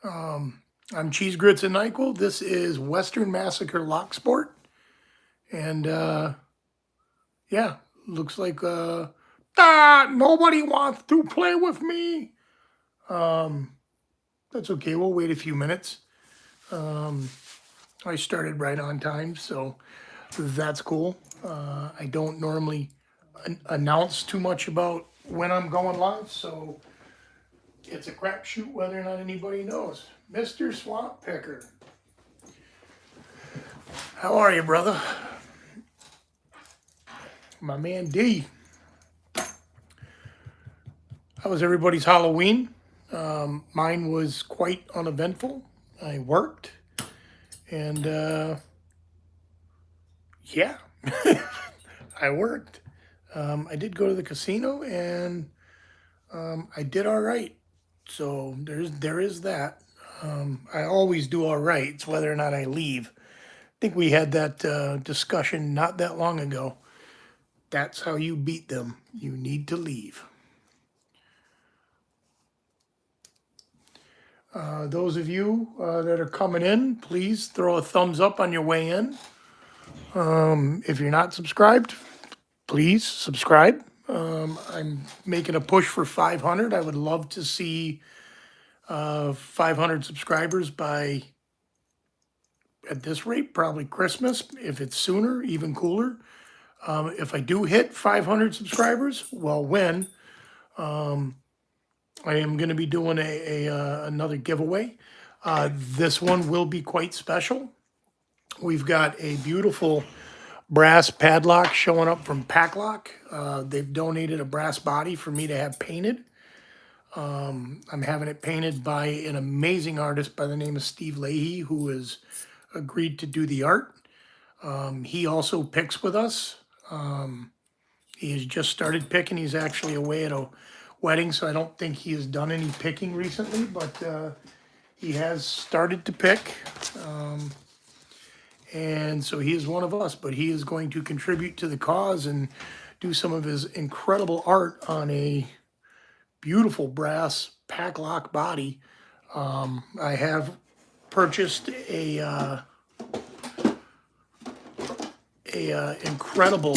I'm Cheese Grits and NyQuil. This is Western Massacre Locksport. And yeah, looks like nobody wants to play with me. Um, that's okay. We'll wait a few minutes. I started right on time, so that's cool. I don't normally announce too much about when I'm going live, so it's a crapshoot whether or not anybody knows. Mr. Swamp Picker, how are you, brother? My man D. How was everybody's Halloween? Mine was quite uneventful. I worked, and yeah, I worked. I did go to the casino, and I did all right. So there is that. I always do all right. It's whether or not I leave. I think we had that discussion not that long ago. That's how you beat them. You need to leave. Those of you that are coming in, please throw a thumbs up on your way in. If you're not subscribed, please subscribe. I'm making a push for 500. I would love to see 500 subscribers by, at this rate, probably Christmas. If it's sooner, even cooler. If I do hit 500 subscribers, well, when I am going to be doing another giveaway. This one will be quite special. We've got a beautiful brass padlock showing up from Packlock. They've donated a brass body for me to have painted. I'm having it painted by an amazing artist by the name of Steve Leahy, who has agreed to do the art. He also picks with us. He has just started picking. He's actually away at a wedding, so I don't think he has done any picking recently, but he has started to pick. And so he is one of us, but he is going to contribute to the cause and do some of his incredible art on a beautiful brass Packlock body. I have purchased a incredible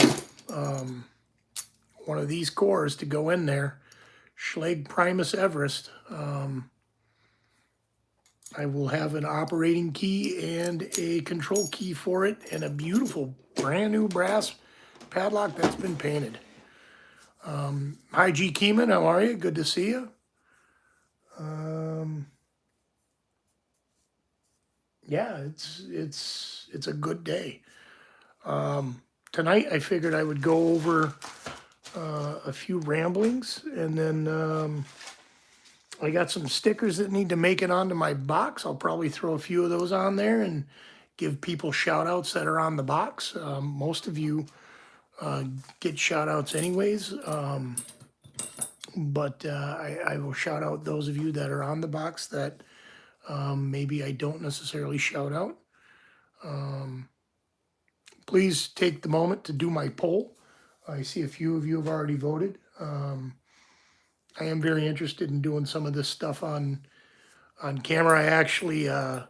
one of these cores to go in there. Schlage Primus Everest. I will have an operating key and a control key for it, and a beautiful brand new brass padlock that's been painted. Hi G Keeman, how are you? Good to see you. Yeah, it's a good day. Tonight I figured I would go over a few ramblings, and then I got some stickers that need to make it onto my box. I'll probably throw a few of those on there and give people shout outs that are on the box. Most of you get shout outs anyways, but I will shout out those of you that are on the box that maybe I don't necessarily shout out. Please take the moment to do my poll. I see a few of you have already voted. I am very interested in doing some of this stuff on camera. I actually have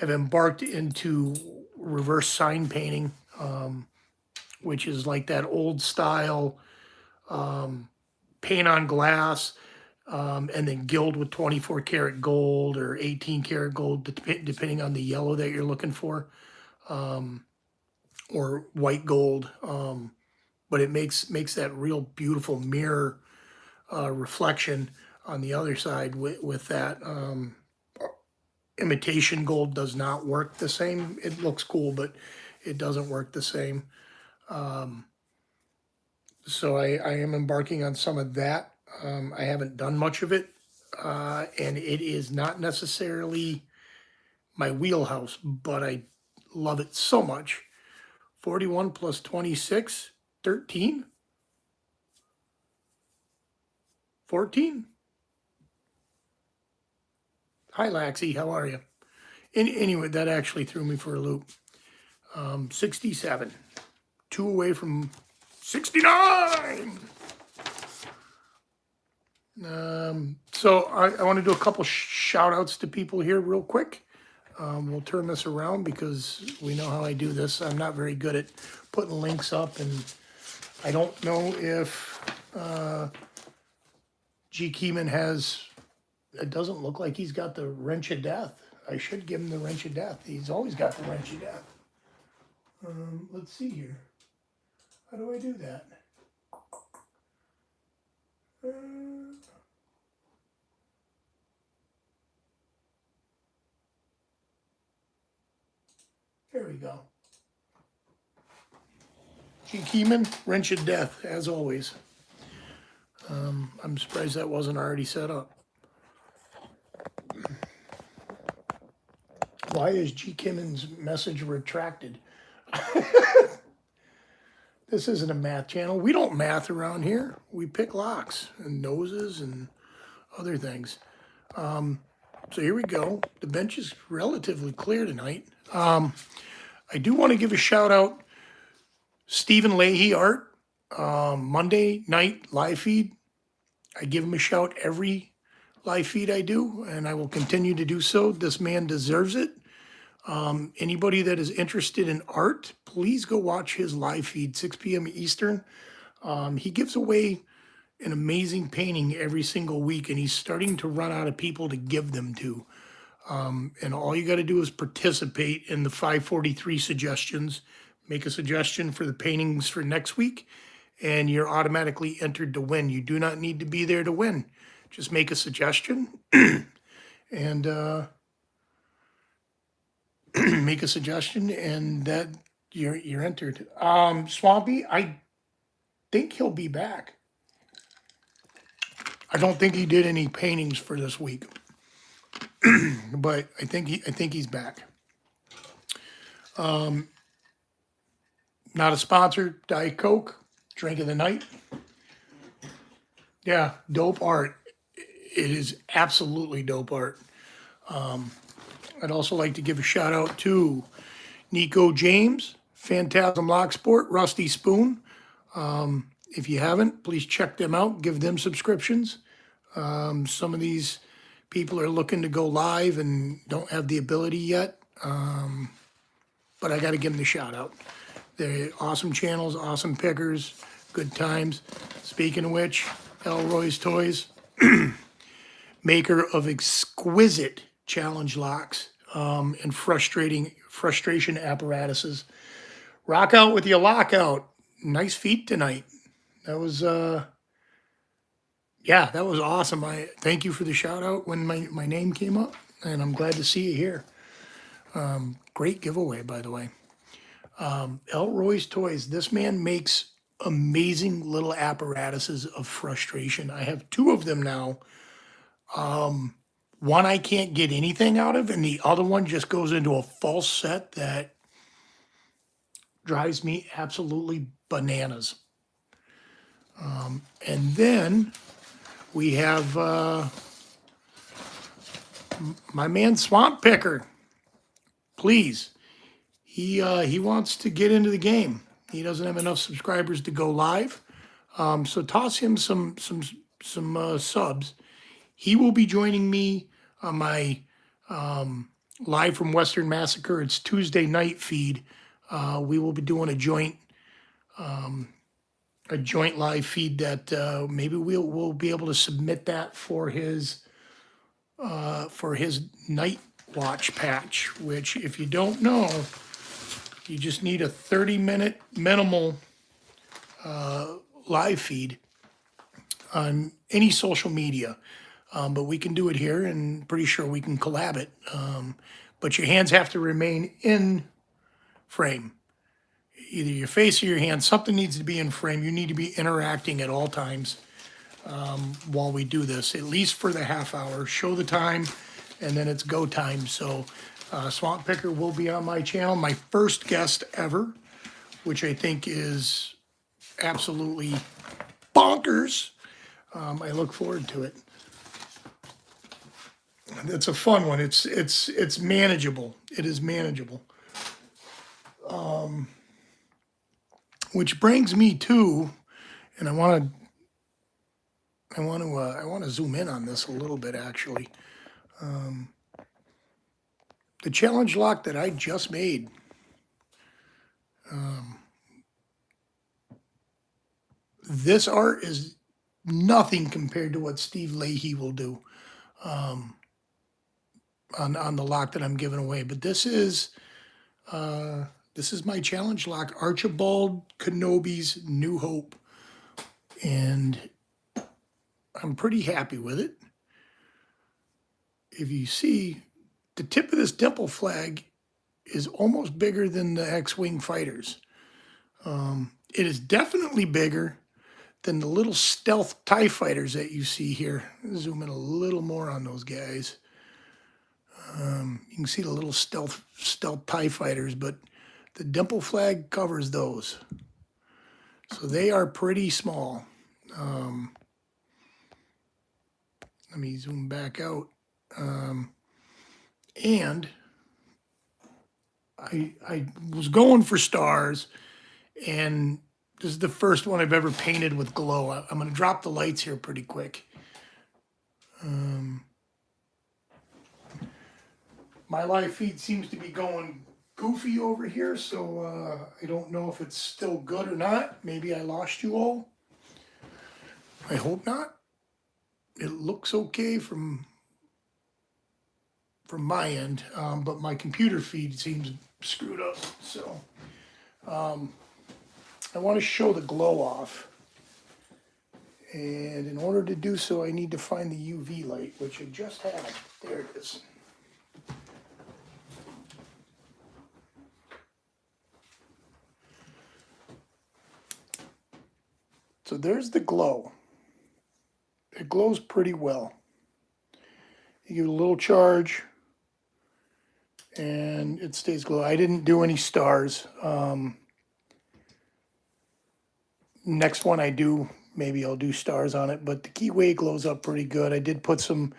embarked into reverse sign painting, which is like that old style paint on glass, and then gild with 24 karat gold or 18 karat gold, depending on the yellow that you're looking for, or white gold. But it makes that real beautiful mirror reflection on the other side with that. Imitation gold does not work the same. It looks cool, but it doesn't work the same. So I am embarking on some of that. I haven't done much of it, and it is not necessarily my wheelhouse, but I love it so much. 41 plus 26, 13? 14? Hi, Laxi, how are you? Anyway, that actually threw me for a loop. 67. 2 away from 69. So I want to do a couple shout outs to people here real quick. We'll turn this around because we know how I do this. I'm not very good at putting links up, and I don't know if G. Keeman has, it doesn't look like he's got the wrench of death. I should give him the wrench of death. He's always got the wrench of death. Let's see here. How do I do that? There we go. G. Keeman, wrench of death, as always. I'm surprised that wasn't already set up. Why is G. Keeman's message retracted? This isn't a math channel. We don't math around here. We pick locks and noses and other things. So here we go. The bench is relatively clear tonight. I do want to give a shout out, Stephen Leahy Art, Monday night live feed. I give him a shout every live feed I do, and I will continue to do so. This man deserves it. Anybody that is interested in art, please go watch his live feed, 6 p.m. Eastern. He gives away an amazing painting every single week, and he's starting to run out of people to give them to. And all you got to do is participate in the 543 suggestions. Make a suggestion for the paintings for next week, and you're automatically entered to win. You do not need to be there to win. Just make a suggestion and make a suggestion, and that you're entered. Swampy, I think he'll be back. I don't think he did any paintings for this week, but I think he's back. Not a sponsor. Diet Coke, drink of the night. Yeah, dope art. It is absolutely dope art. I'd also like to give a shout out to Nico James, Phantasm Locksport, Rusty Spoon. If you haven't, please check them out. Give them subscriptions. Some of these people are looking to go live and don't have the ability yet. But I got to give them the shout out. They're awesome channels, awesome pickers, good times. Speaking of which, Elroy's Toys, maker of exquisite challenge locks and frustration apparatuses. Rock out with your lockout. Nice feat tonight. That was yeah, that was awesome. I thank you for the shout out when my name came up, and I'm glad to see you here. Great giveaway, by the way. Elroy's Toys. This man makes amazing little apparatuses of frustration. I have 2 of them now. One I can't get anything out of, and the other one just goes into a false set that drives me absolutely bananas. And then we have my man Swamp Picker. Please, he wants to get into the game. He doesn't have enough subscribers to go live, so toss him some subs. He will be joining me on my live from Western Massacre. It's Tuesday night feed. We will be doing a joint live feed that maybe we'll be able to submit that for his night watch patch. Which, if you don't know, you just need a 30-minute minimal live feed on any social media. But we can do it here, and pretty sure we can collab it. But your hands have to remain in frame. Either your face or your hand, something needs to be in frame. You need to be interacting at all times while we do this, at least for the half hour. Show the time, and then it's go time. So Swamp Picker will be on my channel, my first guest ever, which I think is absolutely bonkers. I look forward to it. It's a fun one. It's manageable. It is manageable. Which brings me to, and I want I want to zoom in on this a little bit, actually. The challenge lock that I just made, this art is nothing compared to what Steve Leahy will do on the lock that I'm giving away. But this is my challenge lock, Archibald Kenobi's New Hope, and I'm pretty happy with it. If you see, the tip of this dimple flag is almost bigger than the X-Wing fighters. It is definitely bigger than the little stealth TIE fighters that you see here. Zoom in a little more on those guys. You can see the little stealth TIE fighters, but the dimple flag covers those. So they are pretty small. Let me zoom back out. And I was going for stars, and this is the first one I've ever painted with glow. I'm going to drop the lights here pretty quick. My live feed seems to be going goofy over here, so I don't know if it's still good or not. Maybe I lost you all. I hope not. It looks okay from my end, but my computer feed seems screwed up. So I want to show the glow off. And in order to do so, I need to find the UV light, which I just had. There it is. So there's the glow. It glows pretty well. You give it a little charge, and it stays glow. I didn't do any stars. Next one I do, maybe I'll do stars on it, but the keyway glows up pretty good. I did put some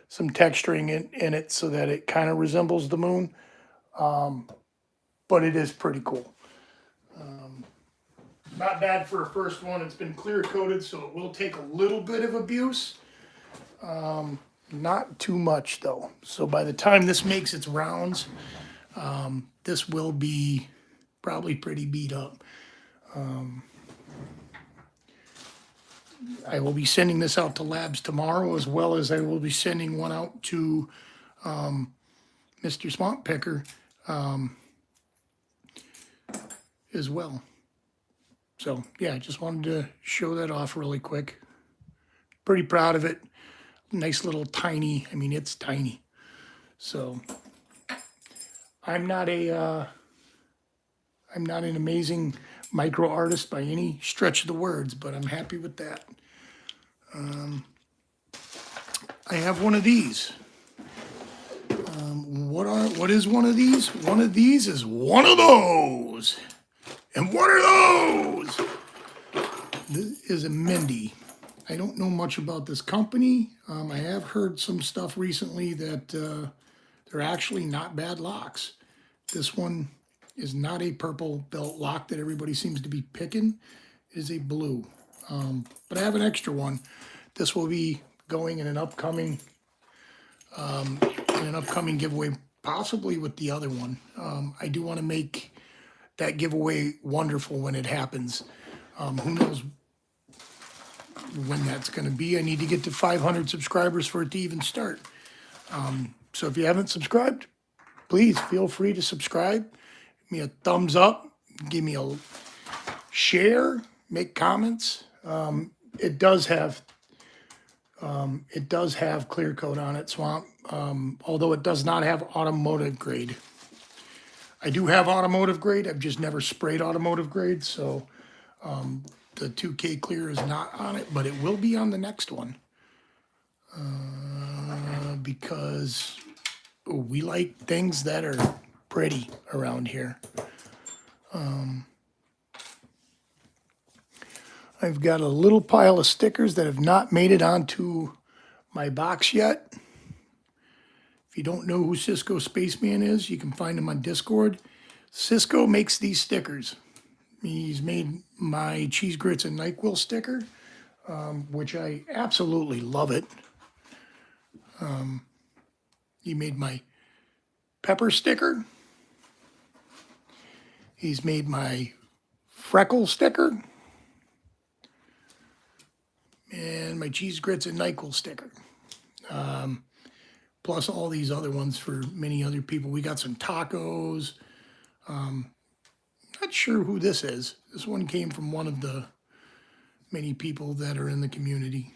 texturing in it so that it kind of resembles the moon, but it is pretty cool. Not bad for a first one. It's been clear coated, so it will take a little bit of abuse. Not too much though. So by the time this makes its rounds, this will be probably pretty beat up. I will be sending this out to labs tomorrow, as well as I will be sending one out to Mr. Swamp Picker as well. So yeah, I just wanted to show that off really quick. Pretty proud of it. Nice little tiny, I mean, it's tiny. So I'm not an amazing micro artist by any stretch of the words, but I'm happy with that. I have one of these. What is one of these? One of these is one of those. And what are those? This is a Mindy. I don't know much about this company. I have heard some stuff recently that they're actually not bad locks. This one is not a purple belt lock that everybody seems to be picking. It is a blue. But I have an extra one. This will be going in an upcoming giveaway, possibly with the other one. I do want to make that giveaway wonderful when it happens. Who knows when that's going to be. I need to get to 500 subscribers for it to even start. So if you haven't subscribed, please feel free to subscribe. Give me a thumbs up. Give me a share. Make comments. It does have clear coat on it, Swamp, although it does not have automotive grade. I do have automotive grade. I've just never sprayed automotive grade, so the 2K clear is not on it, but it will be on the next one because we like things that are pretty around here. I've got a little pile of stickers that have not made it onto my box yet. If you don't know who Cisco Spaceman is, you can find him on Discord. Cisco makes these stickers. He's made my Cheese Grits and NyQuil sticker. which I absolutely love it. He made my pepper sticker. He's made my freckle sticker. And my cheese grits and NyQuil sticker. Plus all these other ones for many other people. We got some tacos. Not sure who this is. This one came from one of the many people that are in the community.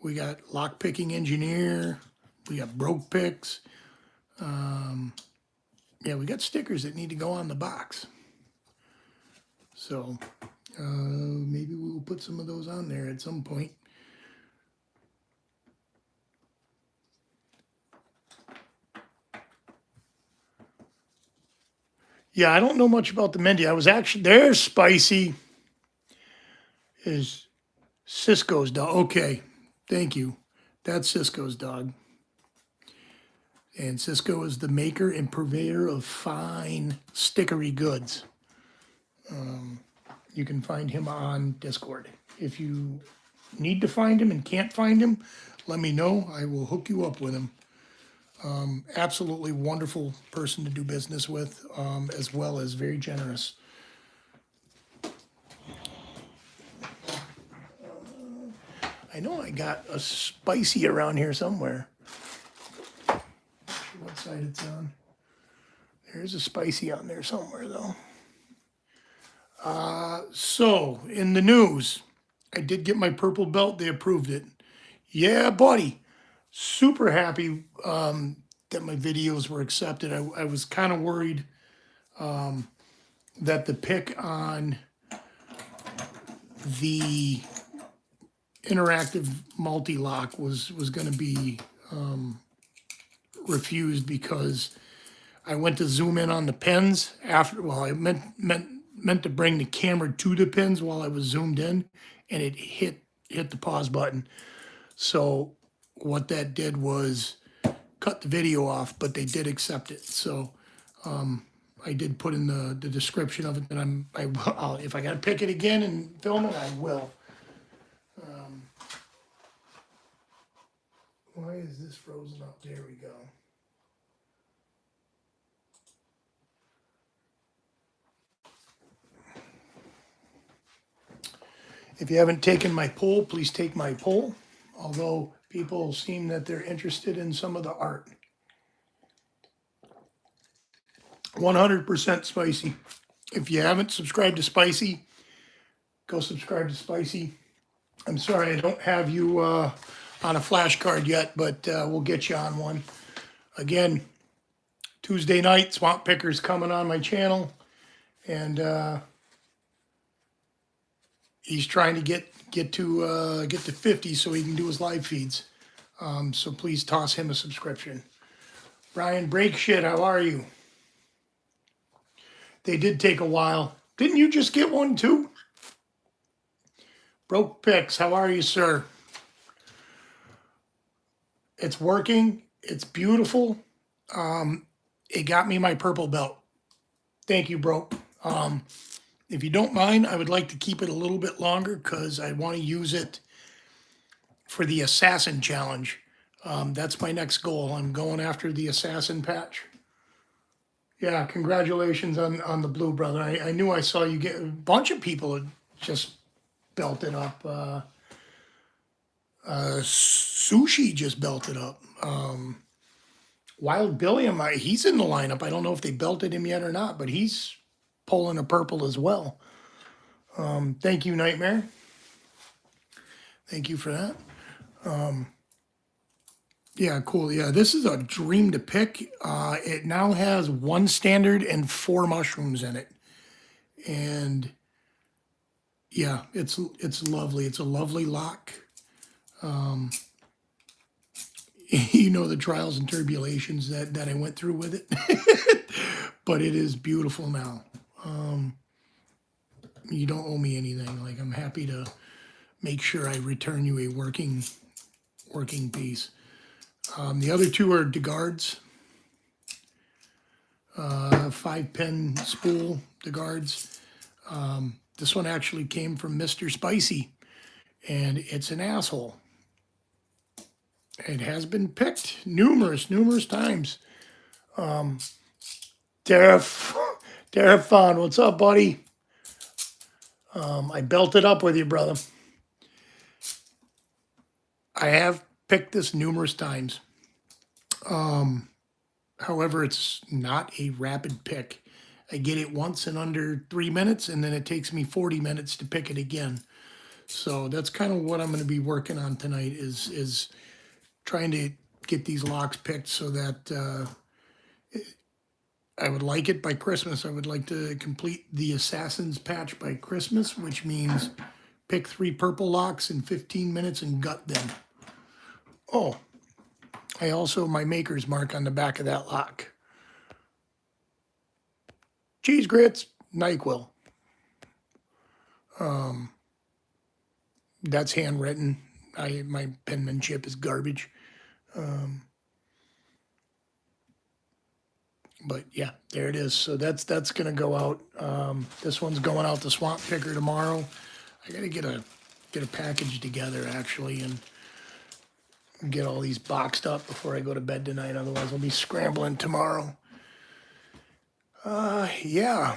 We got Lockpicking Engineer. We got Broke Picks. Yeah, we got stickers that need to go on the box. So maybe we'll put some of those on there at some point. Yeah, I don't know much about the Mindy. I was actually, there's Spicy. Is Cisco's dog. Okay, thank you. That's Cisco's dog. And Cisco is the maker and purveyor of fine stickery goods. You can find him on Discord. If you need to find him and can't find him, let me know. I will hook you up with him. Absolutely wonderful person to do business with, as well as very generous. I know I got a Spicy around here somewhere. Not sure what side it's on. There's a Spicy on there somewhere, though. So, in the news, I did get my purple belt. They approved it. Yeah, buddy. Super happy that my videos were accepted. I was kind of worried that the pick on the interactive multi-lock was going to be refused because I went to zoom in on the pins after. Well, I meant to bring the camera to the pins while I was zoomed in, and it hit the pause button. So what that did was cut the video off, but they did accept it. So I did put in the description of it that I'll, if I got to pick it again and film it, I will. Why is this frozen up? There we go. If you haven't taken my poll, please take my poll. Although people seem that they're interested in some of the art. 100% Spicy. If you haven't subscribed to Spicy, go subscribe to Spicy. I'm sorry I don't have you on a flashcard yet, but we'll get you on one. Again, Tuesday night, Swamp Picker's coming on my channel, and he's trying to get to 50 so he can do his live feeds. So please toss him a subscription. Brian Break Shit, how are you? They did take a while. Didn't you just get one too? Broke Picks, how are you, sir? It's working. It's beautiful. It got me my purple belt. Thank you, Broke. If you don't mind, I would like to keep it a little bit longer because I want to use it for the Assassin Challenge. That's my next goal. I'm going after the Assassin patch. Yeah, congratulations on the blue, brother. I knew I saw you get a bunch of people had just belted up. Sushi just belted up. Wild Billy, he's in the lineup. I don't know if they belted him yet or not, but he's pulling a purple as well. Thank you, Nightmare. Thank you for that. Yeah, cool. Yeah, this is a dream to pick. It now has 1 standard and 4 mushrooms in it. And yeah, it's lovely. It's a lovely lock. You know the trials and tribulations that I went through with it. But it is beautiful now. You don't owe me anything. Like, I'm happy to make sure I return you a working piece. The other 2 are DeGards. 5-pin spool DeGards. This one actually came from Mr. Spicy. and it's an asshole. It has been picked numerous times. Darafon, what's up, buddy? I belted up with you, brother. I have picked this numerous times. However, it's not a rapid pick. I get it once in under 3 minutes, and then it takes me 40 minutes to pick it again. So that's kind of what I'm going to be working on tonight is trying to get these locks picked so that I would like it by Christmas. I would like to complete the Assassin's patch by Christmas, which means pick 3 purple locks in 15 minutes and gut them. Oh, I also my maker's mark on the back of that lock. Cheese grits, NyQuil. That's handwritten. My penmanship is garbage. But yeah, there it is. So that's gonna go out. This one's going out to Swamp Picker tomorrow. I gotta get a package together actually and get all these boxed up before I go to bed tonight. Otherwise, I'll be scrambling tomorrow. Yeah.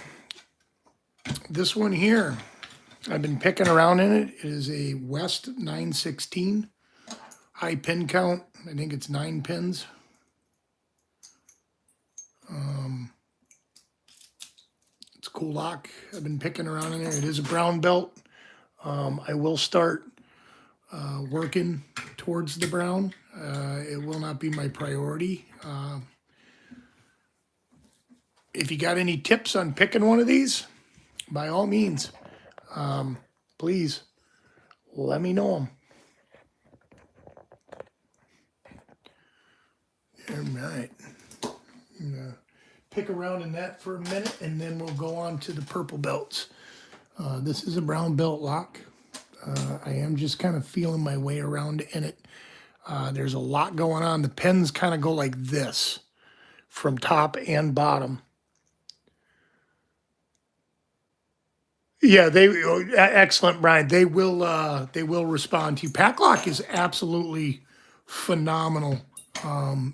This one here, I've been picking around in it. It is a West 916. High pin count. I think it's 9 pins. It's a cool lock. I've been picking around in there. It is a brown belt. I will start working towards the brown. It will not be my priority. If you got any tips on picking one of these, by all means, please let me know them. All right. Pick around in that for a minute, and then we'll go on to the purple belts. This is a brown belt lock. I am just kind of feeling my way around in it. There's a lot going on. The pins kind of go like this from top and bottom. Yeah, excellent, Brian. They will respond to you. Packlock is absolutely phenomenal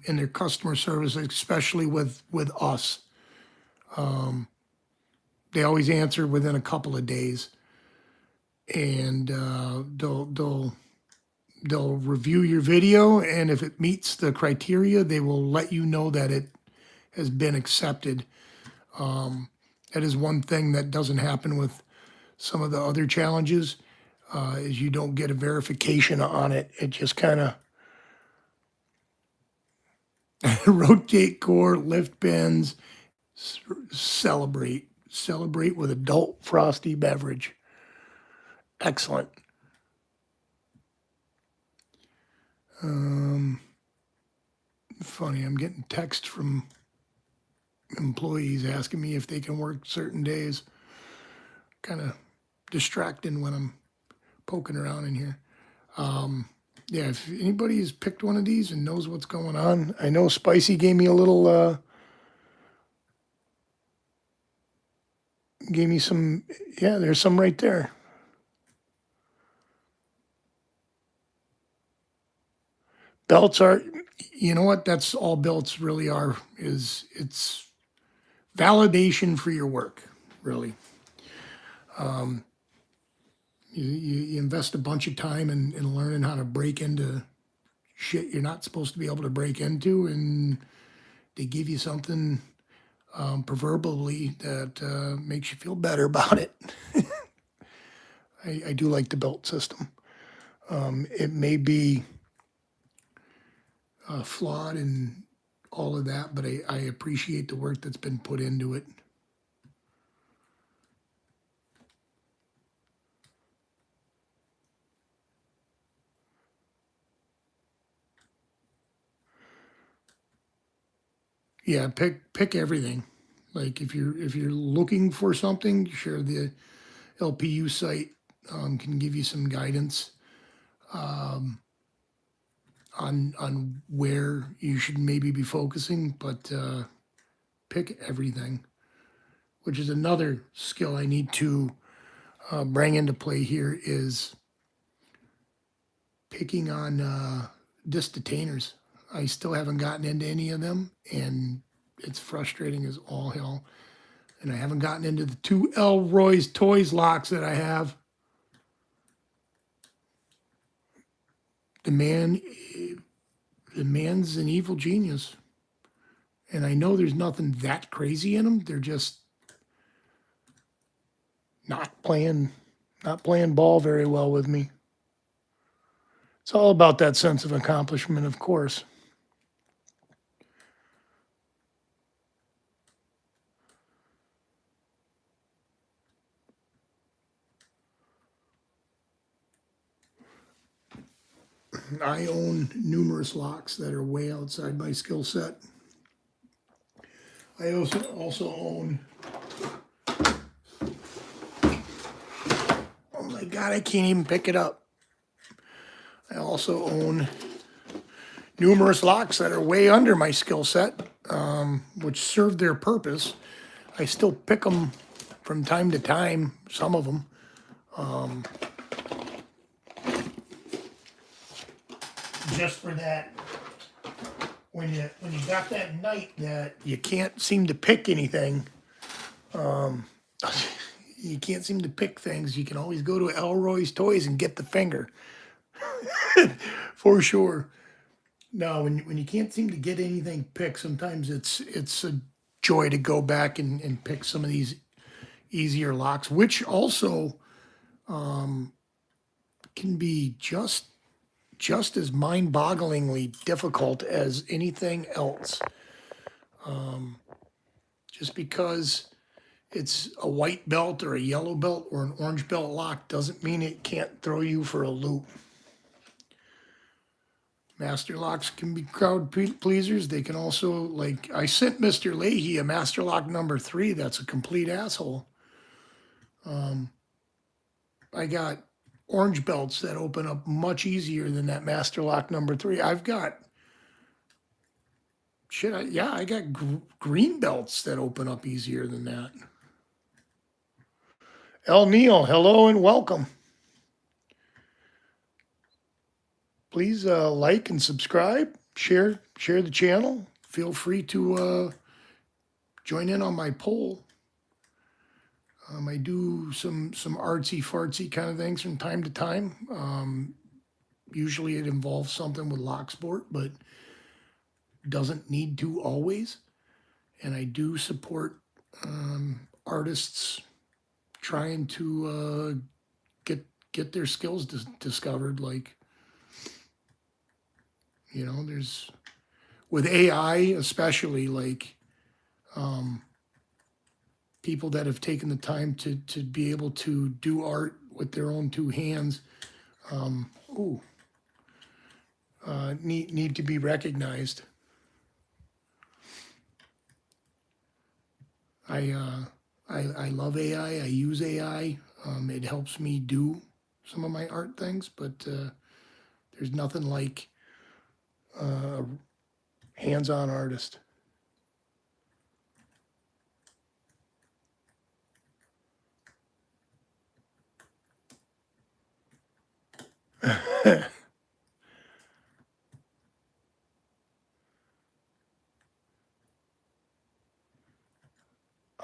in their customer service, especially with us. They always answer within a couple of days, and they'll review your video, and if it meets the criteria, they will let you know that it has been accepted. That is one thing that doesn't happen with some of the other challenges, is you don't get a verification on it. It just kind of rotate core, lift pins, celebrate with adult frosty beverage. Excellent. Funny, I'm getting text from employees asking me if they can work certain days. Kind of distracting when I'm poking around in here. Yeah, if anybody's picked one of these and knows what's going on, I know Spicy gave me a little, gave me some, yeah, there's some right there. Belts are, you know what, that's all belts really are, is it's validation for your work, really. You invest a bunch of time in learning how to break into shit you're not supposed to be able to break into, and they give you something proverbially that makes you feel better about it. I do like the belt system. It may be flawed and all of that, but I appreciate the work that's been put into it. Yeah, pick everything. Like if you're looking for something, sure, the LPU site can give you some guidance on where you should maybe be focusing, but pick everything, which is another skill I need to bring into play here, is picking on disc detainers. I still haven't gotten into any of them, and it's frustrating as all hell. And I haven't gotten into the 2 Elroy's Toys locks that I have. The man's an evil genius. And I know there's nothing that crazy in them. They're just not playing ball very well with me. It's all about that sense of accomplishment, of course. I own numerous locks that are way outside my skill set. I also own, oh my God, I can't even pick it up. I also own numerous locks that are way under my skill set, which serve their purpose. I still pick them from time to time, some of them. Just for that, when you got that night that you can't seem to pick anything, you can't seem to pick things, you can always go to Elroy's Toys and get the finger. For sure. No, when you can't seem to get anything picked, sometimes it's a joy to go back and pick some of these easier locks, which also can be just as mind-bogglingly difficult as anything else. Just because it's a white belt or a yellow belt or an orange belt lock doesn't mean it can't throw you for a loop. Master locks can be crowd pleasers. They can also, like, I sent Mr. Leahy a master lock number 3 that's a complete asshole. I got orange belts that open up much easier than that master lock number 3. I've got, I got green belts that open up easier than that. El Neil, hello and welcome. Please like and subscribe, share the channel. Feel free to join in on my poll. I do some artsy fartsy kind of things from time to time. Usually it involves something with Locksport, but doesn't need to always. And I do support artists trying to get their skills discovered. Like, you know, there's with AI especially, like people that have taken the time to be able to do art with their own 2 hands need to be recognized. I love AI. I use AI. It helps me do some of my art things, but there's nothing like a hands-on artist.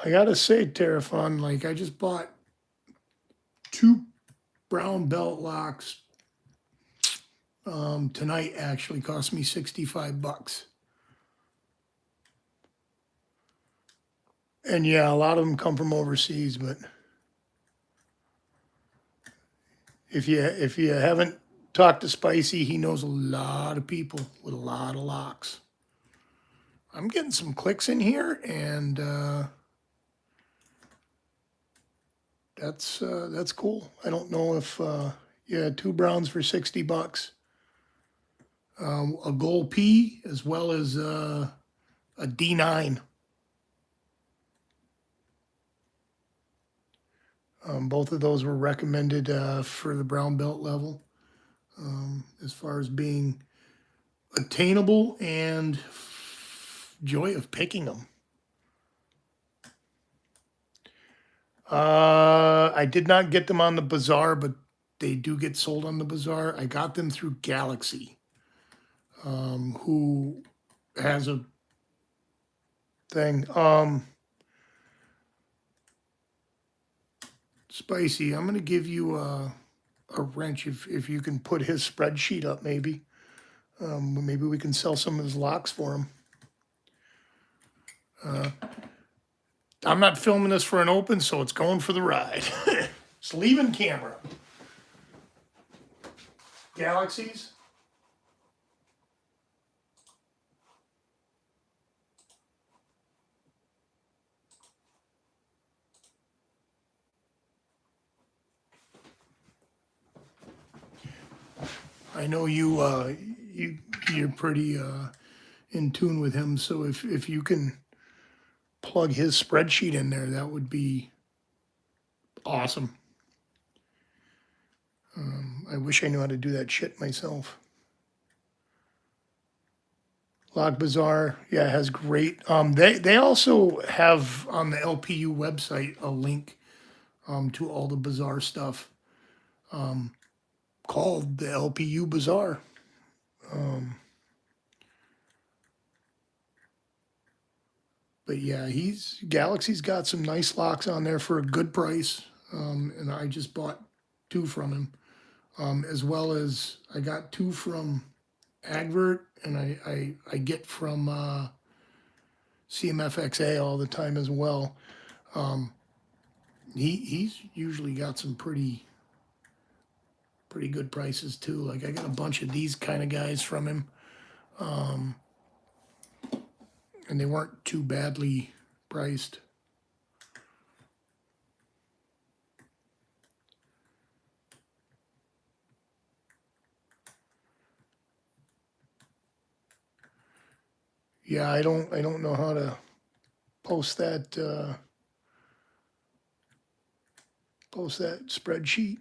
I gotta say, Terrafon, like I just bought 2 brown belt locks tonight. Actually cost me $65. And yeah, a lot of them come from overseas, but if you haven't talked to Spicy, he knows a lot of people with a lot of locks. I'm getting some clicks in here, and that's cool. I don't know if yeah, 2 browns for $60. A gold P as well as a D9. Both of those were recommended for the brown belt level as far as being attainable and joy of picking them. I did not get them on the bazaar, but they do get sold on the bazaar. I got them through Galaxy, who has a thing. Spicy, I'm gonna give you a wrench if you can put his spreadsheet up, maybe. Maybe we can sell some of his locks for him. I'm not filming this for an open, so it's going for the ride. It's leaving camera. Galaxies. I know you're pretty in tune with him, so if you can plug his spreadsheet in there, that would be awesome. I wish I knew how to do that shit myself. Lock Bazaar, yeah, has great. They also have on the LPU website a link to all the Bazaar stuff called the LPU Bazaar. But yeah, Galaxy's got some nice locks on there for a good price, and I just bought 2 from him, as well as I got 2 from Agvert, and I get from CMFXA all the time as well. He's usually got some pretty good prices too. Like I got a bunch of these kind of guys from him, and they weren't too badly priced. Yeah, I don't know how to post that spreadsheet.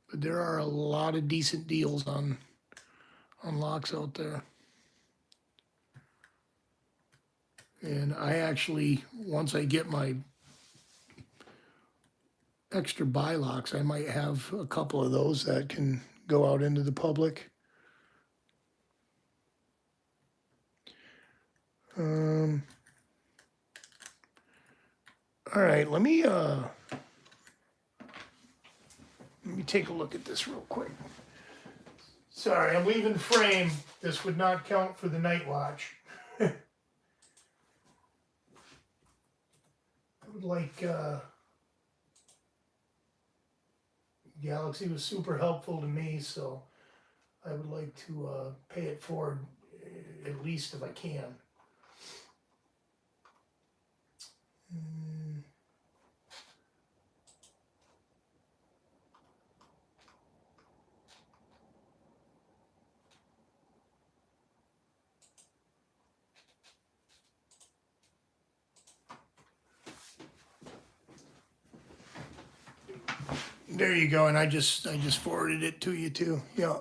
But there are a lot of decent deals on locks out there. And I actually, once I get my extra buy locks, I might have a couple of those that can go out into the public. All right, let me take a look at this real quick. Sorry, I'm leaving frame. This would not count for the night watch. I would like Galaxy was super helpful to me, so I would like to pay it forward at least if I can. There you go, and I just forwarded it to you too. Yeah,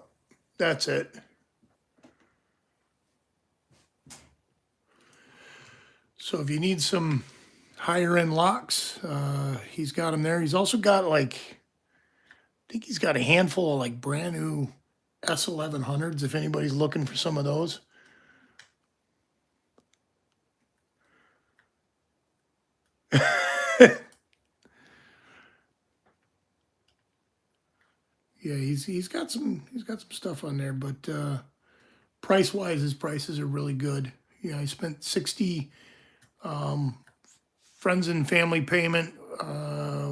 that's it. So if you need some higher end locks, he's got them there. He's also got I think he's got a handful of like brand new S1100s if anybody's looking for some of those. Yeah, he's got some stuff on there, but price wise, his prices are really good. Yeah, I spent 60 friends and family payment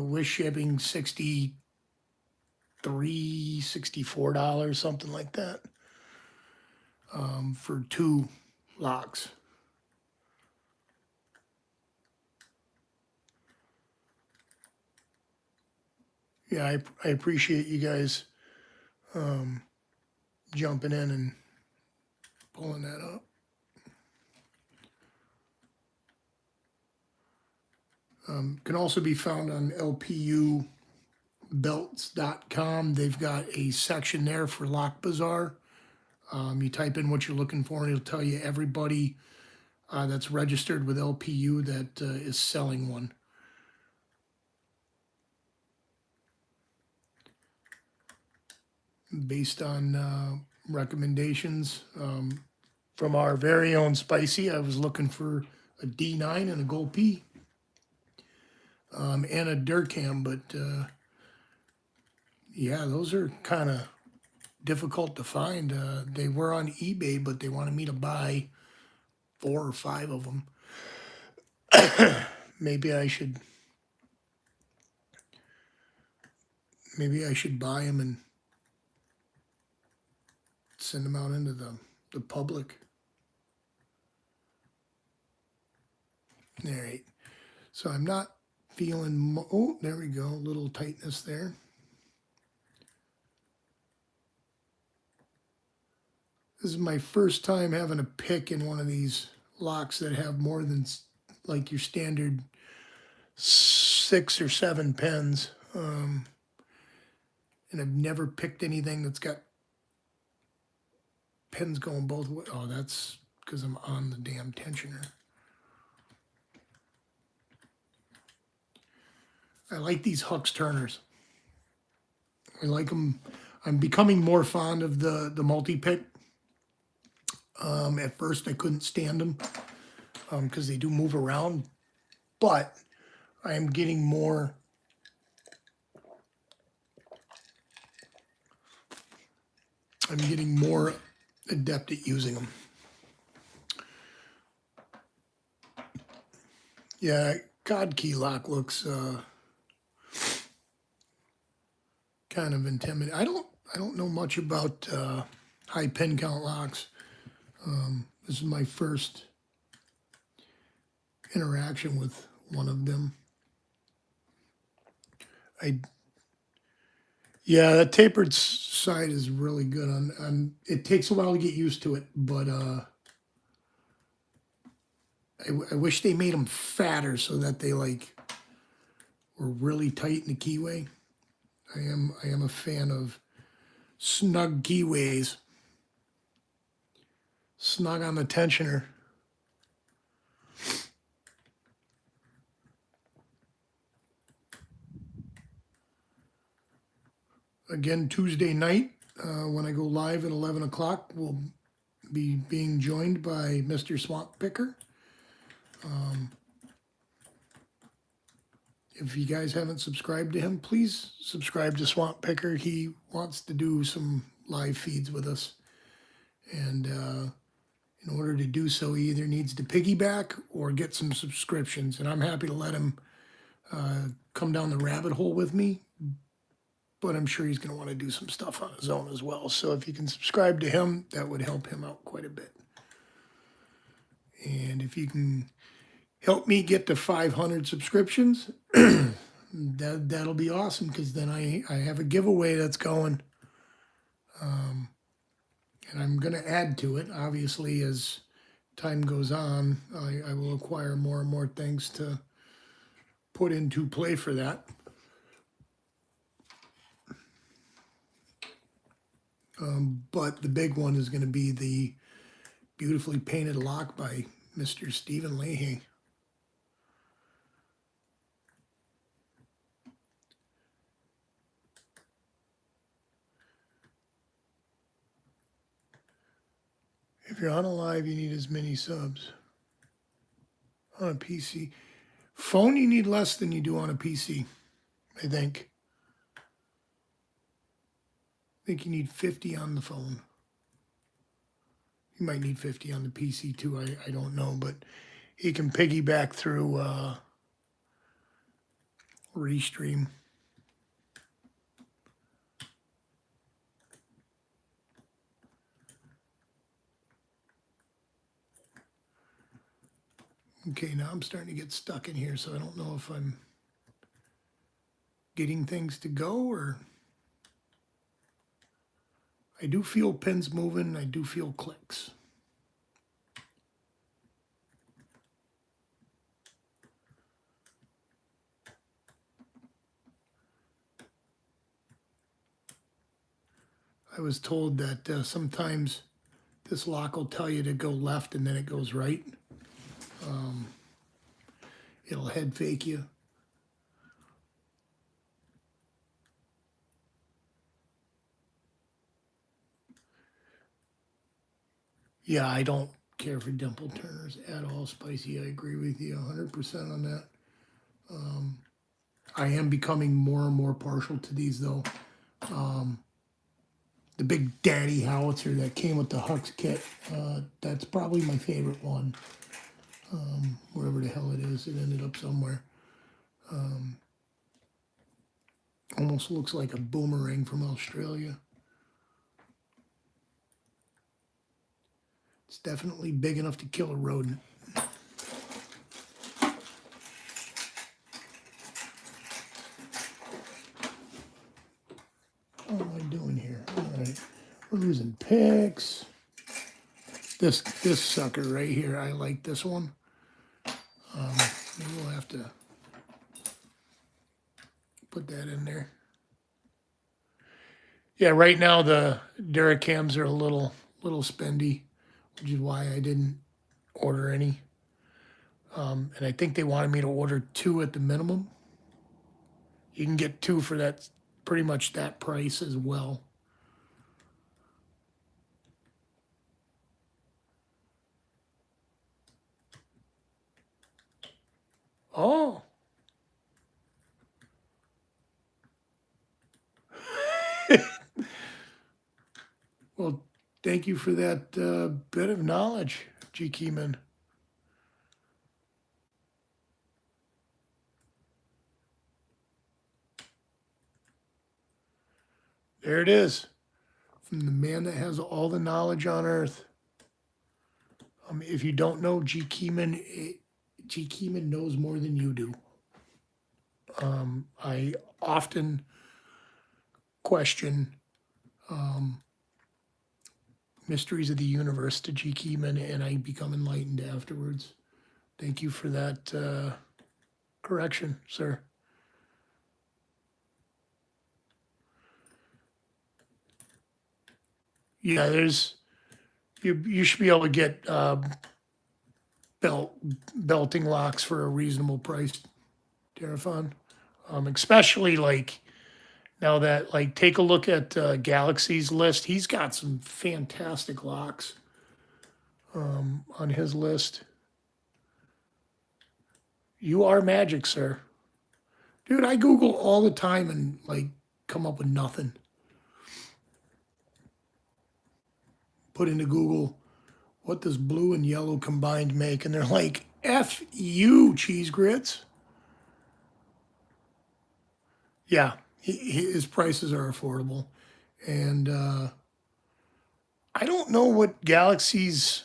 with shipping, $64, something like that, for 2 locks. Yeah, I appreciate you guys jumping in and pulling that up. Can also be found on lpubelts.com. They've got a section there for Lock Bazaar. You type in what you're looking for, and it'll tell you everybody that's registered with LPU that is selling one. Based on recommendations from our very own Spicy, I was looking for a D9 and a Gold P and a Durcam, but yeah, those are kind of difficult to find. They were on eBay, but they wanted me to buy 4 or 5 of them. Maybe I should buy them and send them out into the public. All right. So I'm not feeling, oh, there we go, a little tightness there. This is my first time having a pick in one of these locks that have more than like your standard 6 or 7 pins. And I've never picked anything that's got pins going both ways. Oh, that's because I'm on the damn tensioner. I like these Hux turners. I like them. I'm becoming more fond of the multi-pick. At first, I couldn't stand them because they do move around, but I am getting more adept at using them. Yeah, God Key lock looks kind of intimidating. I don't know much about high pin count locks. This is my first interaction with one of them. Yeah, that tapered side is really good. On it takes a while to get used to it, but I wish they made them fatter so that they like were really tight in the keyway. I am a fan of snug keyways. Snug on the tensioner. Again, Tuesday night, when I go live at 11 o'clock, we'll be being joined by Mr. Swamp Picker. If you guys haven't subscribed to him, please subscribe to Swamp Picker. He wants to do some live feeds with us. And in order to do so, he either needs to piggyback or get some subscriptions. And I'm happy to let him come down the rabbit hole with me. But I'm sure he's going to want to do some stuff on his own as well. So if you can subscribe to him, that would help him out quite a bit. And if you can help me get to 500 subscriptions, that'll be awesome, because then I have a giveaway that's going. And I'm going to add to it. Obviously, as time goes on, I will acquire more and more things to put into play for that. But the big one is going to be the beautifully painted lock by Mr. Stephen Leahy. If you're on a live, you need as many subs. On a PC. Phone, you need less than you do on a PC, I think. I think you need 50 on the phone. You might need 50 on the PC too, I don't know, but he can piggyback through Restream. Okay, now I'm starting to get stuck in here, so I don't know if I'm getting things to go, or I do feel pins moving, I do feel clicks. I was told that sometimes This lock will tell you to go left and then it goes right. It'll head fake you. Yeah, I don't care for dimple turners at all, Spicy. I agree with you 100% on that. I am becoming more and more partial to these, though. The big daddy howitzer that came with the Hux kit, that's probably my favorite one. Wherever the hell it is, it ended up somewhere. Almost looks like a boomerang from Australia. It's definitely big enough to kill a rodent. What am I doing here? All right, we're losing picks. This sucker right here, I like this one. Maybe we'll have to put that in there. Yeah, right now the Duracams are a little spendy, which is why I didn't order any. And I think they wanted me to order 2 at the minimum. You can get 2 for that, pretty much that price as well. Oh. Well, thank you for that bit of knowledge, G. Keyman. There it is. From the man that has all the knowledge on earth. If you don't know G. Keyman knows more than you do. I often question mysteries of the universe to G. Keyman, and I become enlightened afterwards. Thank you for that correction, sir. Yeah, you should be able to get belting locks for a reasonable price, Darafon. Especially like now that, like, take a look at Galaxy's list. He's got some fantastic locks on his list. You are magic, sir. Dude, I Google all the time and like come up with nothing. Put into Google, what does blue and yellow combined make? And they're like, F you, cheese grits. Yeah, his prices are affordable. And I don't know what Galaxy's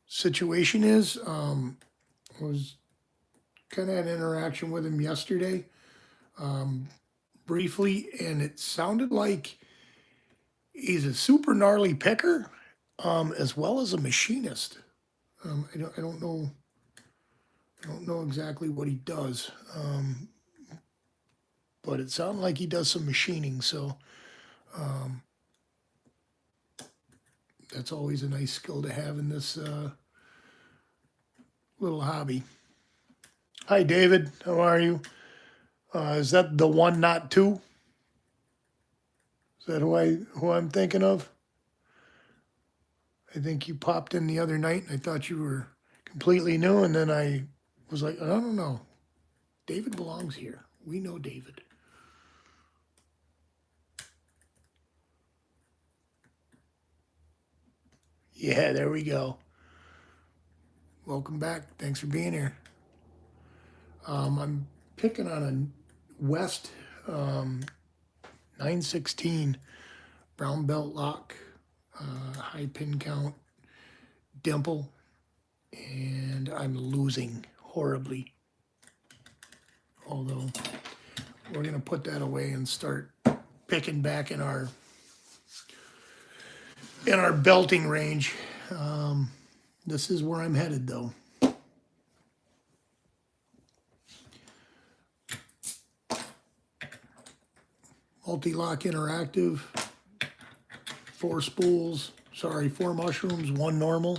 situation is. I was kind of had an interaction with him yesterday, briefly, and it sounded like he's a super gnarly picker, as well as a machinist. I don't know exactly what he does, but it sounded like he does some machining. So that's always a nice skill to have in this little hobby. Hi, David. How are you? Is that the one, not two? Is that who I'm thinking of? I think you popped in the other night, and I thought you were completely new, and then I was like, I don't know. David belongs here. We know David. Yeah, there we go. Welcome back. Thanks for being here. I'm picking on a West 916 brown belt lock, high pin count, dimple, and I'm losing horribly. Although we're going to put that away and start picking back in our belting range. This is where I'm headed, though. Multi-lock interactive, 4 spools, Sorry, 4 mushrooms, 1 normal.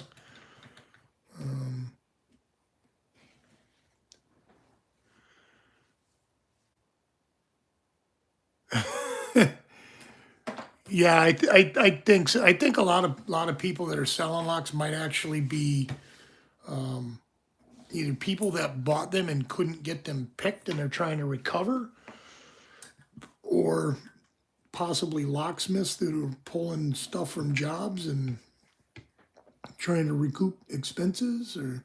Yeah, I think so. I think a lot of people that are selling locks might actually be either people that bought them and couldn't get them picked and they're trying to recover, or possibly locksmiths that are pulling stuff from jobs and trying to recoup expenses. Or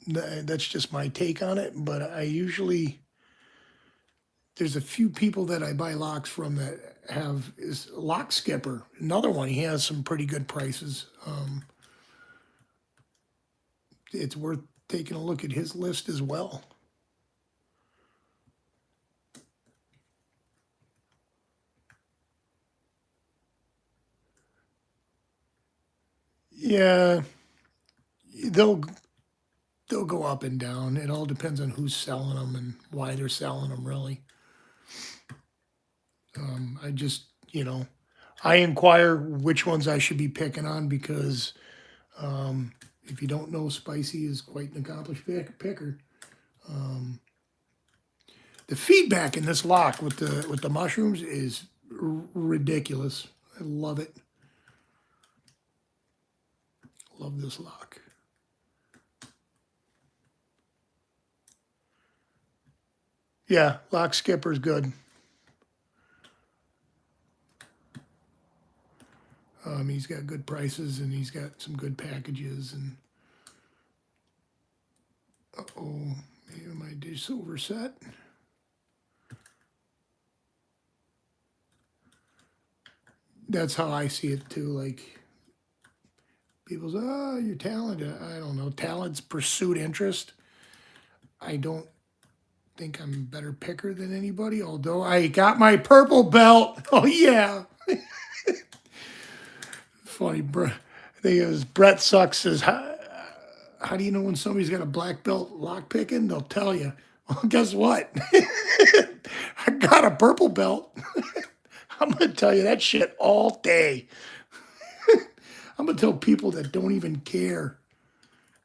that's just my take on it. But I usually there's a few people that I buy locks from that have is Lock Skipper. Another one, he has some pretty good prices. It's worth taking a look at his list as well. Yeah, they'll they'll go up and down. It all depends on who's selling them and why they're selling them, really. I just, I inquire which ones I should be picking on because if you don't know, Spicy is quite an accomplished picker. The feedback in this lock with the mushrooms is ridiculous. I love it. Love this lock. Yeah, Lock Skipper's good. He's got good prices and he's got some good packages. And oh, maybe my dish silver set. That's how I see it too. Like people say, "Oh, you're talented." I don't know. Talent's pursuit interest. I don't think I'm a better picker than anybody. Although I got my purple belt. Oh yeah. Funny, I think it was Brett Sucks says, how do you know when somebody's got a black belt lock picking? They'll tell you. Well, guess what? I got a purple belt. I'm going to tell you that shit all day. I'm going to tell people that don't even care.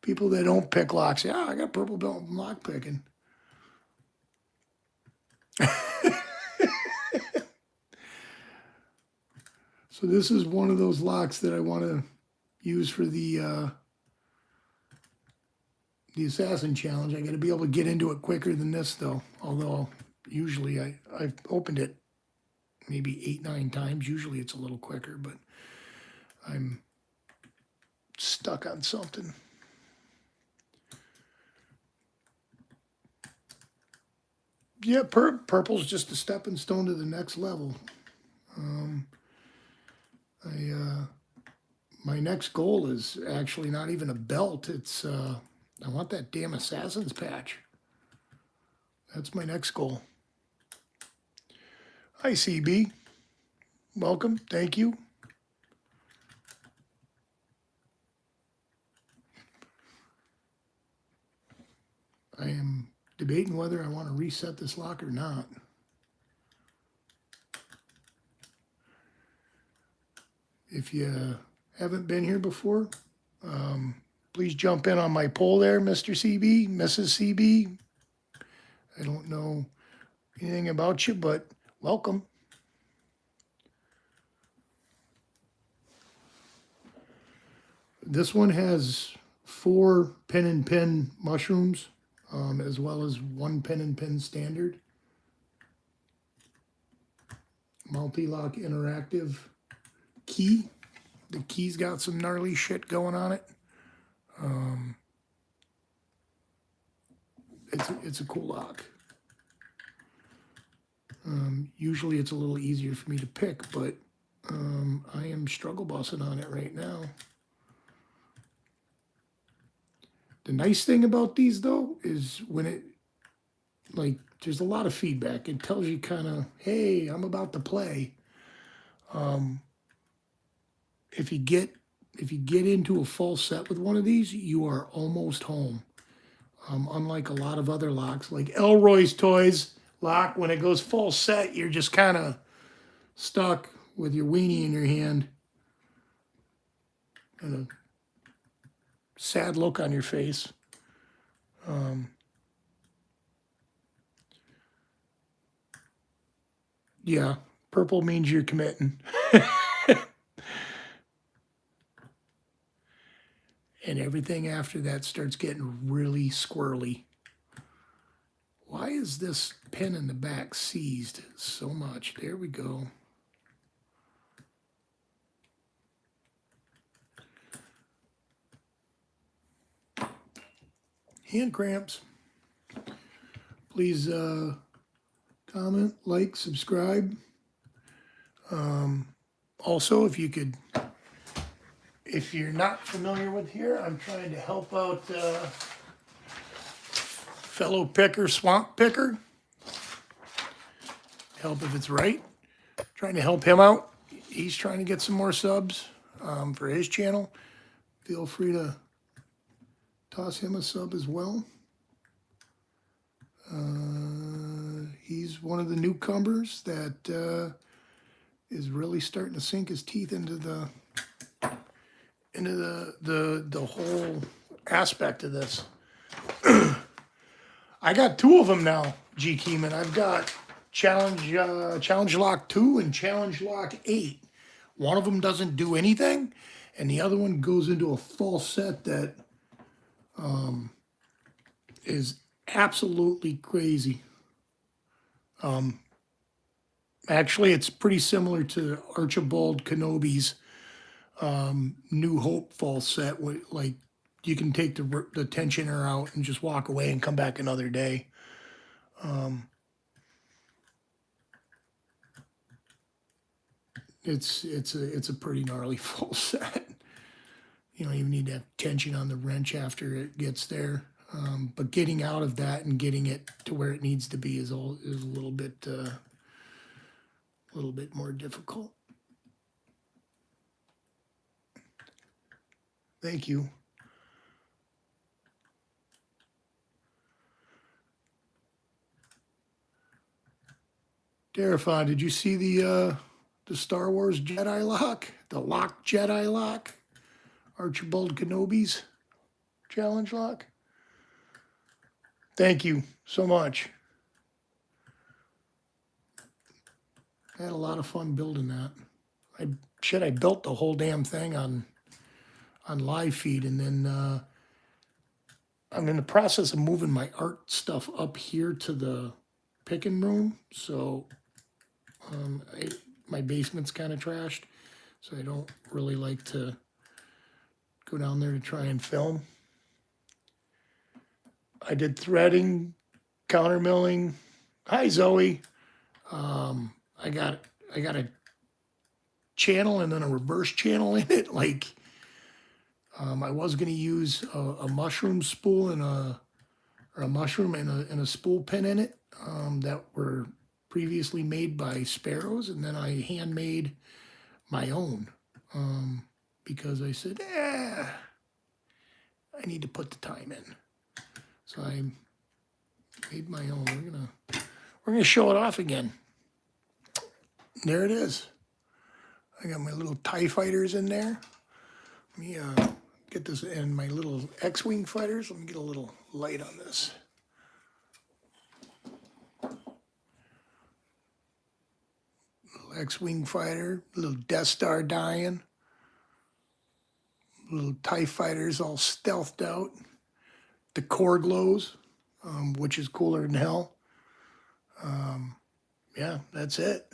People that don't pick locks. Yeah, I got purple belt in lock picking. So this is one of those locks that I want to use for the Assassin Challenge. I got to be able to get into it quicker than this, though. Although usually I've opened it maybe 8, 9 times. Usually it's a little quicker, but I'm stuck on something. Yeah, purple's just a stepping stone to the next level. My next goal is actually not even a belt. It's I want that damn Assassin's patch. That's my next goal. Hi, CB. Welcome. Thank you. I am debating whether I want to reset this lock or not. If you haven't been here before, please jump in on my poll there, Mr. CB, Mrs. CB. I don't know anything about you, but welcome. This one has 4 pin and pin mushrooms, as well as 1 pin and pin standard. Multi-lock interactive key. The key's got some gnarly shit going on it. It's a cool lock. Usually it's a little easier for me to pick, but I am struggle bussing on it right now. The nice thing about these, though, is when it, like, there's a lot of feedback. It tells you kind of, hey, I'm about to play. If you get into a full set with one of these, you are almost home. Unlike a lot of other locks, like Elroy's Toys lock, when it goes full set, you're just kind of stuck with your weenie in your hand and a sad look on your face. Yeah, purple means you're committing. And everything after that starts getting really squirrely. Why is this pin in the back seized so much? There we go. Hand cramps. Please comment, like, subscribe. Also, if you're not familiar with here, I'm trying to help out fellow picker, swamp picker. Help if it's right. Trying to help him out. He's trying to get some more subs for his channel. Feel free to toss him a sub as well. He's one of the newcomers that is really starting to sink his teeth into the whole aspect of this. I got two of them now, G. Keeman. I've got Challenge Lock 2 and Challenge Lock 8. One of them doesn't do anything, and the other one goes into a false set that is absolutely crazy. Actually, it's pretty similar to Archibald Kenobi's New Hope false set. Like, you can take the tensioner out and just walk away and come back another day. It's a pretty gnarly full set. You don't even need to have tension on the wrench after it gets there. But getting out of that and getting it to where it needs to be is a little bit more difficult. Thank you. Darafon, did you see the Star Wars Jedi lock? The lock Jedi lock? Archibald Kenobi's challenge lock? Thank you so much. I had a lot of fun building that. I built the whole damn thing on live feed, and then I'm in the process of moving my art stuff up here to the picking room, so my basement's kind of trashed, so I don't really like to go down there to try and film. I did threading, counter milling. Hi, Zoe. I got a channel and then a reverse channel in it. Like, I was going to use a mushroom spool and a mushroom and a spool pin in it that were previously made by Sparrows, and then I handmade my own because I said, I need to put the time in. So I made my own. We're gonna show it off again. There it is. I got my little TIE fighters in there. Let me get this, and my little X-Wing fighters. Let me get a little light on this. Little X-Wing fighter, little Death Star dying. Little TIE fighters all stealthed out. The core glows, which is cooler than hell. Yeah, that's it.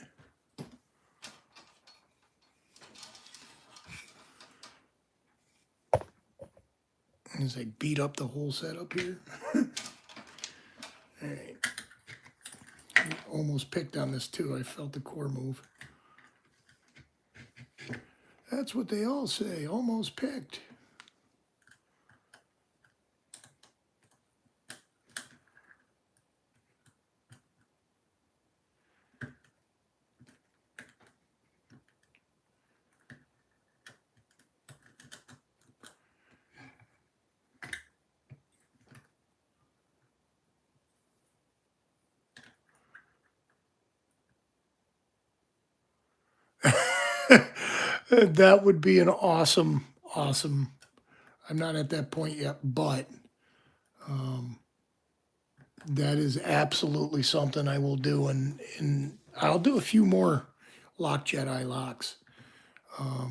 As I beat up the whole setup here. All right. I almost picked on this too. I felt the core move. That's what they all say. Almost picked. That would be an awesome, awesome. I'm not at that point yet, but that is absolutely something I will do, and I'll do a few more Lock Jedi locks. I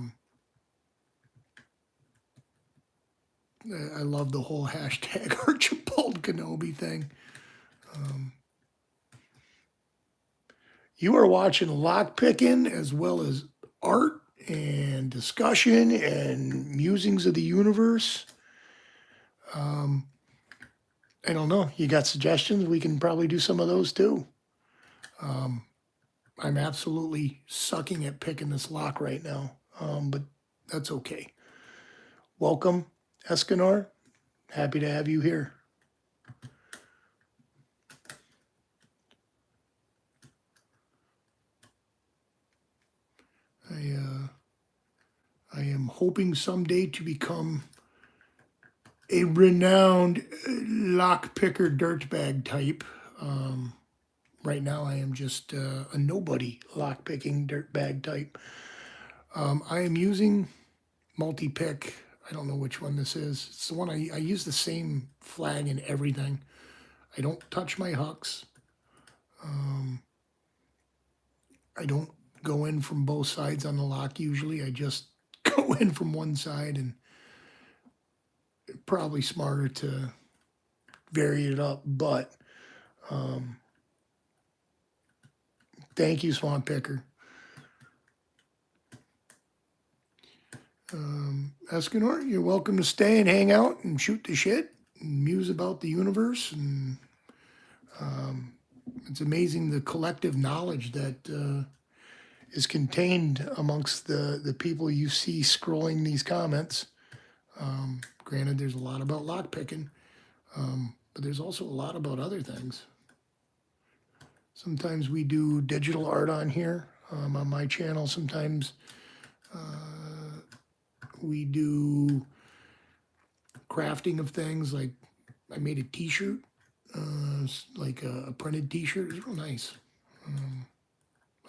love the whole hashtag Archibald Kenobi thing. You are watching Lockpicking as well as art and discussion and musings of the universe. I don't know. You got suggestions? We can probably do some of those too. I'm absolutely sucking at picking this lock right now, but that's okay. Welcome, Escanor. Happy to have you here. I am hoping someday to become a renowned lock picker dirtbag type. Right now, I am just a nobody lock picking dirtbag type. I am using multi pick. I don't know which one this is. It's the one I use the same flag and everything. I don't touch my hooks. I don't go in from both sides on the lock usually. I just go in from one side, and probably smarter to vary it up. But thank you, Swamp Picker. Escanor, you're welcome to stay and hang out and shoot the shit and muse about the universe. And it's amazing the collective knowledge that is contained amongst the people you see scrolling these comments. Granted, there's a lot about lockpicking, but there's also a lot about other things. Sometimes we do digital art on here on my channel. Sometimes we do crafting of things. Like I made a T-shirt, like a printed T-shirt. It's real nice.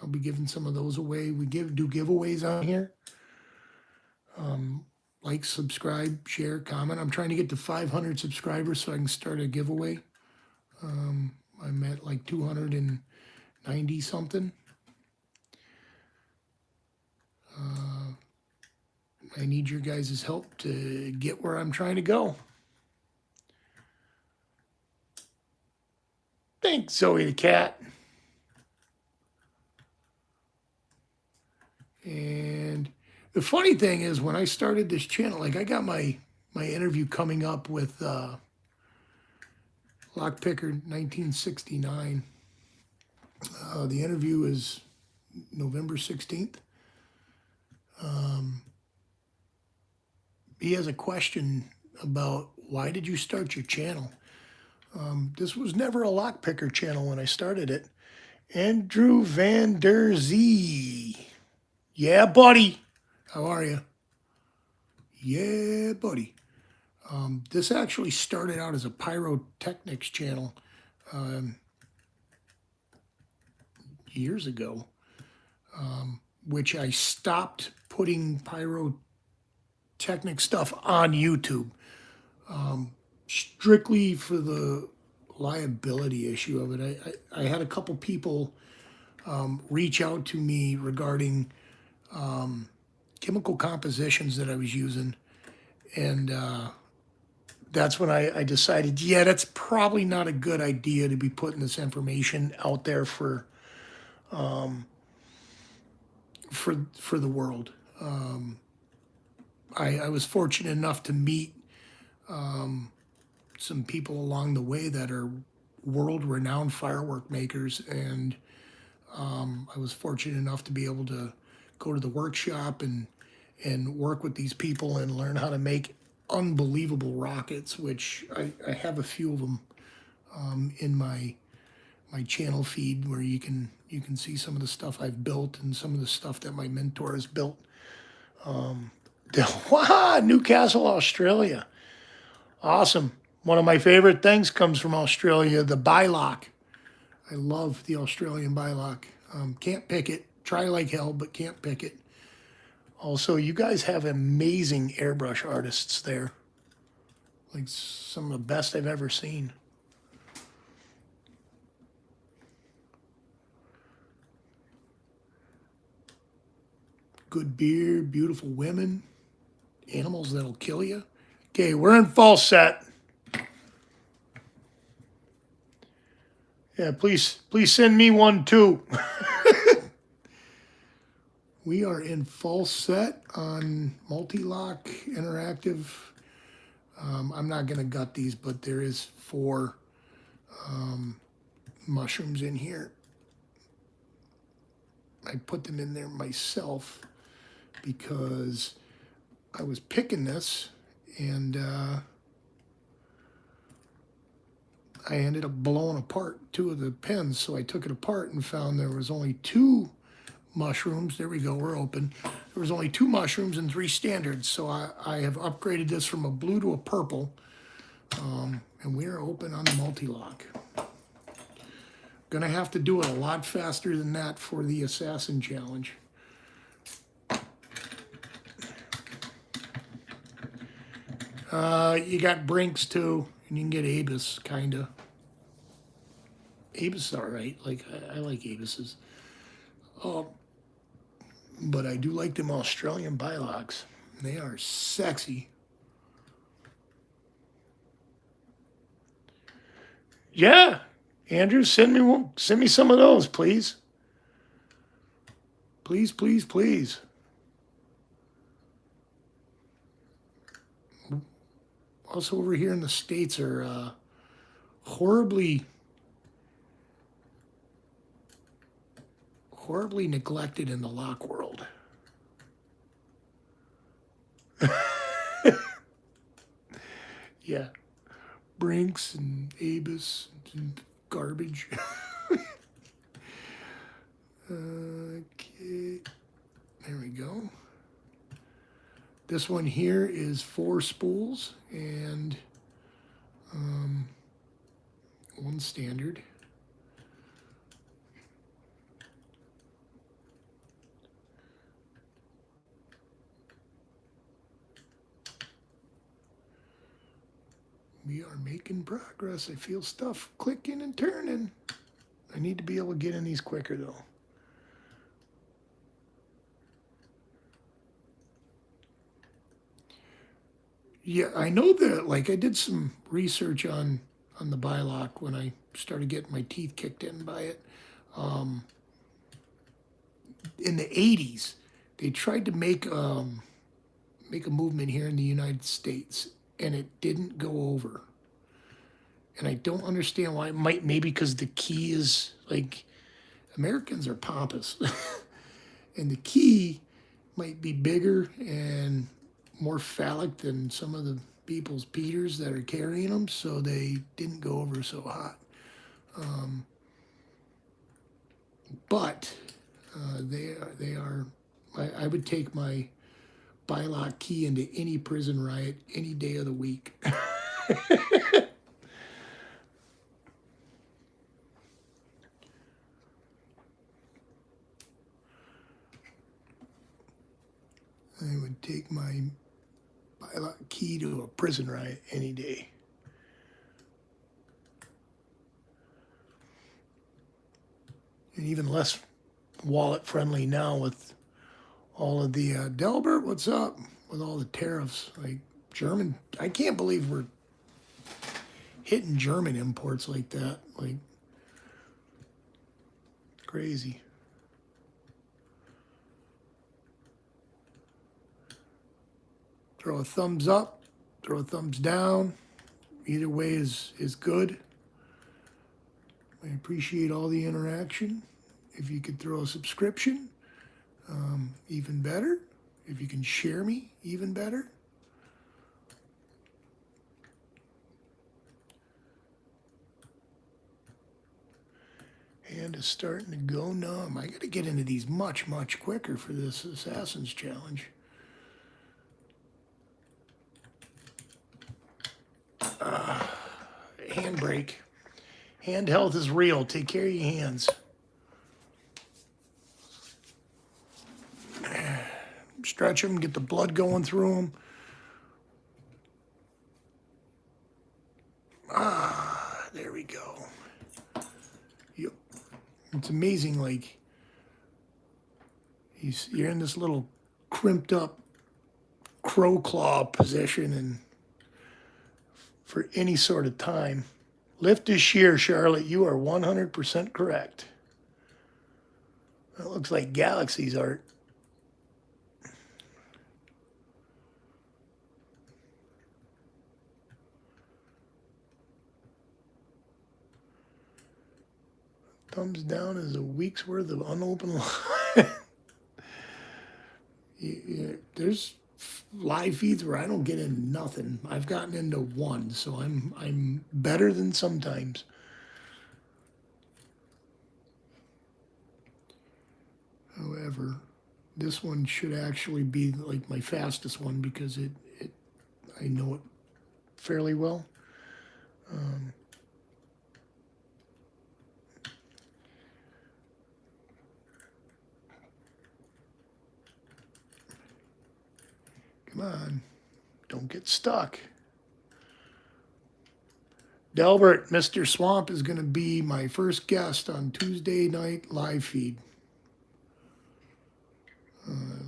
I'll be giving some of those away. We do giveaways on here. Like, subscribe, share, comment. I'm trying to get to 500 subscribers so I can start a giveaway. I'm at like 290 something. I need your guys' help to get where I'm trying to go. Thanks, Zoe the cat. And the funny thing is, when I started this channel, like I got my interview coming up with Lockpicker 1969. The interview is November 16th. He has a question about why did you start your channel? This was never a lockpicker channel when I started it. Andrew Van Der Zee. Yeah, buddy. How are you? Yeah, buddy. This actually started out as a pyrotechnics channel years ago, which I stopped putting pyrotechnic stuff on YouTube, strictly for the liability issue of it. I had a couple people reach out to me regarding chemical compositions that I was using, and that's when I decided, yeah, that's probably not a good idea to be putting this information out there for the world. I was fortunate enough to meet some people along the way that are world-renowned firework makers, and I was fortunate enough to be able to go to the workshop and work with these people and learn how to make unbelievable rockets, which I have a few of them in my channel feed, where you can see some of the stuff I've built and some of the stuff that my mentor has built. Wow, Newcastle, Australia. Awesome. One of my favorite things comes from Australia, the bylock. I love the Australian bylock. Can't pick it. Try like hell, but can't pick it. Also, you guys have amazing airbrush artists there. Like some of the best I've ever seen. Good beer, beautiful women, animals that'll kill you. Okay, we're in fall set. Yeah, please send me one too. We are in full set on multi-lock interactive. I'm not going to gut these, but there is 4 mushrooms in here. I put them in there myself because I was picking this and I ended up blowing apart 2 of the pens. So I took it apart and found there was only 2 mushrooms. There we go, we're open. There was only 2 mushrooms and 3 standards. So I have upgraded this from a blue to a purple. And we're open on the multi-lock. Gonna have to do it a lot faster than that for the Assassin Challenge. You got Brinks too, and you can get Abus, kinda. Abus is alright, like, I like Abuses. But I do like them Australian Bilocks. They are sexy. Yeah, Andrew, send me some of those, please. Please, please, please. Also over here in the States are horribly neglected in the lock world. Yeah. Brinks and Abus and garbage. Okay, there we go. This one here is 4 spools and 1 standard. We are making progress. I feel stuff clicking and turning. I need to be able to get in these quicker though. Yeah, I know that, like, I did some research on the Bilock when I started getting my teeth kicked in by it. In the 80s, they tried to make a movement here in the United States, and it didn't go over. And I don't understand why. It might, maybe because the key is, like, Americans are pompous. And the key might be bigger and more phallic than some of the people's Peters that are carrying them, so they didn't go over so hot. But they are. I would take my Bilock key into any prison riot any day of the week. I would take my Bilock key to a prison riot any day. And even less wallet friendly now with all of the Delbert, what's up? With all the tariffs, like German, I can't believe we're hitting German imports like that, like crazy. Throw a thumbs up, throw a thumbs down. Either way is good. I appreciate all the interaction. If you could throw a subscription, even better. If you can share me, even better. Hand is starting to go numb. I got to get into these much, much quicker for this Assassin's Challenge. Handbrake. Hand health is real. Take care of your hands. stretch them, get the blood going through them. Ah, there we go. Yep. It's amazing, like, you're in this little crimped up crow claw position and for any sort of time. Lift is shear, Charlotte. You are 100% correct. That looks like galaxies art. Thumbs down is a week's worth of unopened line. There's live feeds where I don't get in nothing. I've gotten into one, so I'm better than sometimes. However, this one should actually be like my fastest one because I know it fairly well. Come on, don't get stuck. Delbert, Mr. Swamp is going to be my first guest on Tuesday night live feed.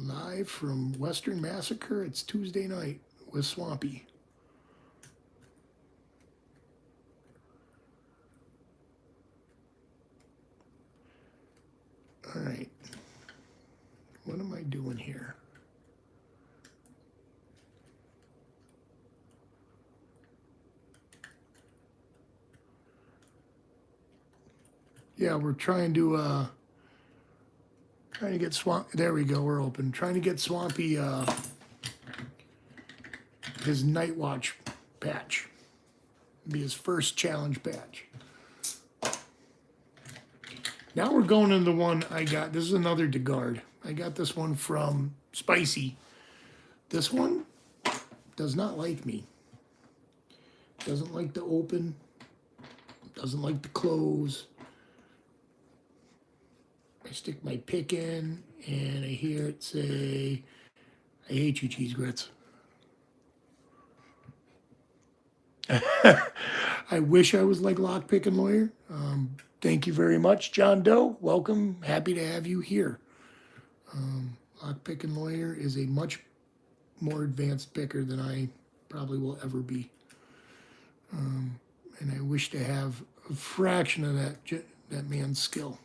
Live from Western Massacre. It's Tuesday night with Swampy. All right. What am I doing here? Yeah, we're trying to get Swamp. There we go. We're open. Trying to get Swampy his Night Watch patch. Be his first challenge patch. Now we're going into the one I got. This is another DeGuard. I got this one from Spicy. This one does not like me. Doesn't like to open. Doesn't like to close. I stick my pick in and I hear it say, I hate you, cheese grits. I wish I was like Lockpicking Lawyer. Thank you very much, John Doe. Welcome. Happy to have you here. Lockpicking Lawyer is a much more advanced picker than I probably will ever be. And I wish to have a fraction of that man's skill.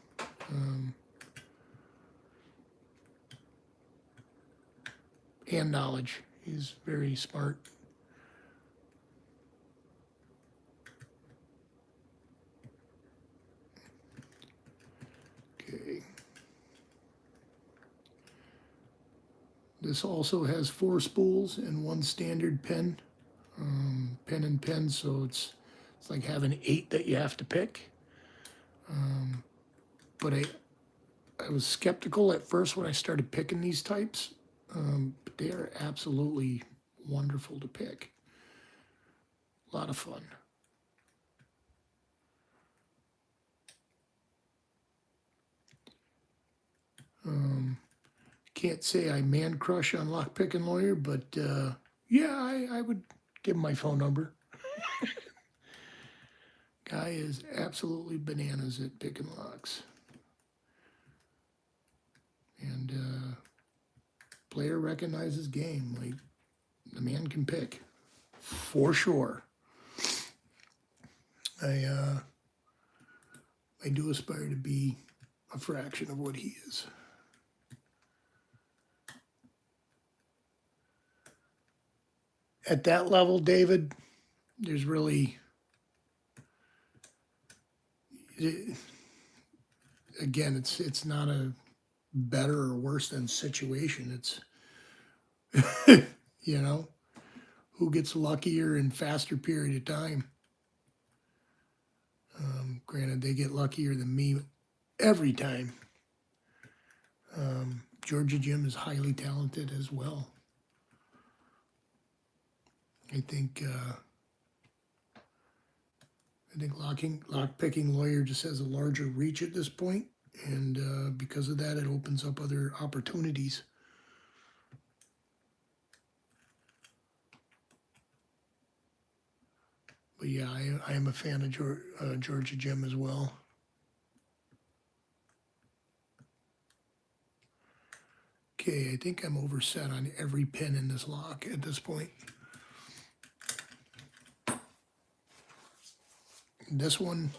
And knowledge. He's very smart. Okay. This also has 4 spools and 1 standard pen. Pen and pen, so it's like having 8 that you have to pick. But I was skeptical at first when I started picking these types. But they are absolutely wonderful to pick. A lot of fun. Can't say I man crush on Lockpicking Lawyer, but yeah, I would give him my phone number. Guy is absolutely bananas at picking locks. And player recognizes game. Like, the man can pick. For sure. I do aspire to be a fraction of what he is. At that level, David, there's really, again, it's not a better or worse than situation. It's, you know, who gets luckier in faster period of time. Granted, they get luckier than me every time. Georgia Jim is highly talented as well. I think Lockpicking Lawyer just has a larger reach at this point, and because of that, it opens up other opportunities. But yeah, I am a fan of Georgia Jim as well. Okay, I think I'm overset on every pin in this lock at this point. This one,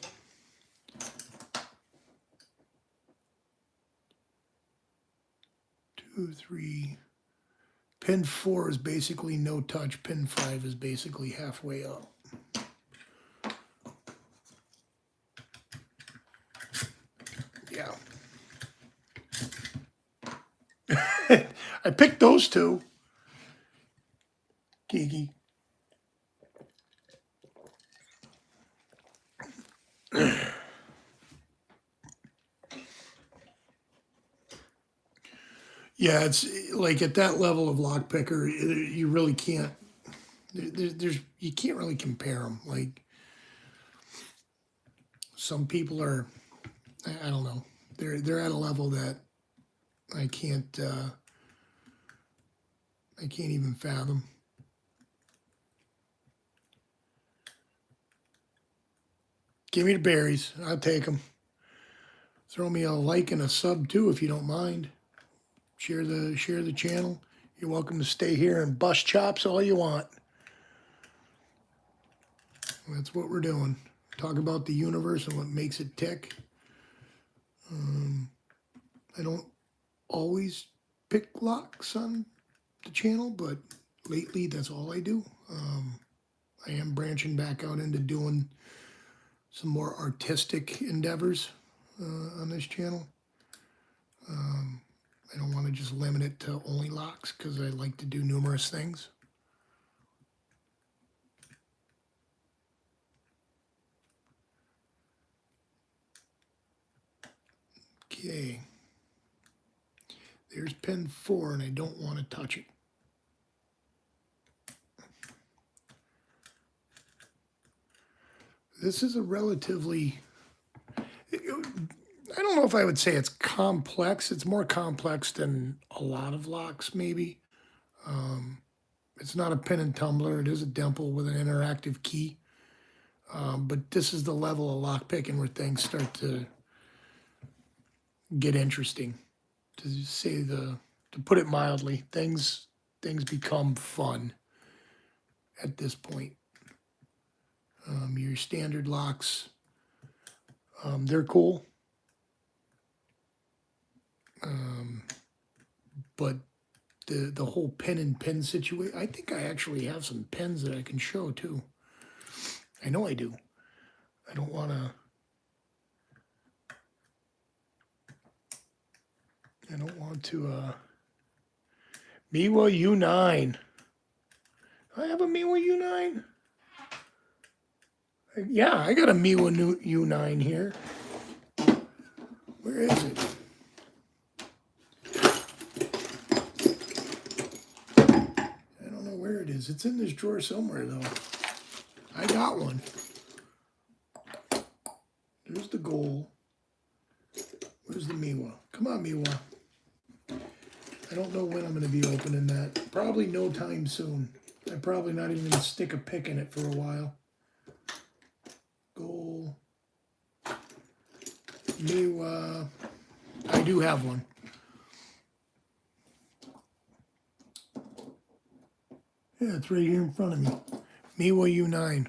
2, 3. Pin 4 is basically no touch. Pin 5 is basically halfway up. Yeah. I picked those two. Kiki. Yeah, it's like at that level of lockpicker, you really can't. You can't really compare them. Like some people are, I don't know, they're at a level that I can't even fathom. Give me the berries. I'll take them. Throw me a like and a sub too if you don't mind. Share the channel. You're welcome to stay here and bust chops all you want. That's what we're doing. Talk about the universe and what makes it tick. I don't always pick locks on the channel, but lately that's all I do. I am branching back out into doing some more artistic endeavors on this channel. I don't want to just limit it to only locks because I like to do numerous things. Okay. There's pin 4 and I don't want to touch it. This is a relatively, I don't know if I would say it's complex. It's more complex than a lot of locks, maybe. It's not a pin and tumbler. It is a dimple with an interactive key. But this is the level of lock picking where things start to get interesting. To put it mildly, things become fun at this point. Your standard locks, they're cool. But the whole pin and pin situation, I think I actually have some pins that I can show too. I know I do. I don't want to. Miwa U9. I have a Miwa U9. Yeah, I got a Miwa U9 here. Where is it? I don't know where it is. It's in this drawer somewhere, though. I got one. There's the goal. Where's the Miwa? Come on, Miwa. I don't know when I'm going to be opening that. Probably no time soon. I'm probably not even going to stick a pick in it for a while. Goal. Miwa. I do have one. Yeah, it's right here in front of me. Miwa U9.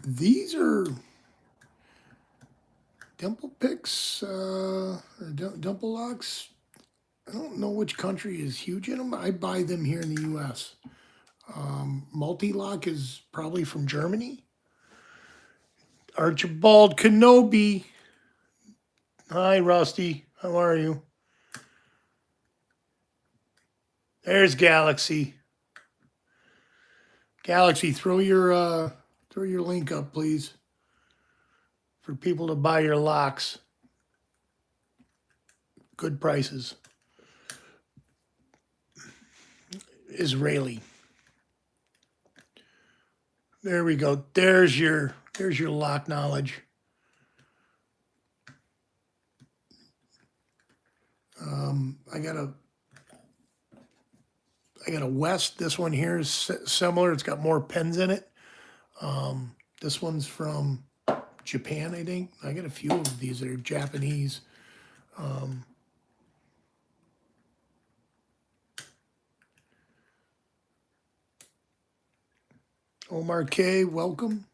These are dimple picks, or dimple locks. I don't know which country is huge in them. I buy them here in the U.S. Multi-lock is probably from Germany. Archibald Kenobi. Hi, Rusty. How are you? There's Galaxy. Galaxy, throw your link up, please, for people to buy your locks. Good prices. Israeli. There we go. There's your lock knowledge. I got a West. This one here is similar. It's got more pens in it. This one's from Japan, I think. I got a few of these that are Japanese. Omar K, welcome.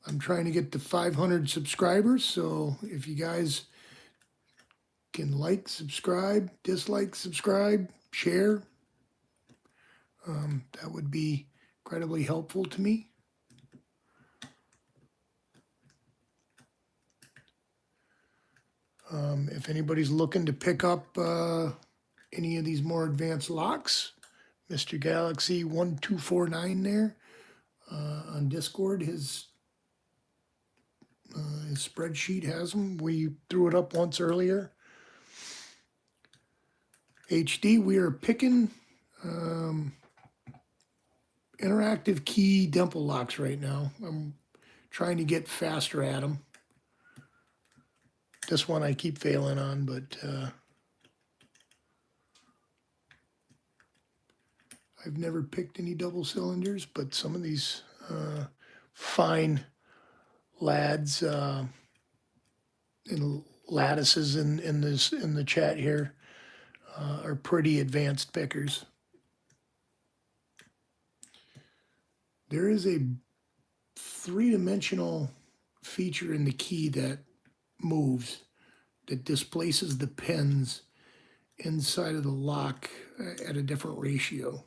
I'm trying to get to 500 subscribers, so if you guys can like, subscribe, dislike, subscribe, share, that would be incredibly helpful to me. If anybody's looking to pick up any of these more advanced locks, Mr. Galaxy 1249 there on Discord, his spreadsheet has them. We threw it up once earlier. HD, we are picking interactive key dimple locks right now. I'm trying to get faster at them. This one I keep failing on, but I've never picked any double cylinders, but some of these fine lads and lattices in the chat here are pretty advanced pickers. There is a three-dimensional feature in the key that moves, that displaces the pins inside of the lock at a different ratio.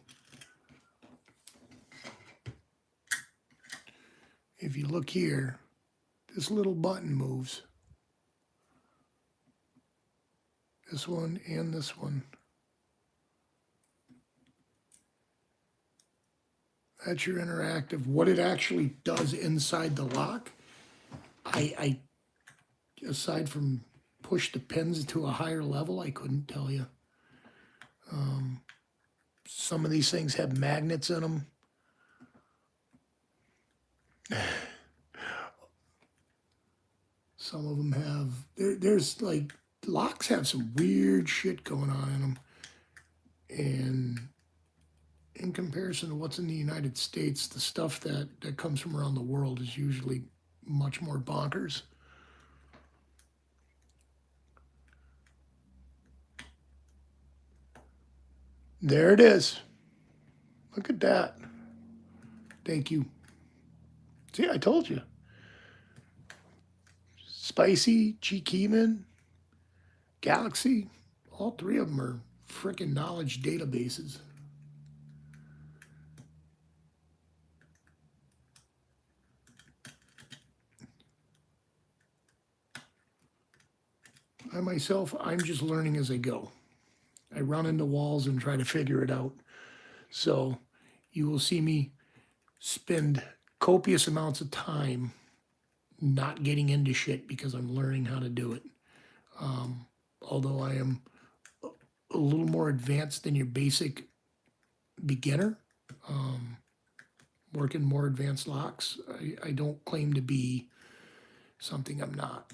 If you look here, this little button moves. This one and this one. That's your interactive. What it actually does inside the lock, I aside from push the pins to a higher level, I couldn't tell you. Some of these things have magnets in them. Some of them have, there's like, locks have some weird shit going on in them. And in comparison to what's in the United States, the stuff that comes from around the world is usually much more bonkers. There it is. Look at that. Thank you. See, I told you. Spicy, G-Keyman, Galaxy, all three of them are frickin' knowledge databases. I myself, I'm just learning as I go. I run into walls and try to figure it out. So you will see me spend copious amounts of time not getting into shit because I'm learning how to do it. Although I am a little more advanced than your basic beginner, working more advanced locks, I don't claim to be something I'm not.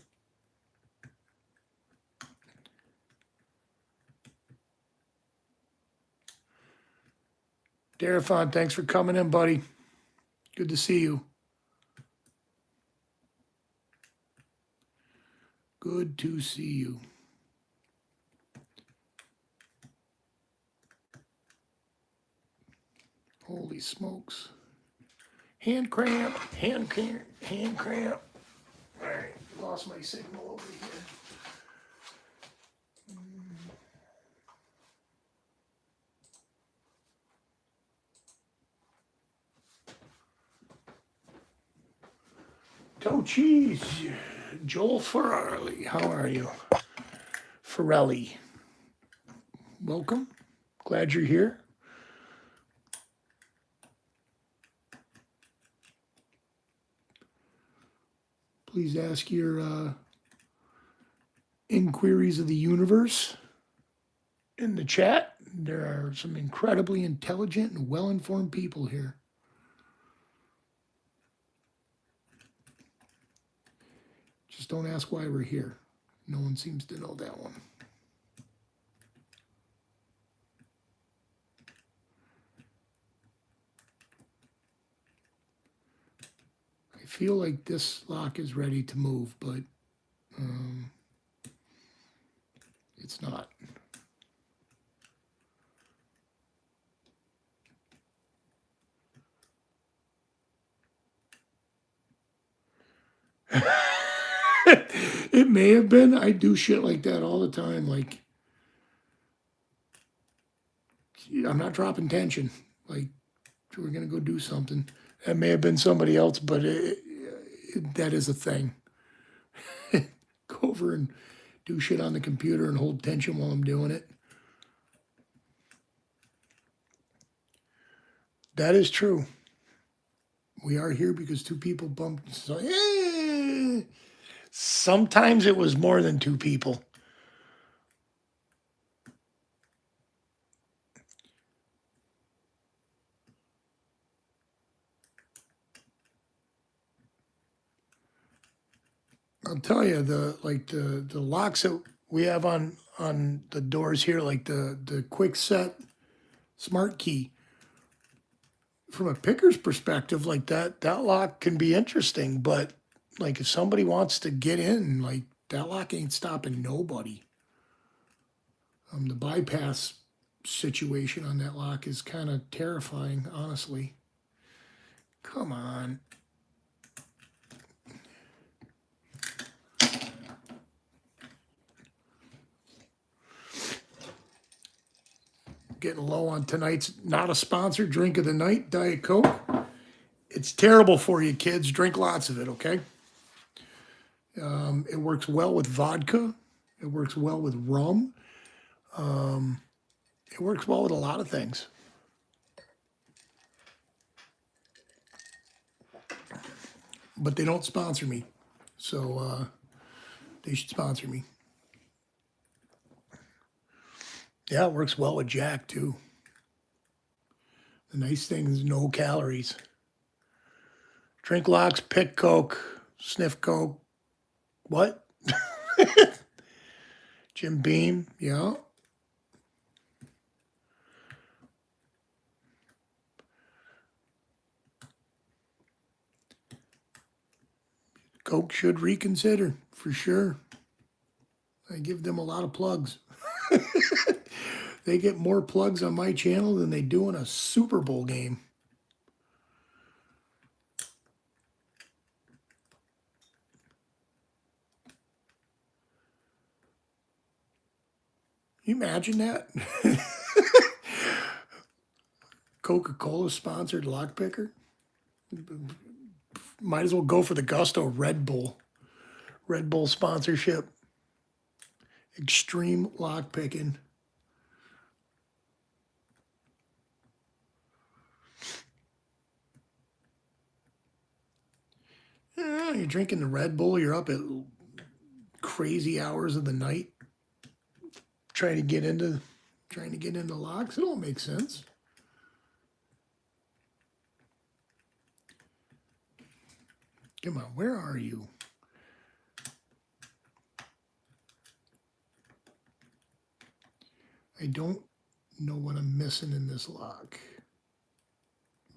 Darafon, thanks for coming in, buddy. Good to see you. Good to see you. Holy smokes. Hand cramp, hand cramp, hand cramp. All right, lost my signal over here. Toe cheese. Joel Ferrari, how are you? Ferrelli. Welcome. Glad you're here. Please ask your inquiries of the universe in the chat. There are some incredibly intelligent and well-informed people here. Just don't ask why we're here. No one seems to know that one. I feel like this lock is ready to move, but it's not. It may have been. I do shit like that all the time. Like, I'm not dropping tension. Like, we're going to go do something. That may have been somebody else, but that is a thing. Go over and do shit on the computer and hold tension while I'm doing it. That is true. We are here because two people bumped. So, sometimes it was more than two people. I'll tell you, the locks that we have on the doors here, like the quick set smart key. From a picker's perspective, like that lock can be interesting, but like if somebody wants to get in, like that lock ain't stopping nobody. The bypass situation on that lock is kind of terrifying, honestly. Come on. Getting low on tonight's not a sponsored drink of the night, Diet Coke. It's terrible for you, kids. Drink lots of it, okay? It works well with vodka. It works well with rum. It works well with a lot of things. But they don't sponsor me. So they should sponsor me. Yeah, it works well with Jack, too. The nice thing is no calories. Drink locks, pick Coke, sniff Coke. What? Jim Beam, yeah. Coke should reconsider, for sure. I give them a lot of plugs. They get more plugs on my channel than they do in a Super Bowl game. Can you imagine that? Coca-Cola sponsored Lockpicker. Might as well go for the Gusto Red Bull. Red Bull sponsorship. Extreme lockpicking. You're drinking the Red Bull. You're up at crazy hours of the night trying to get into locks. It all makes sense. Come on, where are you? I don't know what I'm missing in this lock.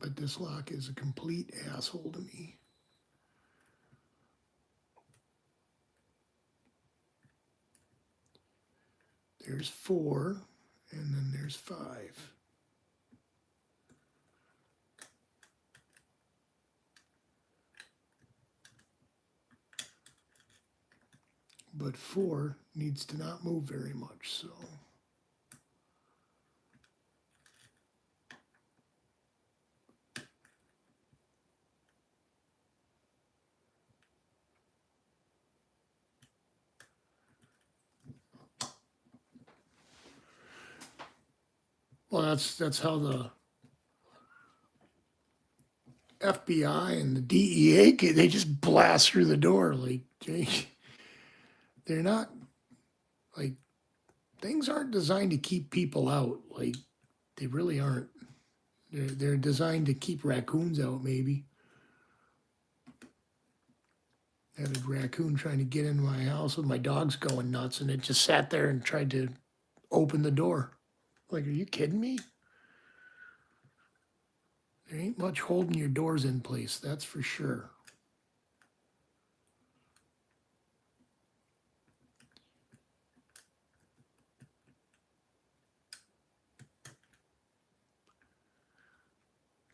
But this lock is a complete asshole to me. There's 4, and then there's 5. But 4 needs to not move very much, so. Well, that's how the FBI and the DEA, they just blast through the door. Like, they're not, like, things aren't designed to keep people out. Like, they really aren't. They're designed to keep raccoons out, maybe. Had a raccoon trying to get into my house with my dogs going nuts, and it just sat there and tried to open the door. Like, are you kidding me? There ain't much holding your doors in place, that's for sure.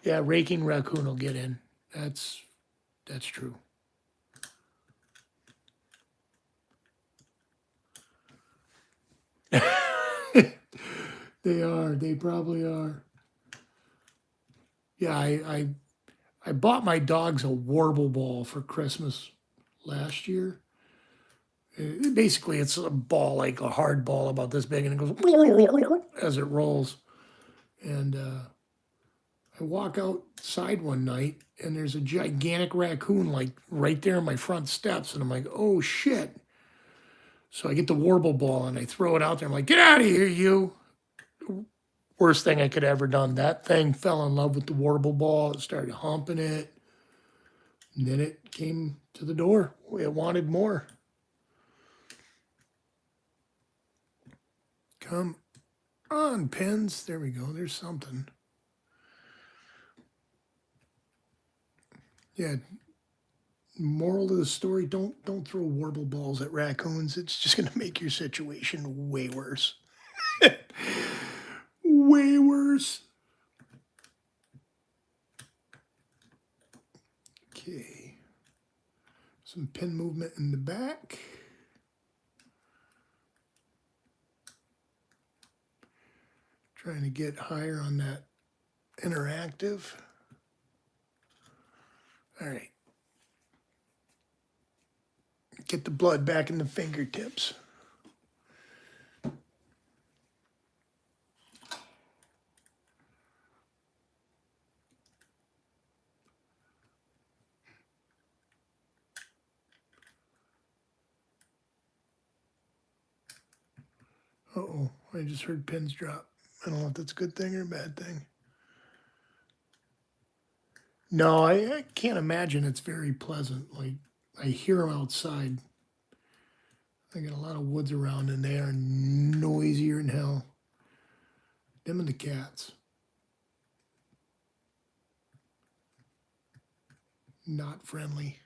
Yeah, raking raccoon will get in. That's true. They are. They probably are. Yeah, I bought my dogs a warble ball for Christmas last year. Basically, it's a ball, like a hard ball about this big, and it goes as it rolls. And I walk outside one night, and there's a gigantic raccoon, like right there on my front steps. And I'm like, oh shit. So I get the warble ball and I throw it out there. I'm like, get out of here, you. Worst thing I could ever done. That thing fell in love with the warble ball. It started humping it. And then it came to the door. It wanted more. Come on, pins. There we go. There's something. Yeah. Moral of the story, don't throw warble balls at raccoons. It's just gonna make your situation way worse. Way worse. Okay. Some pin movement in the back. Trying to get higher on that interactive. All right. Get the blood back in the fingertips. Uh-oh, I just heard pins drop. I don't know if that's a good thing or a bad thing. No, I can't imagine it's very pleasant. Like, I hear them outside. I got a lot of woods around, and they are noisier than hell. Them and the cats. Not friendly.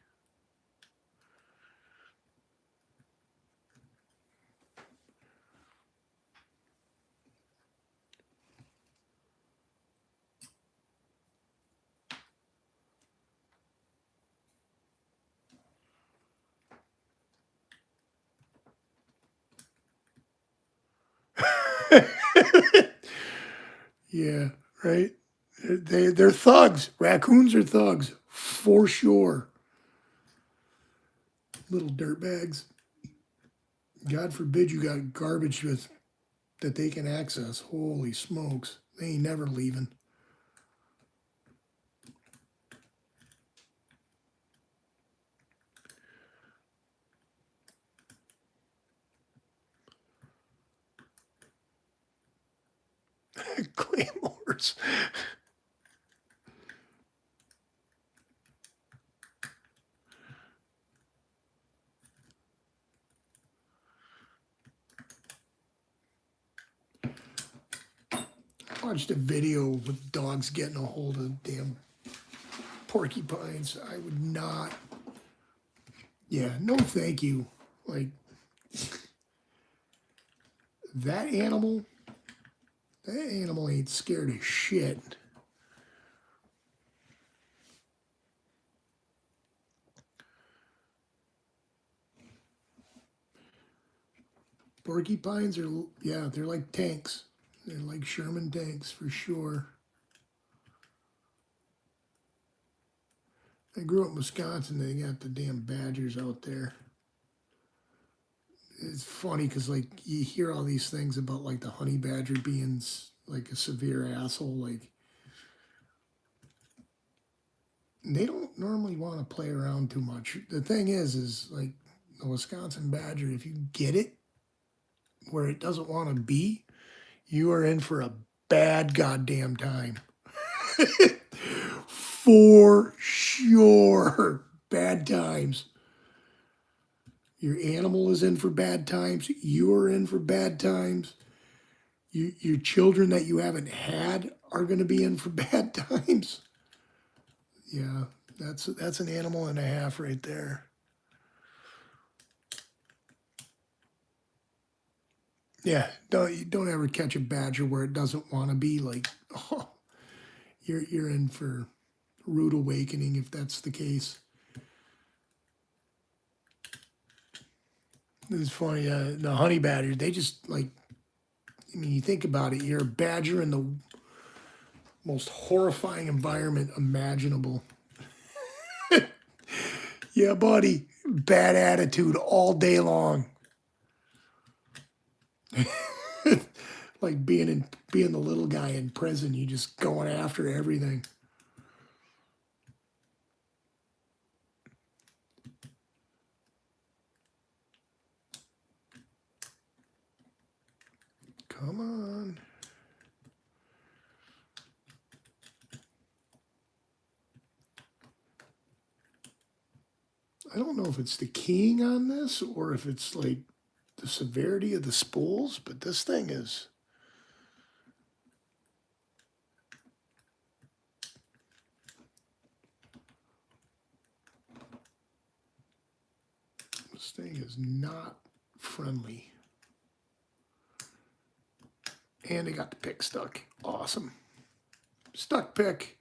Yeah, right? They're thugs. Raccoons are thugs, for sure. Little dirtbags. God forbid you got garbage with that they can access. Holy smokes. They ain't never leaving. Claymores. I watched a video with dogs getting a hold of damn porcupines. I would not. Yeah, no thank you. Like, that animal ain't scared of shit. Porcupines are, yeah, they're like tanks. They're like Sherman tanks for sure. I grew up in Wisconsin. They got the damn badgers out there. It's funny because like you hear all these things about like the honey badger being like a severe asshole. Like they don't normally want to play around too much. The thing is like the Wisconsin badger. If you get it where it doesn't want to be, you are in for a bad goddamn time. For sure. Bad times. Your animal is in for bad times. You are in for bad times. Your children that you haven't had are going to be in for bad times. Yeah, that's an animal and a half right there. Yeah, you don't ever catch a badger where it doesn't want to be. Like, oh, you're in for rude awakening if that's the case. It's funny, the honey badgers, they just like, I mean, you think about it, you're a badger in the most horrifying environment imaginable. Yeah, buddy, bad attitude all day long. Like being the little guy in prison, you just going after everything. Come on. I don't know if it's the keying on this or if it's like the severity of the spools, but this thing is. This thing is not friendly. And it got the pick stuck. Awesome. Stuck pick.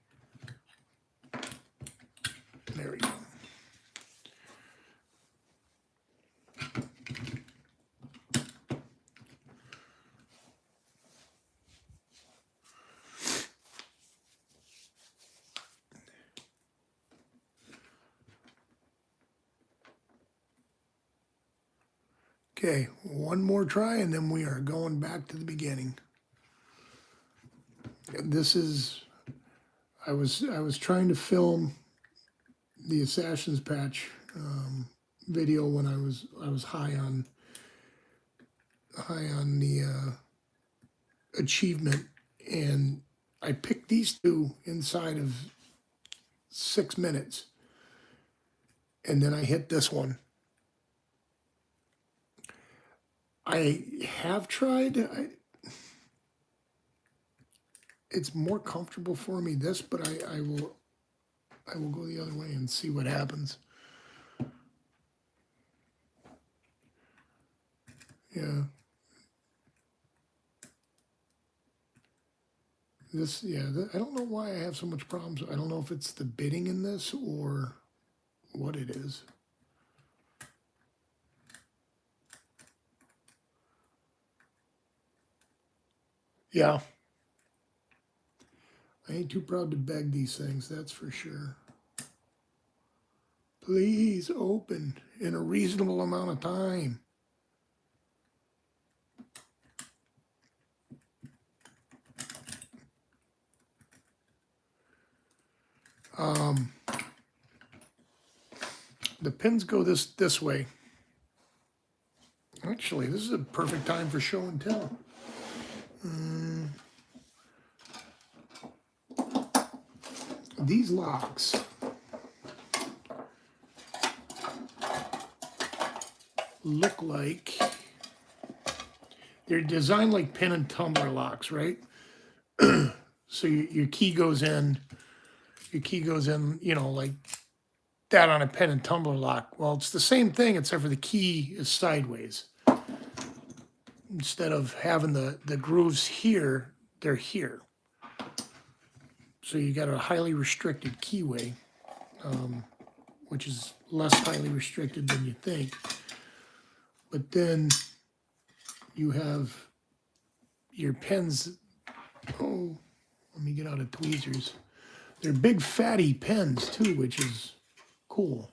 There we go. Okay, one more try and then we are going back to the beginning. This is, I was trying to film the Assassin's Patch video when I was high on the achievement, and I picked these two inside of 6 minutes, and then I hit this one. I have tried. It's more comfortable for me this, but I will go the other way and see what happens. Yeah. This, yeah, I don't know why I have so much problems. I don't know if it's the bidding in this or what it is. Yeah. I ain't too proud to beg these things, that's for sure. Please open in a reasonable amount of time. The pins go this way. Actually, this is a perfect time for show and tell. These locks look like they're designed like pin and tumbler locks, right? So your key goes in, you know, like that on a pin and tumbler lock. Well, it's the same thing except for the key is sideways. Instead of having the grooves here, they're here. So you got a highly restricted keyway, which is less highly restricted than you think. But then you have your pins. Oh, let me get out of tweezers. They're big fatty pens too, which is cool.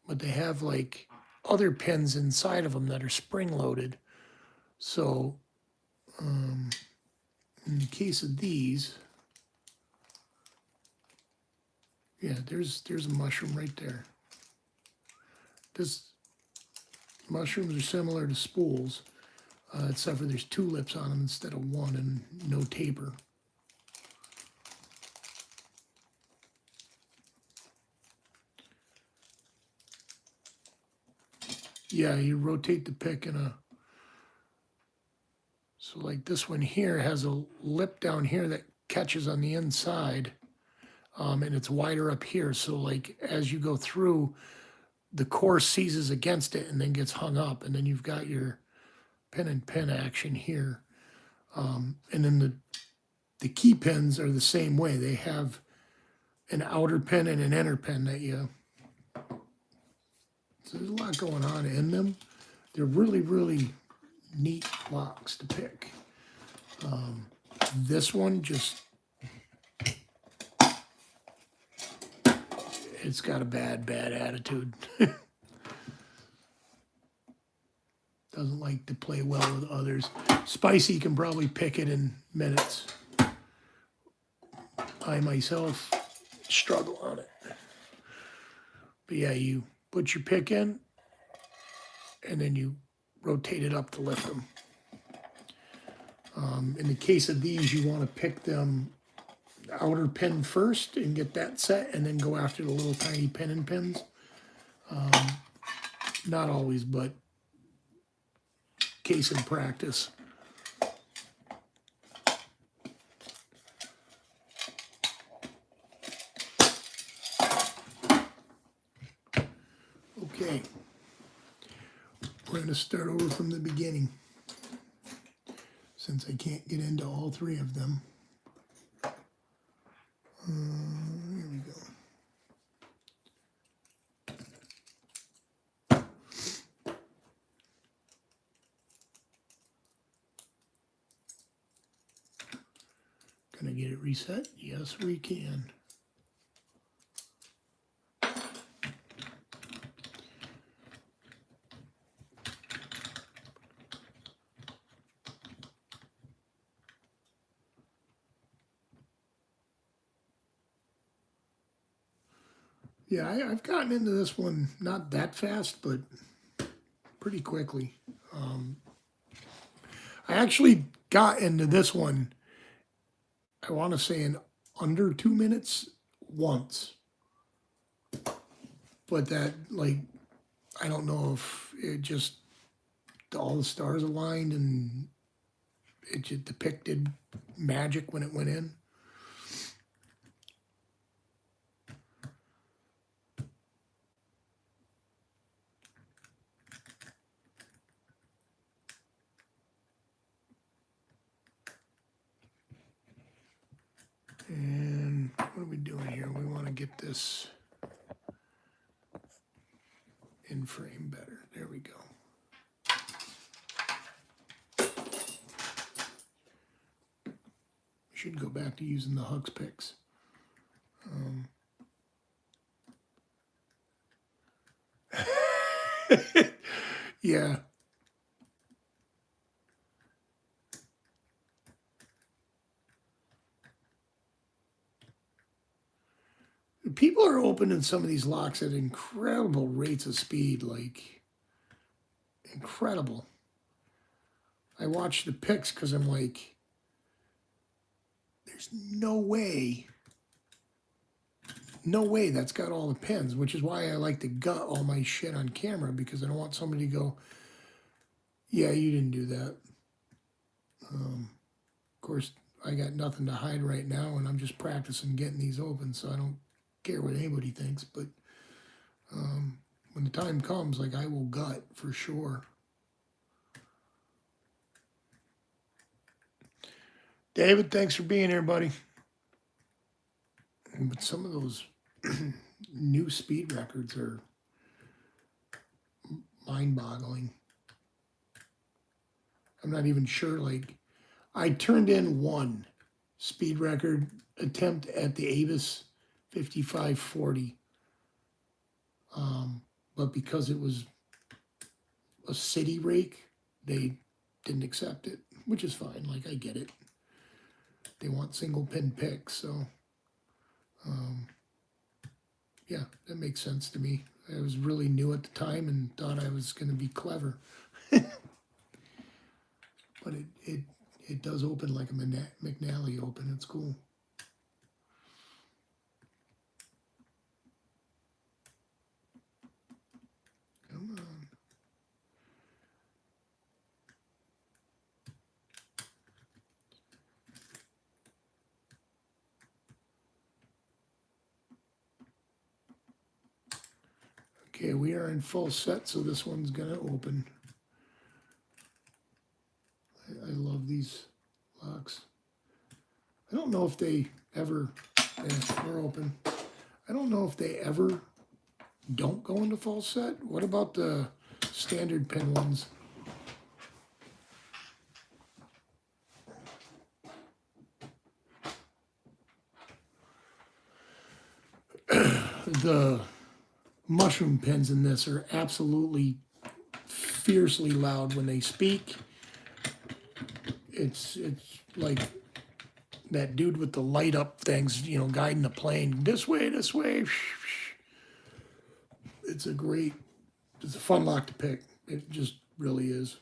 But they have like other pins inside of them that are spring loaded. So in the case of these, yeah, there's a mushroom right there. Mushrooms are similar to spools, except for there's 2 lips on them instead of 1 and no taper. Yeah, you rotate the pick in a, so like this one here has a lip down here that catches on the inside, and it's wider up here. So like as you go through, the core seizes against it and then gets hung up, and then you've got your pin and pin action here. And then the key pins are the same way. They have an outer pin and an inner pin that you, so there's a lot going on in them. They're really, really neat locks to pick. This one just, it's got a bad attitude. Doesn't like to play well with others. Spicy can probably pick it in minutes. I myself struggle on it. But yeah, you put your pick in, and then you rotate it up to lift them. In the case of these, you want to pick them outer pin first and get that set, and then go after the little tiny pin and pins. Not always, but case in practice. Okay, we're going to start over from the beginning, since I can't get into all three of them. Here we go. Can I get it reset? Yes, we can. Yeah, I've gotten into this one not that fast, but pretty quickly. I actually got into this one, I want to say in under 2 minutes once. But that, like, I don't know if it just, all the stars aligned and it just depicted magic when it went in. And what are we doing here? We want to get this in frame better. There we go. Should go back to using the Hugs picks. Yeah. People are opening some of these locks at incredible rates of speed, like incredible. I watch the picks because I'm like, there's no way that's got all the pins, which is why I like to gut all my shit on camera, because I don't want somebody to go, yeah, you didn't do that. Of course, I got nothing to hide right now, and I'm just practicing getting these open, so I don't care what anybody thinks, but when the time comes, like, I will gut for sure. David, thanks for being here, buddy. But some of those new speed records are mind-boggling. I'm not even sure, like, I turned in one speed record attempt at the Avis 5540. But because it was a city rake, they didn't accept it, which is fine. Like, I get it. They want single pin picks, so yeah, that makes sense to me. I was really new at the time and thought I was going to be clever. But it does open like a McNally open. It's cool. Come on. Okay, we are in full set, so this one's gonna open. I love these locks. I don't know if they ever, we're open. I don't know if they ever don't go into full set. What about the standard pin ones? The mushroom pins in this are absolutely fiercely loud when they speak. It's like that dude with the light up things, you know, guiding the plane. This way, this way. It's a fun lock to pick. It just really is.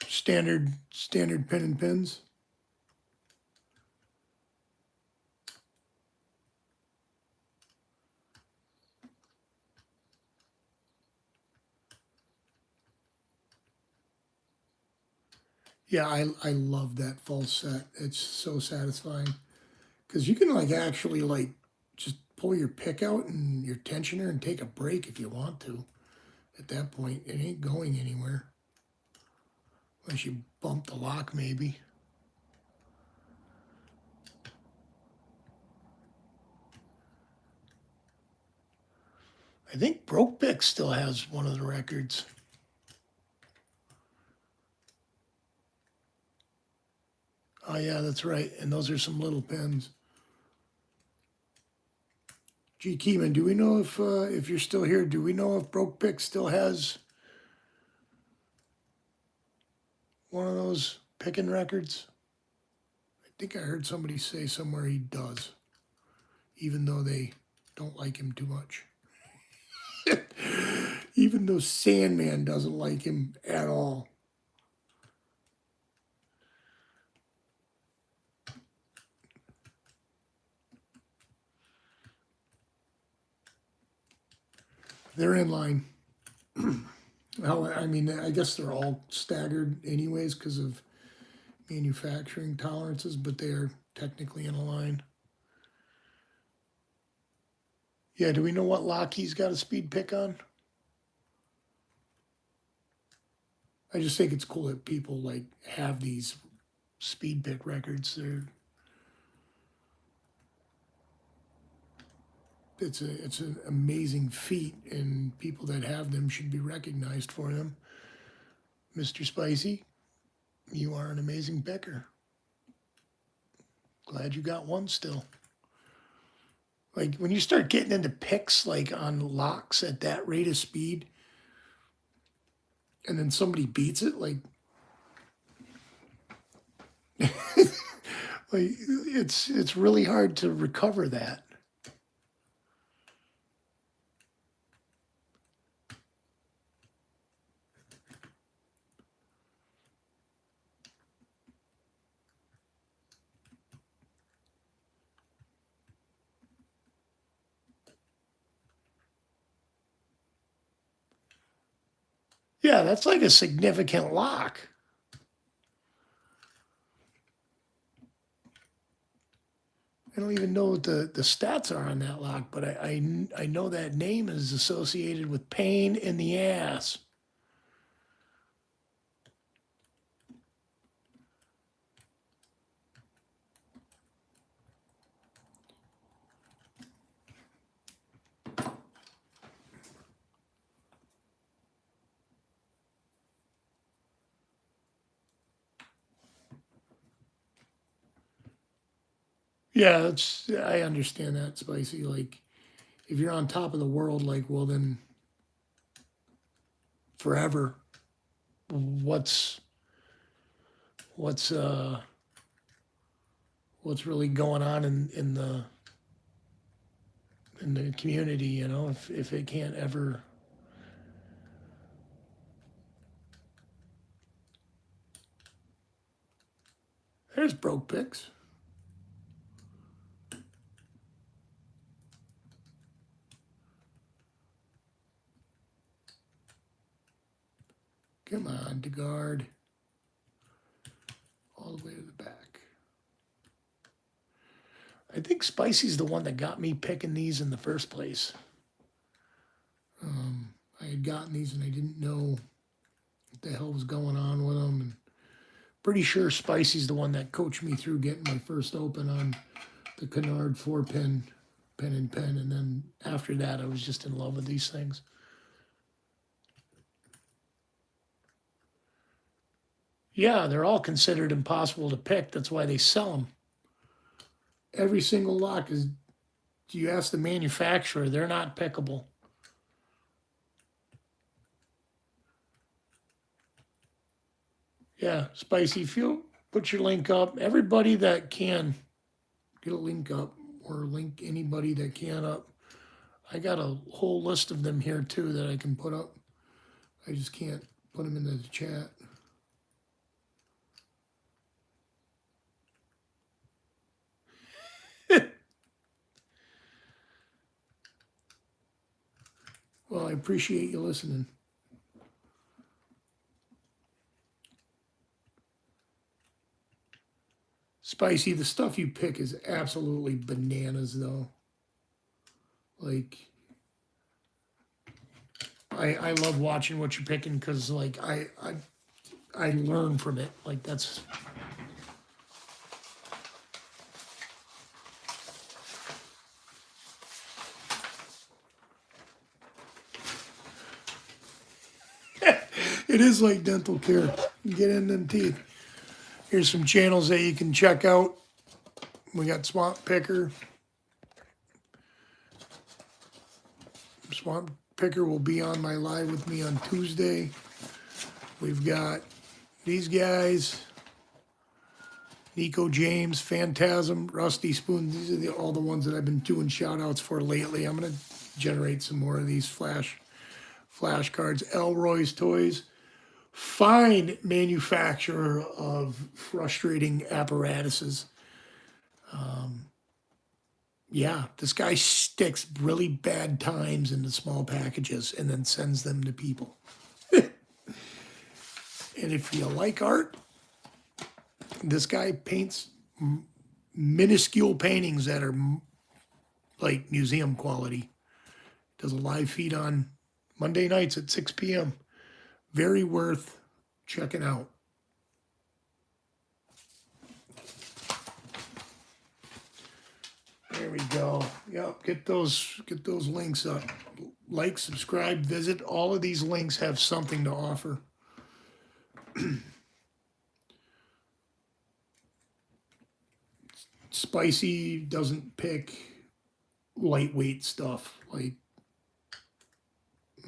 Standard pin and pins. Yeah, I love that full set. It's so satisfying because you can like actually like just pull your pick out and your tensioner and take a break if you want to. At that point, it ain't going anywhere unless you bump the lock maybe. I think Broke Pick still has one of the records. Oh yeah, that's right. And those are some little pins. Gee, Keeman, do we know if you're still here? Do we know if Broke Pick still has one of those picking records? I think I heard somebody say somewhere he does, even though they don't like him too much. Even though Sandman doesn't like him at all. They're in line. I mean, I guess they're all staggered anyways because of manufacturing tolerances, but they are technically in a line. Yeah, do we know what lock he's got a speed pick on? I just think it's cool that people like have these speed pick records. It's an amazing feat, and people that have them should be recognized for them. Mr. Spicy, you are an amazing picker. Glad you got one still. Like when you start getting into picks like on locks at that rate of speed, and then somebody beats it, like it's really hard to recover that. Yeah, that's like a significant lock. I don't even know what the stats are on that lock, but I know that name is associated with pain in the ass. Yeah, I understand that, Spicy. Like, if you're on top of the world, like, well then forever. What's what's uh what's really going on in the community, you know, if it can't ever. There's Broke Picks. Come on, to guard. All the way to the back. I think Spicy's the one that got me picking these in the first place. I had gotten these and I didn't know what the hell was going on with them. And pretty sure Spicy's the one that coached me through getting my first open on the Canard 4-pin pen and pen. And then after that, I was just in love with these things. Yeah, they're all considered impossible to pick. That's why they sell them. Every single lock is, you ask the manufacturer, they're not pickable. Yeah, Spicy, if you put your link up, everybody that can, get a link up or link anybody that can up. I got a whole list of them here too that I can put up. I just can't put them into the chat. Well, I appreciate you listening. Spicy, the stuff you pick is absolutely bananas, though. Like, I love watching what you're picking because, like, I learn from it. Like, that's. It is like dental care. You get in them teeth. Here's some channels that you can check out. We got Swamp Picker. Swamp Picker will be on my live with me on Tuesday. We've got these guys. Nico James, Phantasm, Rusty Spoon. These are all the ones that I've been doing shout outs for lately. I'm going to generate some more of these flashcards. Elroy's Toys. Fine manufacturer of frustrating apparatuses. Yeah, this guy sticks really bad times into small packages and then sends them to people. And if you like art, this guy paints minuscule paintings that are like museum quality. Does a live feed on Monday nights at 6 p.m. Very worth checking out. There we go. Yep, get those links up. Like, subscribe, visit. All of these links have something to offer. Spicy doesn't pick lightweight stuff. Like,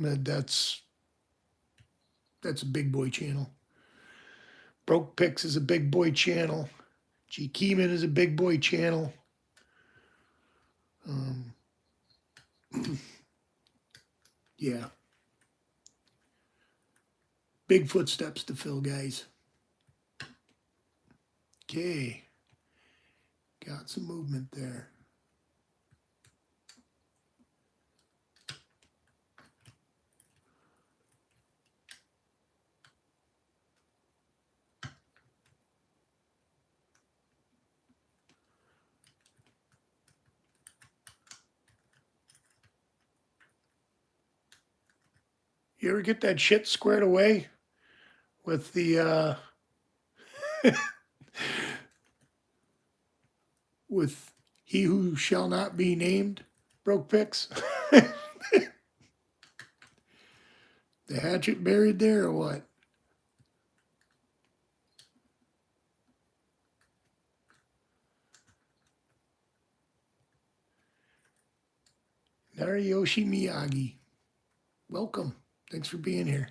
that's a big boy channel. Broke Picks is a big boy channel. G. Keeman is a big boy channel. Yeah. Big footsteps to fill, guys. Okay. Got some movement there. You ever get that shit squared away with the with he who shall not be named? Broke Picks. The hatchet buried there or what? Nariyoshi Miyagi. Welcome. Thanks for being here.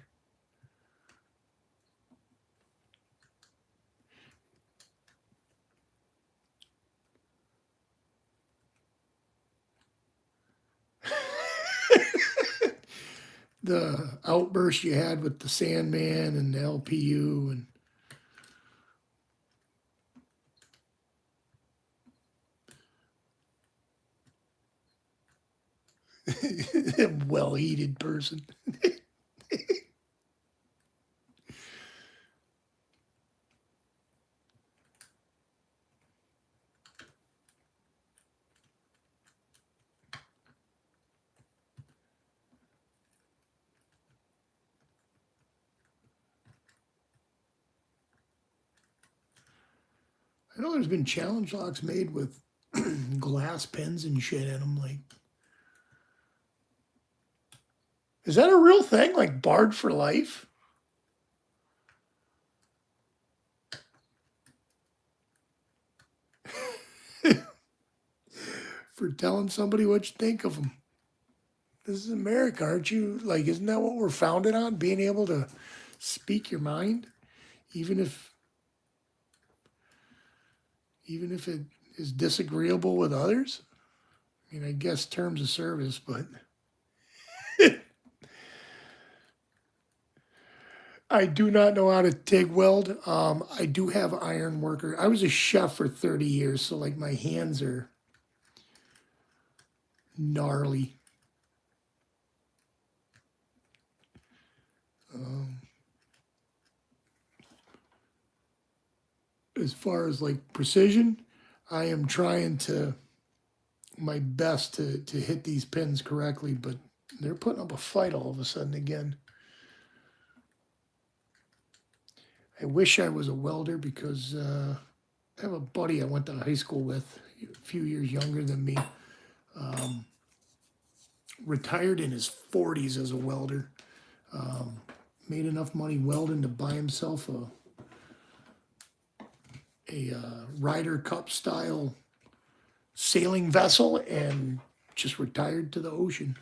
The outburst you had with the Sandman and the LPU and well-heated person. I know there's been challenge locks made with glass pins and shit in them. Like, is that a real thing? Like barred for life? For telling somebody what you think of them. This is America, aren't you? Like, isn't that what we're founded on? Being able to speak your mind, even if it is disagreeable with others. I mean, I guess terms of service, but I do not know how to TIG weld. I do have iron worker. I was a chef for 30 years, so like my hands are gnarly. Um, as far as like precision, I am trying my best to hit these pins correctly, but they're putting up a fight all of a sudden again. I wish I was a welder because I have a buddy I went to high school with, a few years younger than me, retired in his 40s as a welder. Made enough money welding to buy himself a Ryder Cup style sailing vessel and just retired to the ocean.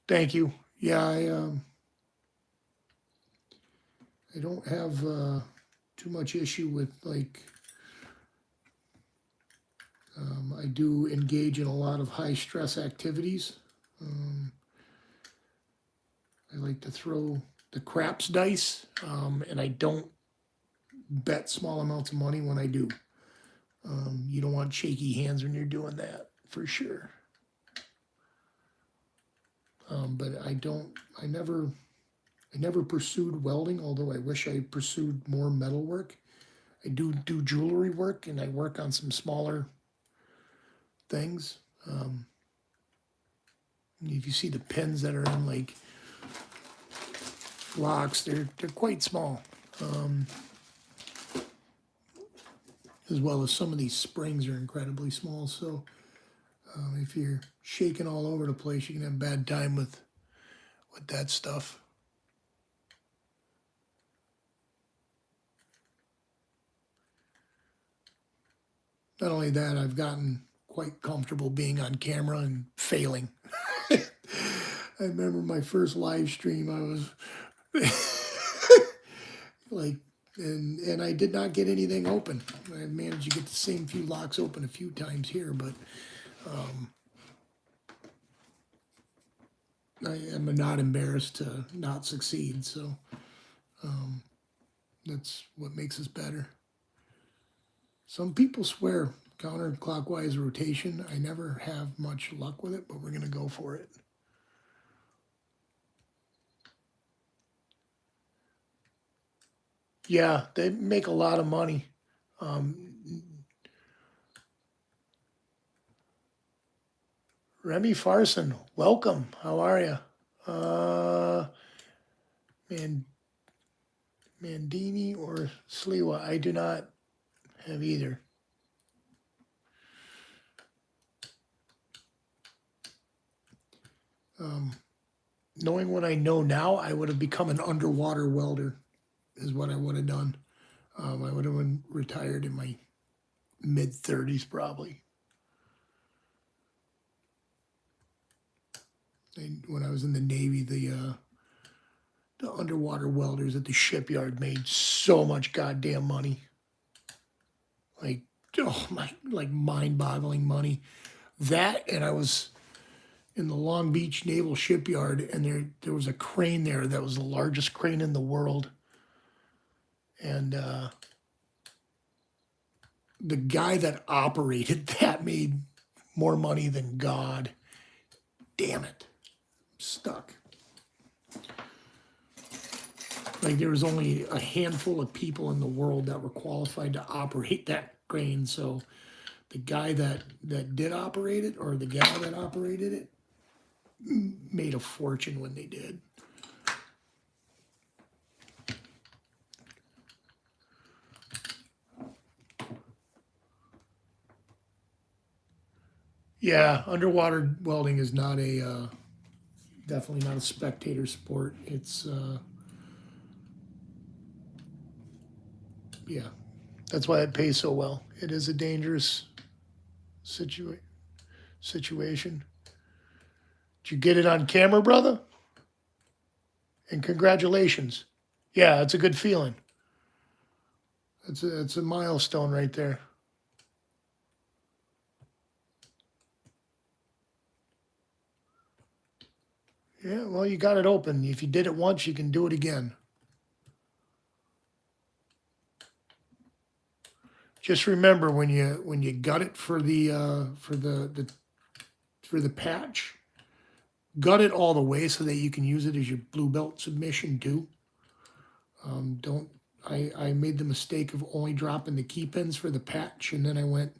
Thank you. Yeah, I don't have too much issue with like. I do engage in a lot of high stress activities. I like to throw the craps dice, and I don't bet small amounts of money when I do. You don't want shaky hands when you're doing that, for sure. But I never pursued welding, although I wish I pursued more metal work. I do jewelry work, and I work on some smaller things. If you see the pins that are in like locks, they're quite small. As well as some of these springs are incredibly small. So if you're shaking all over the place, you can have a bad time with that stuff. Not only that, I've gotten quite comfortable being on camera and failing. I remember my first live stream, I was like, and I did not get anything open. I managed to get the same few locks open a few times here, but I am not embarrassed to not succeed. So that's what makes us better. Some people swear counterclockwise rotation. I never have much luck with it, but we're going to go for it. Yeah, they make a lot of money. Remy Farson, welcome. How are you? Mandini or Sliwa? I do not have either. Knowing what I know now, I would have become an underwater welder, is what I would have done. I would have been retired in my mid-30s probably. And when I was in the Navy, the underwater welders at the shipyard made so much goddamn money. Like, oh my, like mind-boggling money. That, and I was in the Long Beach Naval Shipyard, and there was a crane there that was the largest crane in the world. And the guy that operated that made more money than God. Damn it. I'm stuck. Like there was only a handful of people in the world that were qualified to operate that crane. So the guy that did operate it, or the gal that operated it, made a fortune when they did. Yeah, underwater welding is not a definitely not a spectator sport. It's yeah, that's why it pays so well. It is a dangerous situa- situation. Did you get it on camera, brother? And congratulations. Yeah, it's a good feeling. It's a milestone right there. Yeah, well, you got it open. If you did it once, you can do it again. Just remember when you gut it for the patch, gut it all the way so that you can use it as your blue belt submission too. Don't I made the mistake of only dropping the key pins for the patch, and then I went,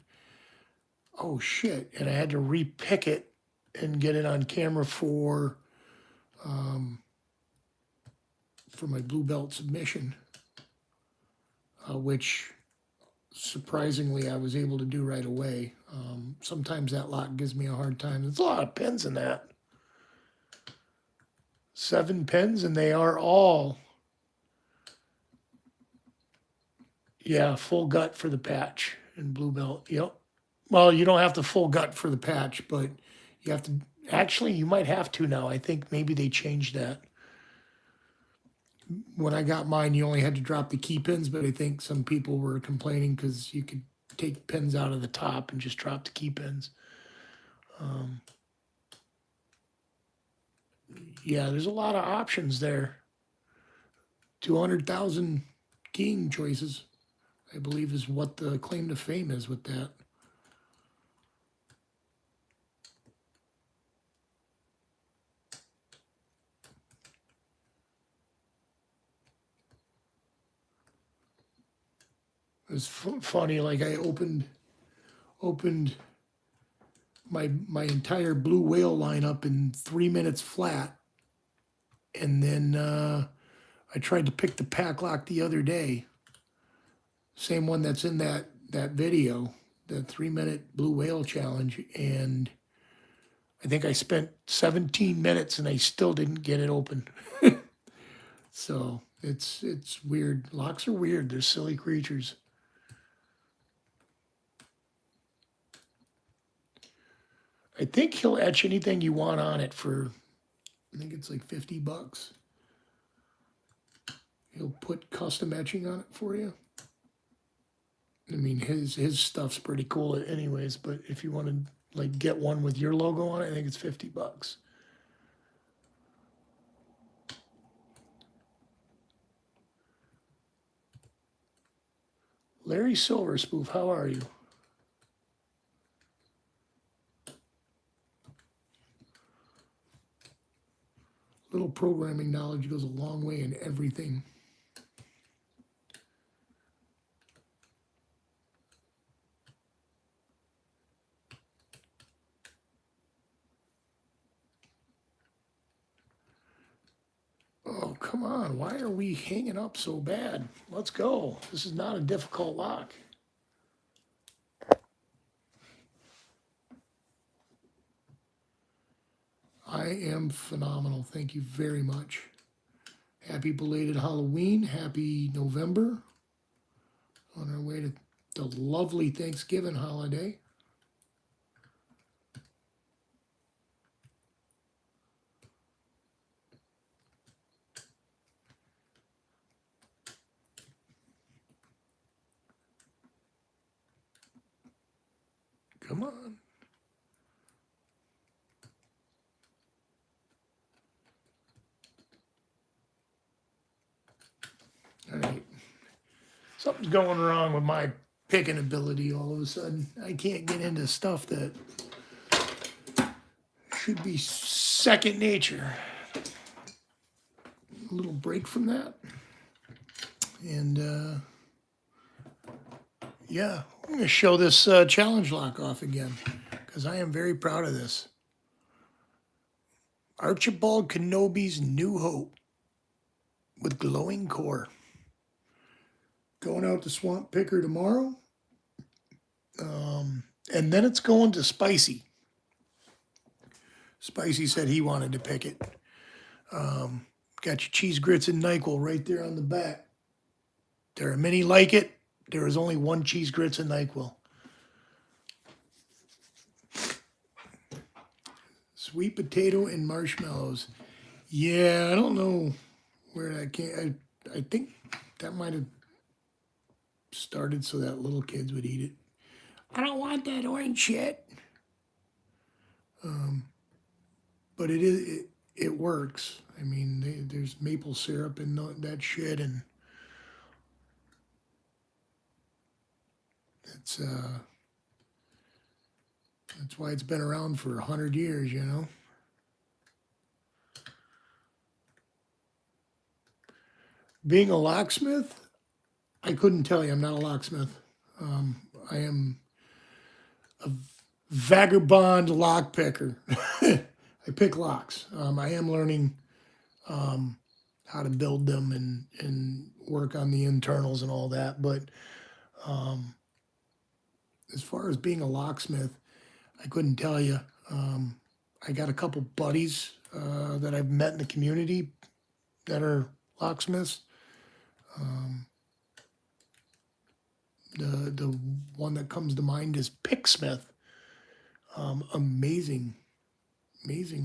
oh shit, and I had to repick it and get it on camera for my blue belt submission, which surprisingly I was able to do right away. Sometimes that lock gives me a hard time. There's a lot of pins in that. 7 pins, and they are all, yeah, full gut for the patch and blue belt. Yep. Well, you don't have to full gut for the patch, but you have to. Actually, you might have to now. I think maybe they changed that. When I got mine, you only had to drop the key pins, but I think some people were complaining because you could take pins out of the top and just drop the key pins. Yeah, there's a lot of options there. 200,000 keying choices, I believe, is what the claim to fame is with that. It's funny, like I opened my entire blue whale lineup in 3 minutes flat, and then I tried to pick the pack lock the other day, same one that's in that video, the 3 minute blue whale challenge, and I think I spent 17 minutes and I still didn't get it open. So it's weird. Locks are weird. They're silly creatures. I think he'll etch anything you want on it for, I think it's like $50. He'll put custom etching on it for you. I mean, his stuff's pretty cool anyways, but if you want to like get one with your logo on it, I think it's $50. Larry Silver Spoof, how are you? Little programming knowledge goes a long way in everything. Oh, come on. Why are we hanging up so bad? Let's go. This is not a difficult lock. I am phenomenal. Thank you very much. Happy belated Halloween. Happy November. On our way to the lovely Thanksgiving holiday. Come on. All right. Something's going wrong with my picking ability all of a sudden. I can't get into stuff that should be second nature. A little break from that. And yeah, I'm going to show this challenge lock off again because I am very proud of this. Archibald Kenobi's New Hope with glowing core. Going out to Swamp Picker tomorrow. And then it's going to Spicy. Spicy said he wanted to pick it. Got your cheese grits and NyQuil right there on the back. There are many like it. There is only one cheese grits and NyQuil. Sweet potato and marshmallows. Yeah, I don't know where that came. I think that might have started so that little kids would eat it. I don't want that orange shit. But it works. I mean, there's maple syrup and that shit, and it's that's why it's been around for 100 years, you know. Being a locksmith, I couldn't tell you. I'm not a locksmith. I am a vagabond lockpicker. I pick locks. I am learning how to build them and work on the internals and all that. But as far as being a locksmith, I couldn't tell you. I got a couple buddies that I've met in the community that are locksmiths. The one that comes to mind is Picksmith. Amazing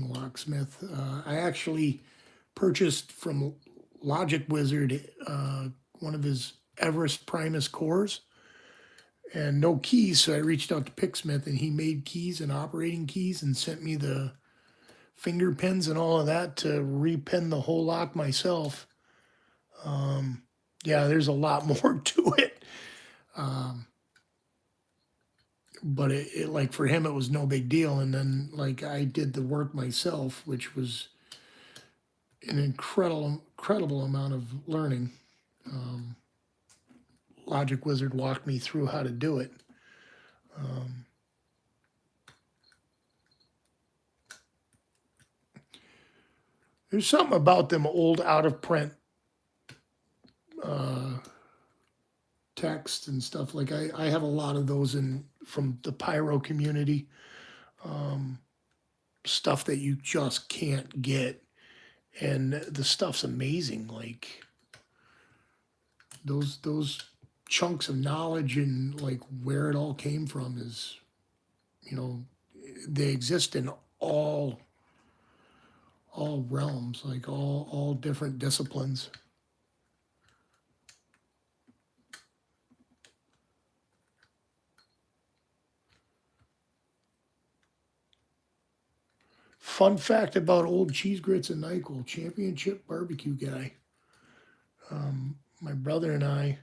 locksmith. I actually purchased from Logic Wizard one of his Everest Primus cores and no keys, so I reached out to Picksmith and he made keys and operating keys and sent me the finger pins and all of that to repin the whole lock myself. Yeah, there's a lot more to it. But it like for him it was no big deal, and then like I did the work myself, which was an incredible amount of learning. Logic Wizard walked me through how to do it. There's something about them old out of print text and stuff. Like I have a lot of those from the pyro community. Stuff that you just can't get, and the stuff's amazing. Like those chunks of knowledge and like where it all came from is, you know, they exist in all realms, like all different disciplines. Fun fact about old cheese grits and NyQuil, championship barbecue guy. My brother and I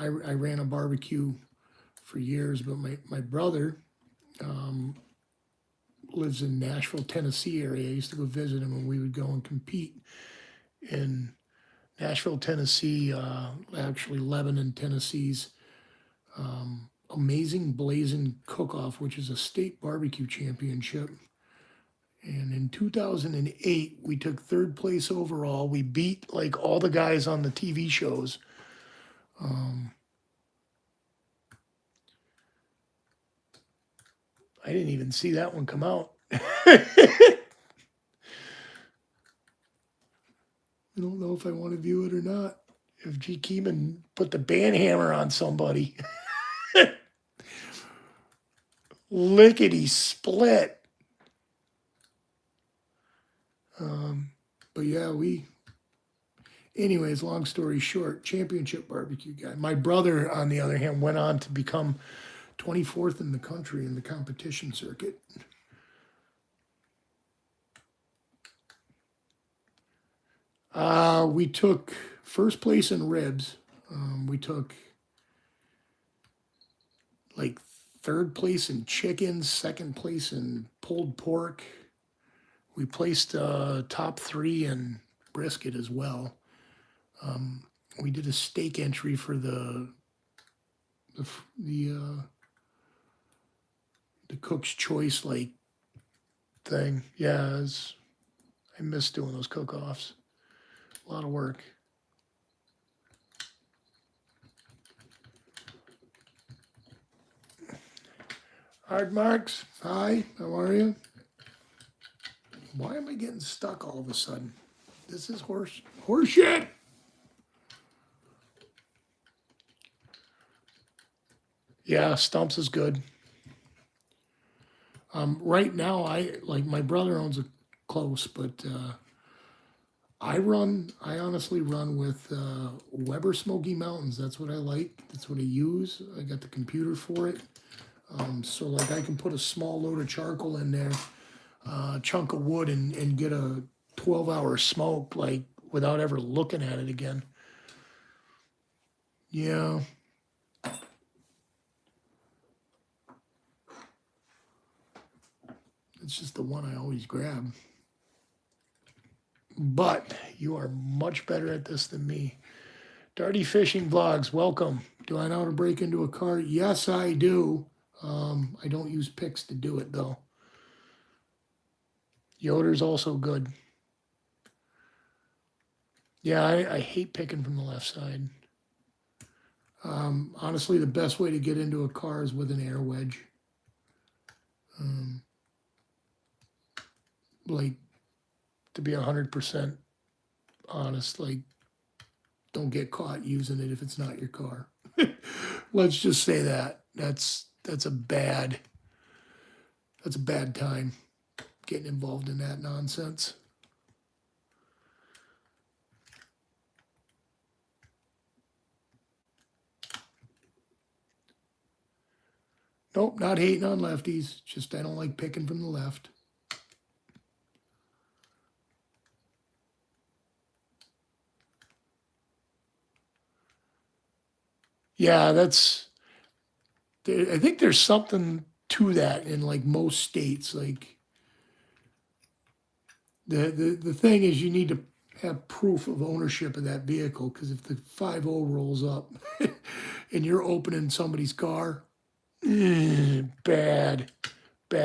ran a barbecue for years, but my brother lives in Nashville, Tennessee area. I used to go visit him and we would go and compete in Nashville, Tennessee, actually Lebanon, Tennessee's Amazing Blazing Cook-Off, which is a state barbecue championship. And in 2008, we took third place overall. We beat like all the guys on the TV shows. I didn't even see that one come out. I don't know if I want to view it or not. If G. Keeman put the band hammer on somebody. Lickety split. But yeah, anyways, long story short, championship barbecue guy. My brother, on the other hand, went on to become 24th in the country in the competition circuit. We took first place in ribs. We took like third place in chicken, second place in pulled pork. We placed top 3 in brisket as well. We did a steak entry for the cook's choice like thing. Yeah, I miss doing those cook-offs. A lot of work. Hard Marks, hi, how are you? Why am I getting stuck all of a sudden? This is horse shit. Yeah, stumps is good. Right now, my brother owns a close, but I honestly run with Weber Smoky Mountains. That's what I like. That's what I use. I got the computer for it. So like I can put a small load of charcoal in there, a chunk of wood, and get a 12-hour smoke like without ever looking at it again. Yeah. It's just the one I always grab. But you are much better at this than me. Darty Fishing Vlogs, welcome. Do I know how to break into a car? Yes, I do. I don't use picks to do it, though. Yoder's also good. Yeah, I hate picking from the left side. Honestly, the best way to get into a car is with an air wedge. Like, to be 100% honest, like, don't get caught using it if it's not your car. Let's just say that. That's a bad time getting involved in that nonsense. Nope, not hating on lefties. Just I don't like picking from the left. Yeah, I think there's something to that in like most states. Like the thing is you need to have proof of ownership of that vehicle, because if the 5-0 rolls up and you're opening somebody's car, bad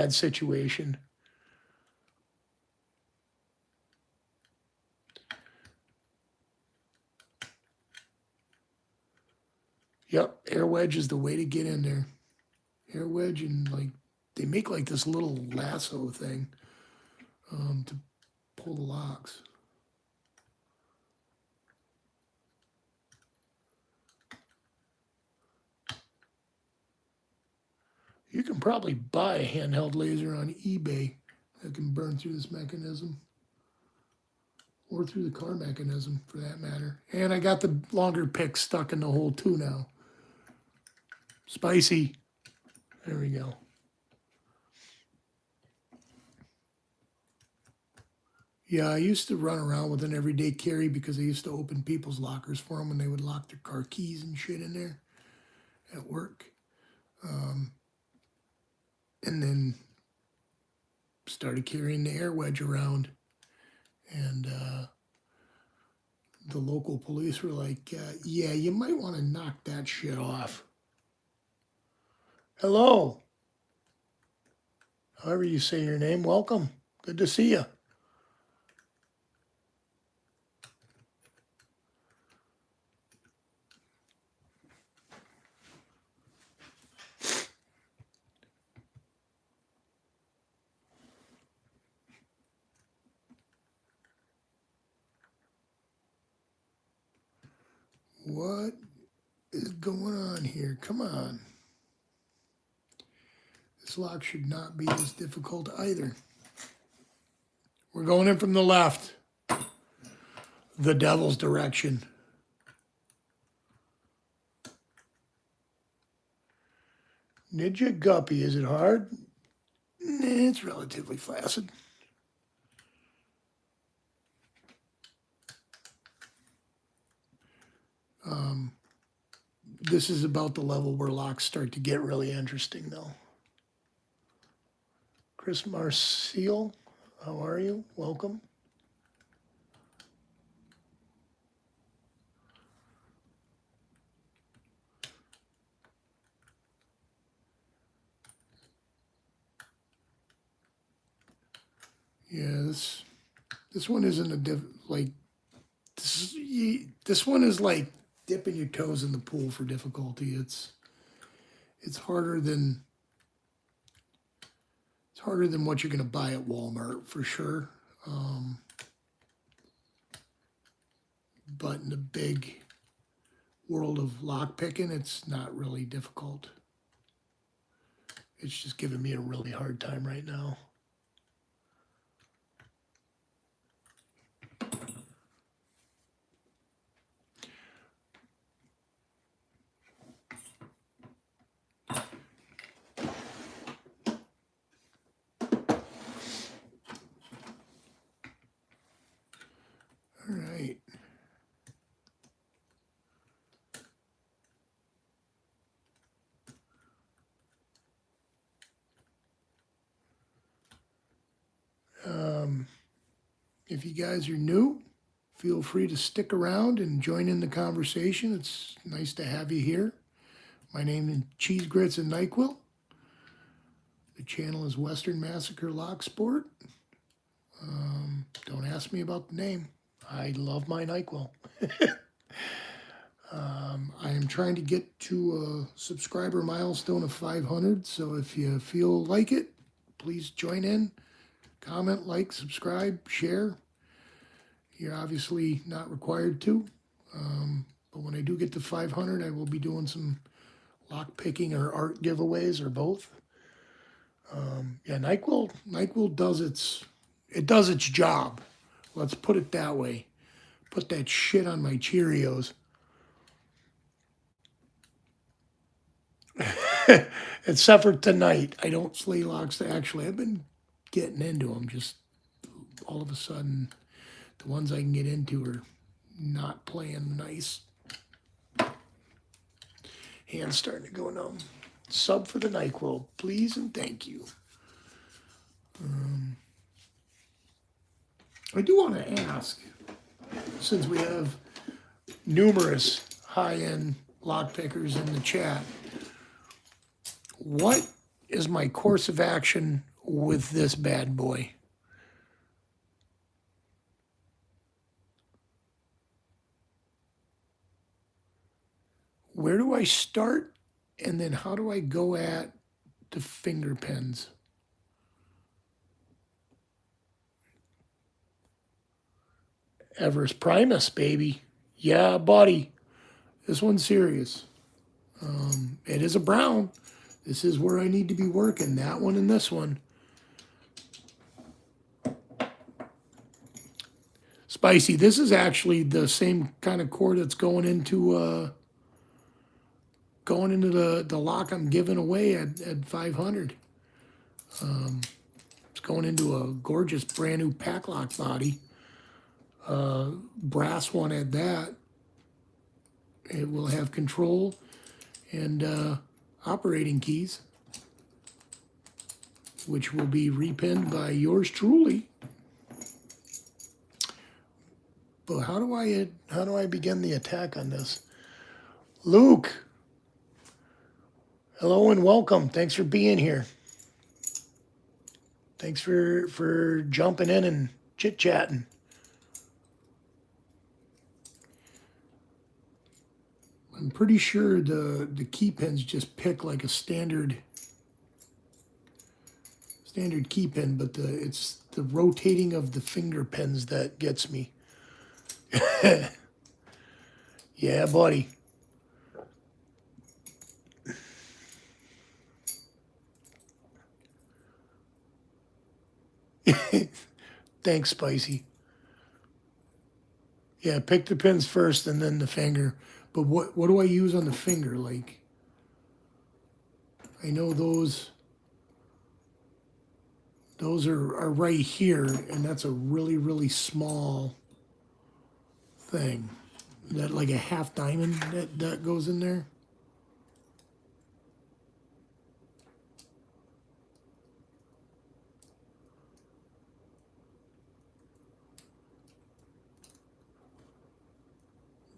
situation. Yep, air wedge is the way to get in there. Air wedge, and like they make like this little lasso thing to pull the locks. You can probably buy a handheld laser on eBay that can burn through this mechanism, or through the car mechanism for that matter. And I got the longer pick stuck in the hole too now. Spicy. There we go. Yeah, I used to run around with an everyday carry because I used to open people's lockers for them when they would lock their car keys and shit in there at work. And then started carrying the air wedge around. And the local police were like, yeah, you might want to knock that shit off. Hello. However you say your name, welcome. Good to see you. What is going on here? Come on. This lock should not be as difficult either. We're going in from the left. The devil's direction. Ninja Guppy, is it hard? It's relatively flaccid. This is about the level where locks start to get really interesting, though. Chris Marcial, how are you? Welcome. Yeah, this one isn't this one is like dipping your toes in the pool for difficulty. It's harder than what you're going to buy at Walmart for sure. But in the big world of lockpicking, it's not really difficult. It's just giving me a really hard time right now. All right. If you guys are new, feel free to stick around and join in the conversation. It's nice to have you here. My name is Cheese Grits and NyQuil. The channel is Western Massacre Locksport. Don't ask me about the name. I love my NyQuil. I am trying to get to a subscriber milestone of 500, so if you feel like it, please join in. Comment, like, subscribe, share. You're obviously not required to, but when I do get to 500, I will be doing some lock picking or art giveaways or both. Yeah, NyQuil does its job. Let's put it that way. Put that shit on my Cheerios. Except for tonight, I don't slay locks. Actually, I've been getting into them. Just all of a sudden, the ones I can get into are not playing nice. Hands starting to go numb. Sub for the NyQuil, please and thank you. I do want to ask, since we have numerous high-end lock pickers in the chat, what is my course of action with this bad boy? Where do I start, and then how do I go at the finger pins? Everest Primus, baby. Yeah, buddy. This one's serious. It is a brown. This is where I need to be working. That one and this one. Spicy. This is actually the same kind of cord that's going into the lock I'm giving away at 500. It's going into a gorgeous brand new pack lock body. Brass one at that. It will have control and operating keys, which will be repinned by yours truly. But how do I begin the attack on this? Luke, hello and welcome. Thanks for being here. Thanks for jumping in and chit-chatting. I'm pretty sure the key pins just pick like a standard key pin, but it's the rotating of the finger pins that gets me. Yeah, buddy. Thanks, Spicy. Yeah, pick the pins first and then the finger. But what do I use on the finger? Like, I know those are right here, and that's a really, really small thing. That like a half diamond that goes in there.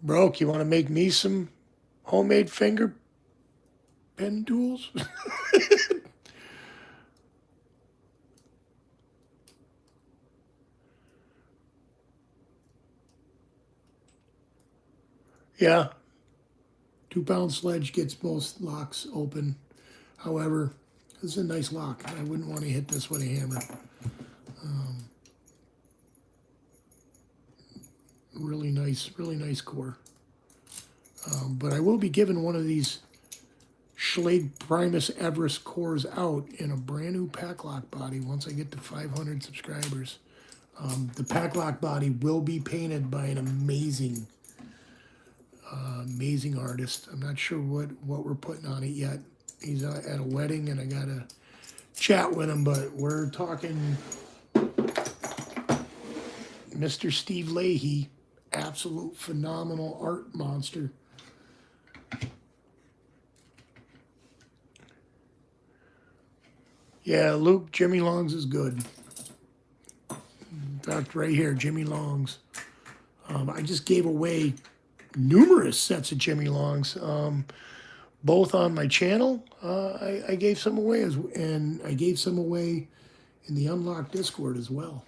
Broke, you want to make me some homemade finger pen tools? Yeah. 2-pound sledge gets most locks open. However, this is a nice lock. I wouldn't want to hit this with a hammer. Really nice core. But I will be giving one of these Schlage Primus Everest cores out in a brand new pack lock body once I get to 500 subscribers. The pack lock body will be painted by an amazing artist. I'm not sure what we're putting on it yet. He's at a wedding and I gotta chat with him, but we're talking Mr. Steve Leahy, absolute phenomenal art monster. Yeah, Luke, Jimmy Longs is good. In fact, right here, Jimmy Longs. I just gave away numerous sets of Jimmy Longs, both on my channel. I gave some away, and I gave some away in the Unlocked Discord as well.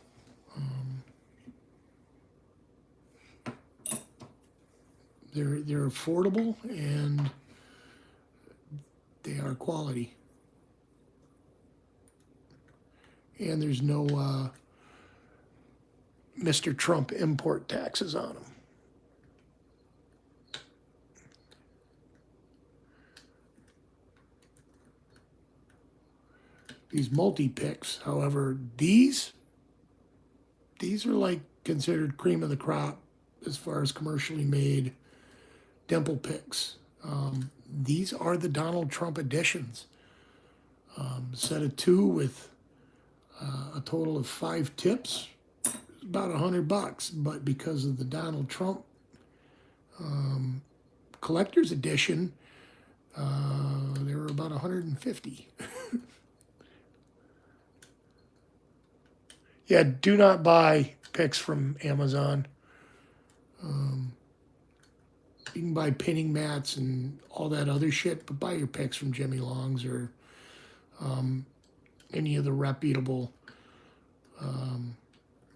They're affordable and they are quality. And there's no Mr. Trump import taxes on them. These multi-picks, however, these are like considered cream of the crop as far as commercially made dimple picks. These are the Donald Trump editions. Set of 2 with a total of 5 tips, about $100. But because of the Donald Trump collector's edition, they were about 150. Yeah, do not buy picks from Amazon. You can buy pinning mats and all that other shit, but buy your picks from Jimmy Longs or any of the reputable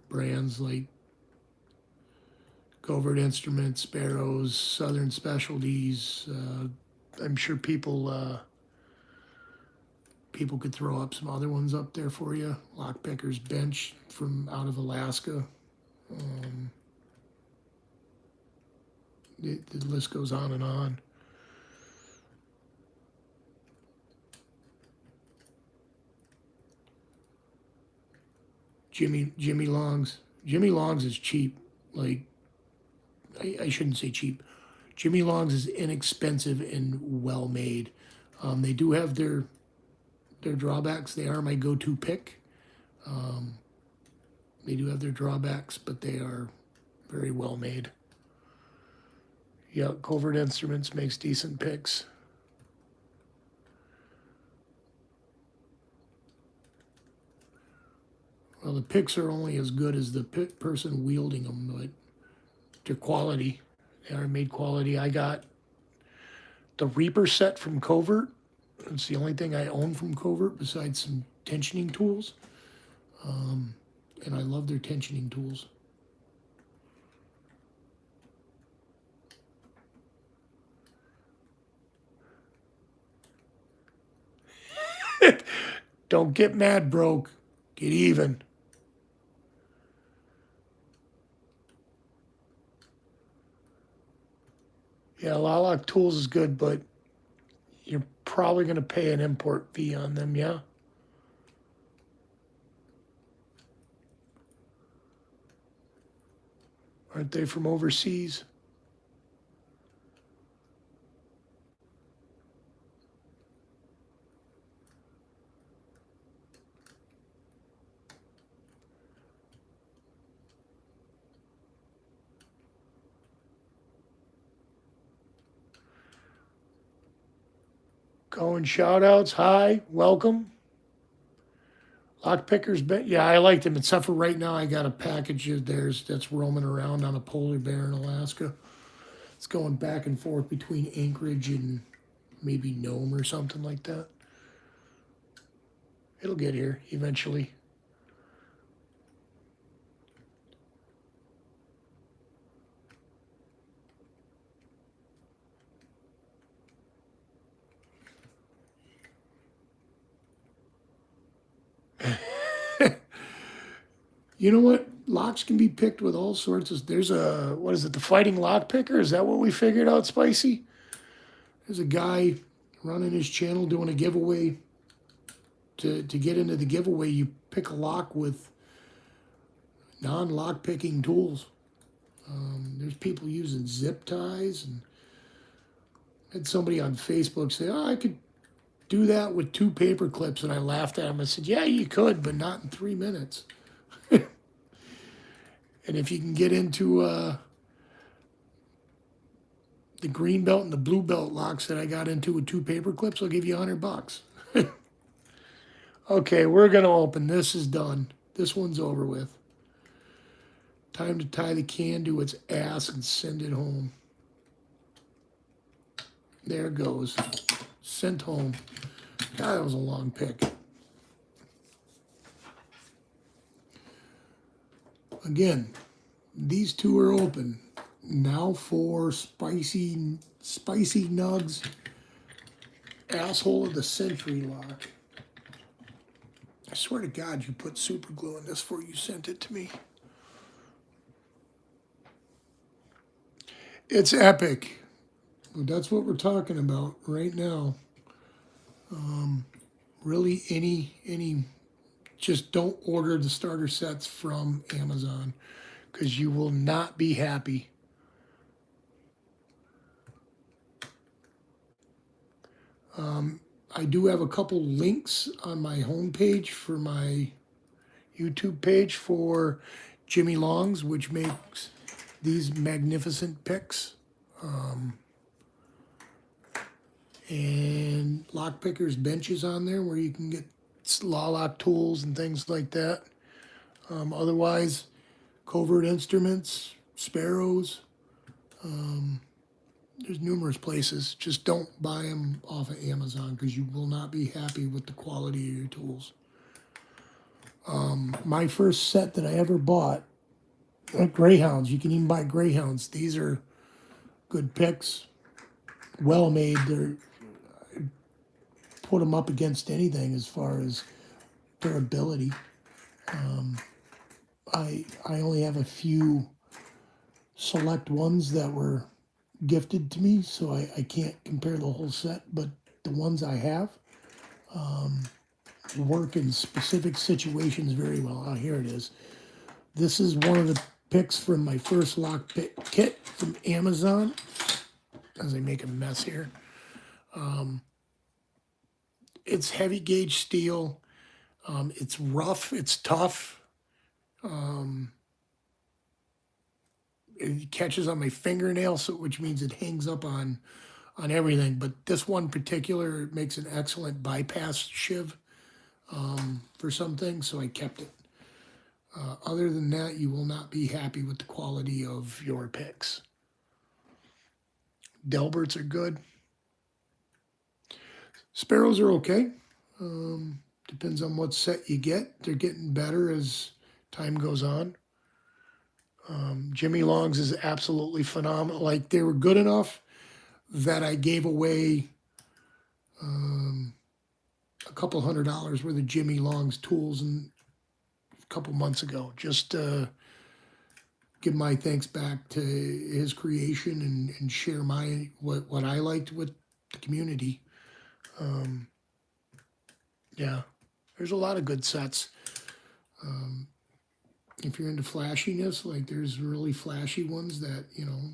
brands like Covert Instruments, Sparrows, Southern Specialties. I'm sure people could throw up some other ones up there for you. Lockpicker's Bench from out of Alaska. The list goes on and on. Jimmy Longs. Jimmy Longs is cheap. Like, I shouldn't say cheap. Jimmy Longs is inexpensive and well made. They do have their drawbacks. They are my go-to pick. They do have their drawbacks, but they are very well made. Yeah, Covert Instruments makes decent picks. Well, the picks are only as good as the person wielding them, but they're quality. They are made quality. I got the Reaper set from Covert. It's the only thing I own from Covert besides some tensioning tools. And I love their tensioning tools. Don't get mad, broke. Get even. Yeah, Lilac Tools is good, but you're probably going to pay an import fee on them, yeah? Aren't they from overseas? Going shout outs. Hi, welcome. Lockpicker's been, yeah, I liked him, except for right now I got a package of theirs that's roaming around on a polar bear in Alaska. It's going back and forth between Anchorage and maybe Nome or something like that. It'll get here eventually. You know what? locks can be picked with all sorts of. There's a, what is it? The Fighting Lock Picker. Is that what we figured out, Spicy? There's a guy running his channel doing a giveaway. To get into the giveaway, you pick a lock with non-lock picking tools. There's people using zip ties, and had somebody on Facebook say, "Oh, I could do that with 2 paper clips," and I laughed at him. I said, "Yeah, you could, but not in 3 minutes." And if you can get into the green belt and the blue belt locks that I got into with 2 paper clips, I'll give you $100. Okay, we're gonna open. This is done. This one's over with. Time to tie the can to its ass and send it home. There it goes. Sent home. God, that was a long pick. Again, these 2 are open. Now for Spicy Nugs, Asshole of the Century lock. I swear to God, you put super glue in this before you sent it to me. It's epic. That's what we're talking about right now. Really, any, just don't order the starter sets from Amazon, because you will not be happy. I do have a couple links on my homepage for my YouTube page for Jimmy Longs, which makes these magnificent picks. And lock pickers benches on there where you can get law lock tools and things like that. Otherwise, covert instruments, sparrows. There's numerous places. Just don't buy them off of Amazon, because you will not be happy with the quality of your tools. My first set that I ever bought, Greyhounds. You can even buy Greyhounds. These are good picks, well made. They're, put them up against anything as far as durability. I only have a few select ones that were gifted to me, so I can't compare the whole set, but the ones I have work in specific situations very well. Oh, here it is. This is one of the picks from my first lock pick kit from Amazon, as I make a mess here. It's heavy gauge steel. It's rough. It's tough. It catches on my fingernail, so which means it hangs up on everything. But this one particular makes an excellent bypass shiv for some things, so I kept it. Other than that, you will not be happy with the quality of your picks. Delberts are good. Sparrows are okay. Depends on what set you get. They're getting better as time goes on. Jimmy Longs is absolutely phenomenal. Like, they were good enough that I gave away a couple $100 worth of Jimmy Longs tools a couple months ago. Just give my thanks back to his creation and share my what I liked with the community. Yeah, there's a lot of good sets. If you're into flashiness, like, there's really flashy ones that, you know,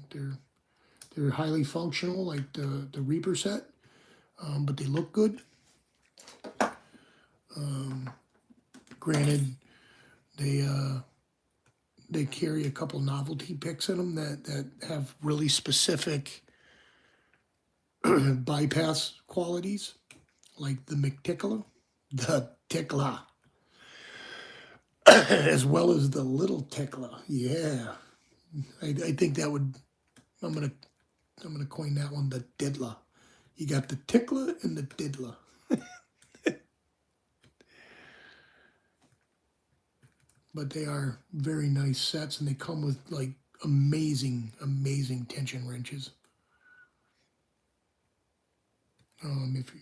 they're highly functional, like the Reaper set, but they look good. Granted, they carry a couple novelty picks in them that have really specific bypass qualities, like the McTickler, the Tickler, as well as the Little Tickler. Yeah, I think that would. I'm gonna coin that one, the Diddler. You got the Tickler and the Diddler. But they are very nice sets, and they come with, like, amazing tension wrenches. If you,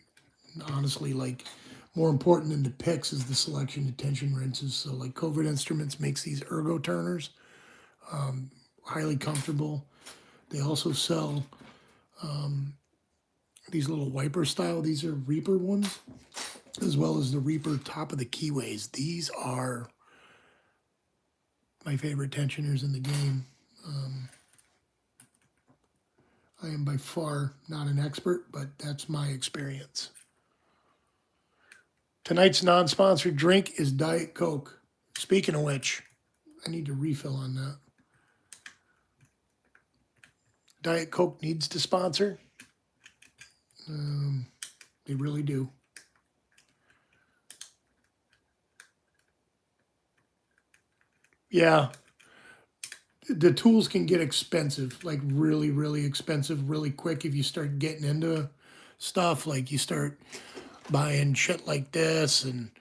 honestly, like, More important than the picks is the selection of tension wrenches. So like Covert Instruments makes these ergo turners, highly comfortable. They also sell these little wiper style. These are Reaper ones, as well as the Reaper top of the keyways. These are my favorite tensioners in the game. I am by far not an expert, but that's my experience. Tonight's non-sponsored drink is Diet Coke. Speaking of which, I need to refill on that. Diet Coke needs to sponsor. They really do. Yeah. The tools can get expensive, like really, really expensive really quick if you start getting into stuff. Like you start buying shit like this, and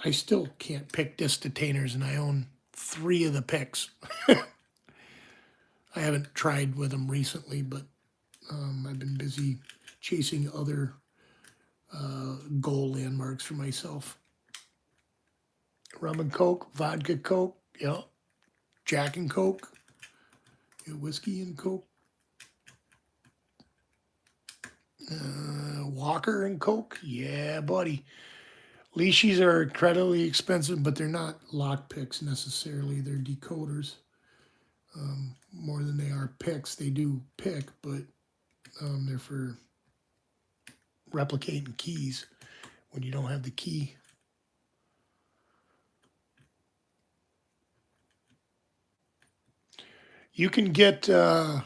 I still can't pick disc detainers, and I own 3 of the picks. I haven't tried with them recently, but I've been busy chasing other goal landmarks for myself. Rum and Coke, vodka Coke, yeah. Jack and Coke, yeah, whiskey and Coke. Walker and Coke, yeah, buddy. Leashes are incredibly expensive, but they're not lock picks necessarily. They're decoders. More than they are picks. They do pick, but they're for replicating keys when you don't have the key. You can get some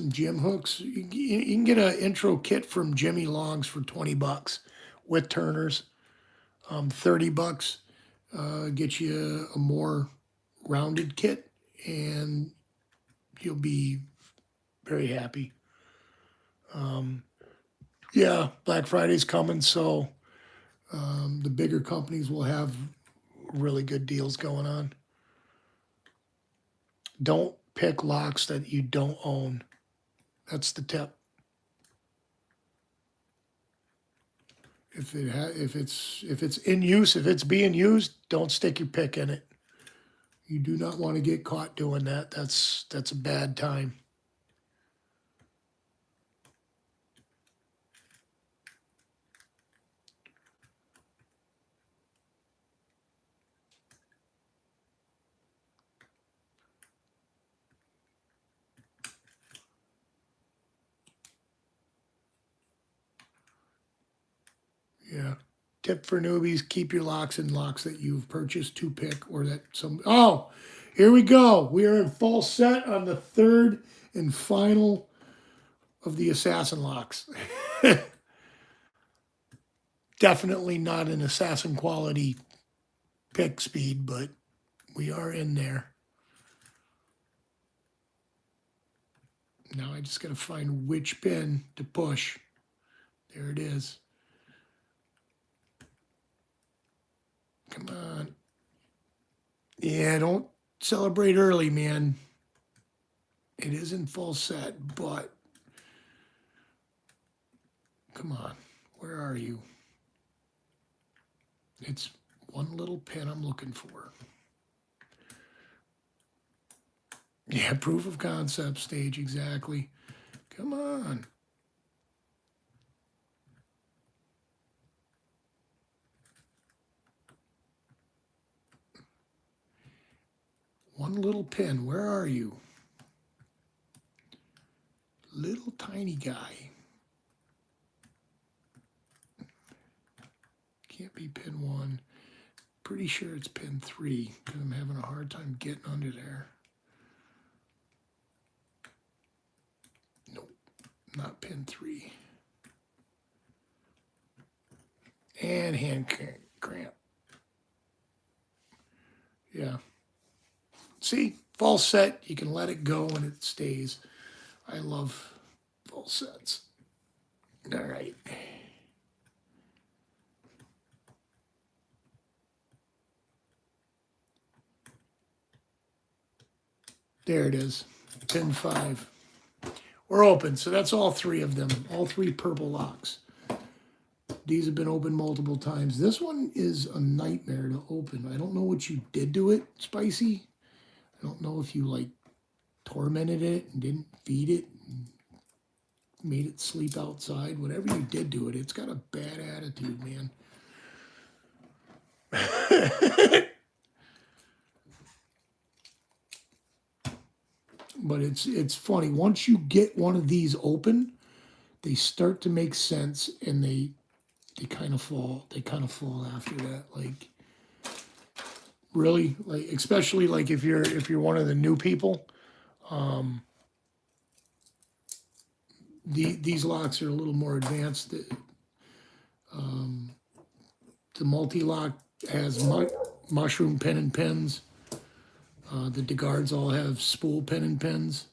gym hooks. You can get an intro kit from Jimmy Long's for $20 with turners. $30 get you a more rounded kit, and you'll be very happy. Yeah, Black Friday's coming, so the bigger companies will have really good deals going on. Don't pick locks that you don't own. That's the tip. If it's in use, if it's being used, don't stick your pick in it. You do not want to get caught doing that. That's a bad time. Yeah. Tip for newbies, keep your locks in locks that you've purchased to pick, or that some... Oh, here we go. We are in full set on the 3rd and final of the assassin locks. Definitely not an assassin quality pick speed, but we are in there. Now I just got to find which pin to push. There it is. Come on. Yeah, don't celebrate early, man. It is in full set, but come on. Where are you? It's one little pin I'm looking for. Yeah, proof of concept stage, exactly. Come on. One little pin, where are you? Little tiny guy. Can't be pin 1. Pretty sure it's pin 3 because I'm having a hard time getting under there. Nope, not pin 3. And hand cramp. Yeah. See, full set, you can let it go and it stays. I love full sets. All right. There it is, pin 5. We're open. So that's all three of them. All three purple locks. These have been opened multiple times. This one is a nightmare to open. I don't know what you did to it, Spicy. I don't know if you like tormented it and didn't feed it and made it sleep outside. Whatever you did to it, it's got a bad attitude, man. But it's funny. Once you get one of these open, they start to make sense, and they kind of fall. They kind of fall after that. Like, really, like, especially like if you're one of the new people. These locks are a little more advanced. The multi-lock has mushroom pen and pens. The DeGards all have spool pen and pens.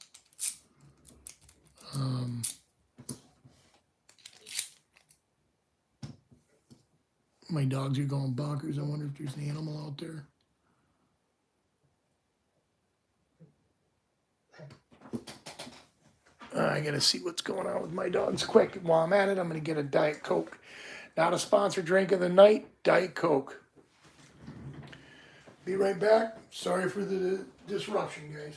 My dogs are going bonkers. I wonder if there's an animal out there. I gotta see what's going on with my dogs quick. While I'm at it, I'm gonna get a Diet Coke. Not a sponsored drink of the night, Diet Coke. Be right back. Sorry for the disruption, guys.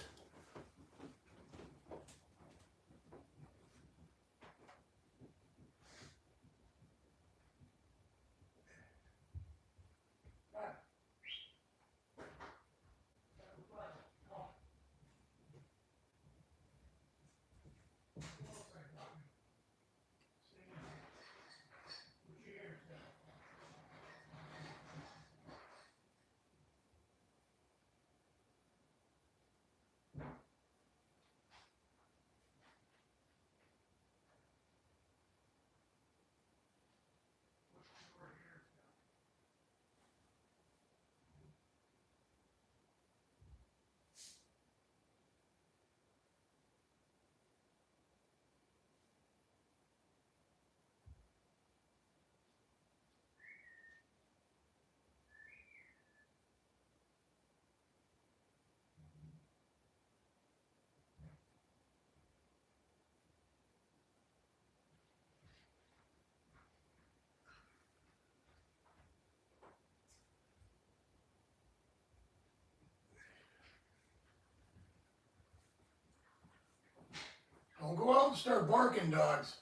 Don't go out and start barking, dogs.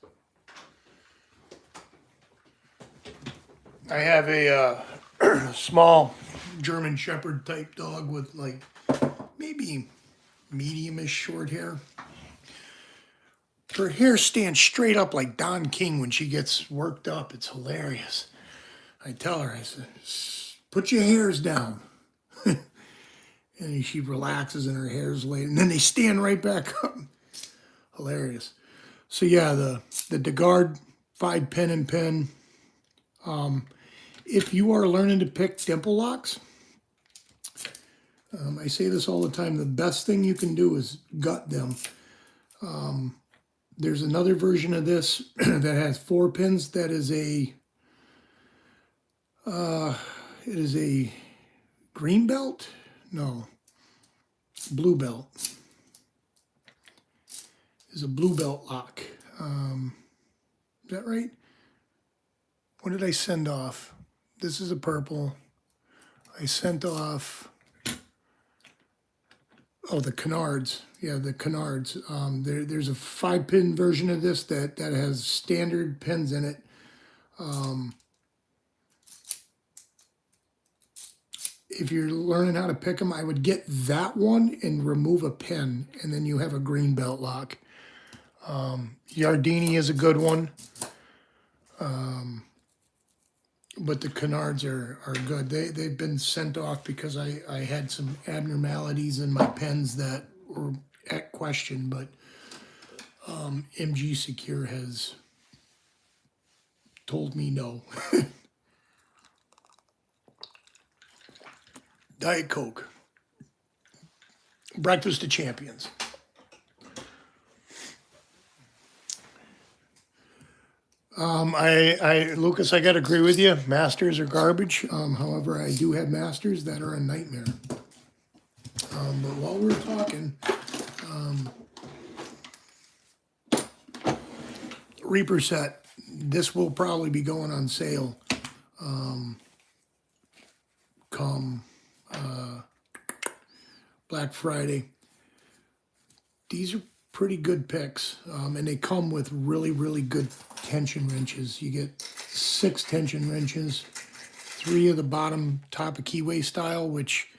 I have a small German Shepherd type dog with like maybe medium-ish short hair. Her hair stands straight up like Don King when she gets worked up. It's hilarious. I tell her, I said, put your hairs down. And she relaxes and her hair's laid. And then they stand right back up. Hilarious. So yeah, the DeGard 5 pen and pen. If you are learning to pick dimple locks, I say this all the time, the best thing you can do is gut them. There's another version of this that has 4 pins. That is a, it is a green belt? No, blue belt. Is a blue belt lock. Is that right? What did I send off? This is a purple. I sent off, oh, the canards. Yeah, the canards. There's a 5-pin version of this that has standard pins in it. If you're learning how to pick them, I would get that one and remove a pin, and then you have a green belt lock. Yardini is a good one. But the canards are good. They've been sent off because I had some abnormalities in my pens that were at question, but MG Secure has told me no. Diet Coke. Breakfast of Champions. Lucas, I gotta agree with you. Masters are garbage. However, I do have masters that are a nightmare. But while we're talking, Reaper set. This will probably be going on sale come Black Friday. These are pretty good picks, and they come with really, really good tension wrenches. You get 6 tension wrenches, 3 of the bottom top of keyway style, which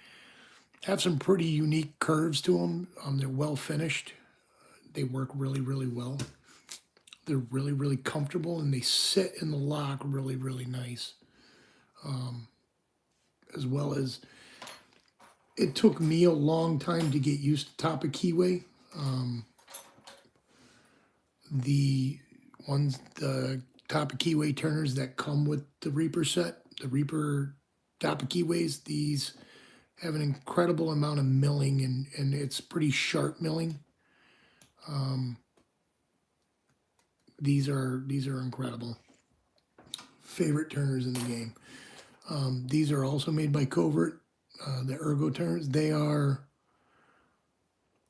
have some pretty unique curves to them. They're well finished. They work really, really well. They're really, really comfortable, and they sit in the lock really, really nice. As well as, it took me a long time to get used to top of keyway. The top of keyway turners that come with the Reaper set, the Reaper top of keyways, these have an incredible amount of milling, and it's pretty sharp milling. These are incredible. Favorite turners in the game. These are also made by Covert, the Ergo turners. They are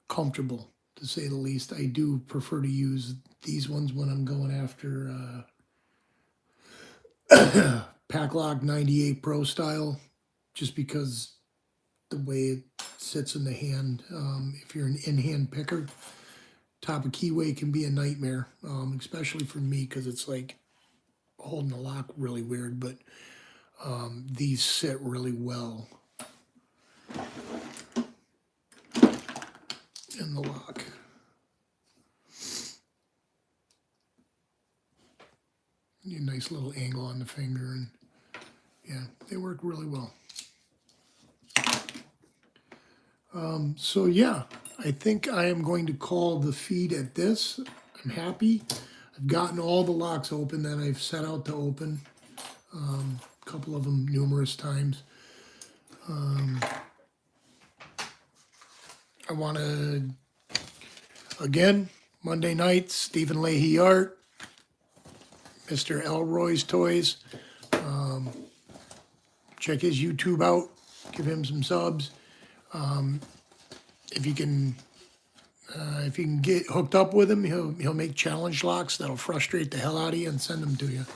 comfortable, to say the least. I do prefer to use these ones when I'm going after Packlock 98 Pro style, just because the way it sits in the hand. If you're an in-hand picker, top of keyway can be a nightmare, especially for me, because it's like holding the lock really weird, but these sit really well in the lock. A nice little angle on the finger, and yeah, they work really well. So yeah, I think I am going to call the feed at this. I'm happy. I've gotten all the locks open that I've set out to open. A couple of them numerous times. I want to, again, Monday nights, Stephen Leahy Art, Mr. Elroy's Toys. Check his YouTube out. Give him some subs. If you can get hooked up with him, he'll make challenge locks that'll frustrate the hell out of you and send them to you.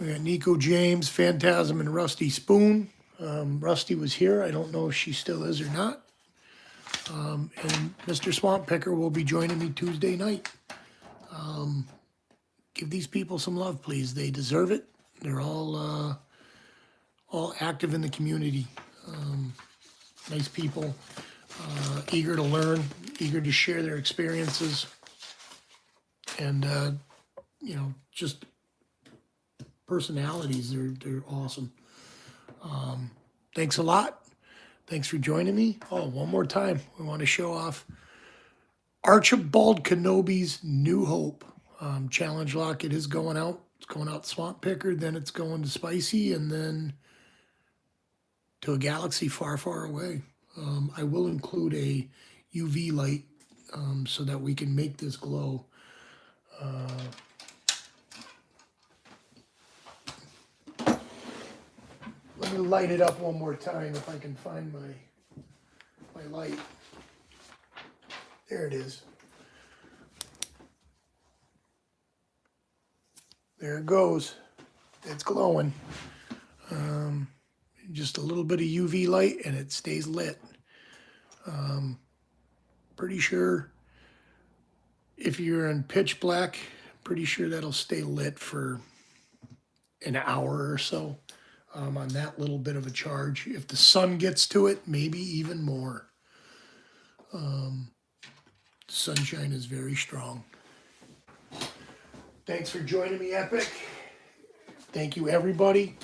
We got Nico James, Phantasm, and Rusty Spoon. Rusty was here. I don't know if she still is or not. And Mr. Swamp Picker will be joining me Tuesday night. Give these people some love, please. They deserve it. They're all active in the community. Nice people, eager to learn, eager to share their experiences, and you know, just personalities. They're awesome. Thanks a lot. Thanks for joining me. Oh, one more time, we want to show off Archibald Kenobi's New Hope challenge lock. It is going out. It's going out Swamp Picker, then it's going to Spicy, and then to a galaxy far, far away. I will include a UV light so that we can make this glow. Let me light it up one more time if I can find my light. There it is. There it goes. It's glowing. Just a little bit of UV light and it stays lit. Pretty sure if you're in pitch black, pretty sure that'll stay lit for an hour or so on that little bit of a charge. If the sun gets to it, maybe even more. Sunshine is very strong. Thanks for joining me, Epic. Thank you, everybody.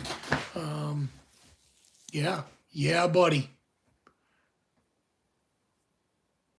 Yeah, buddy.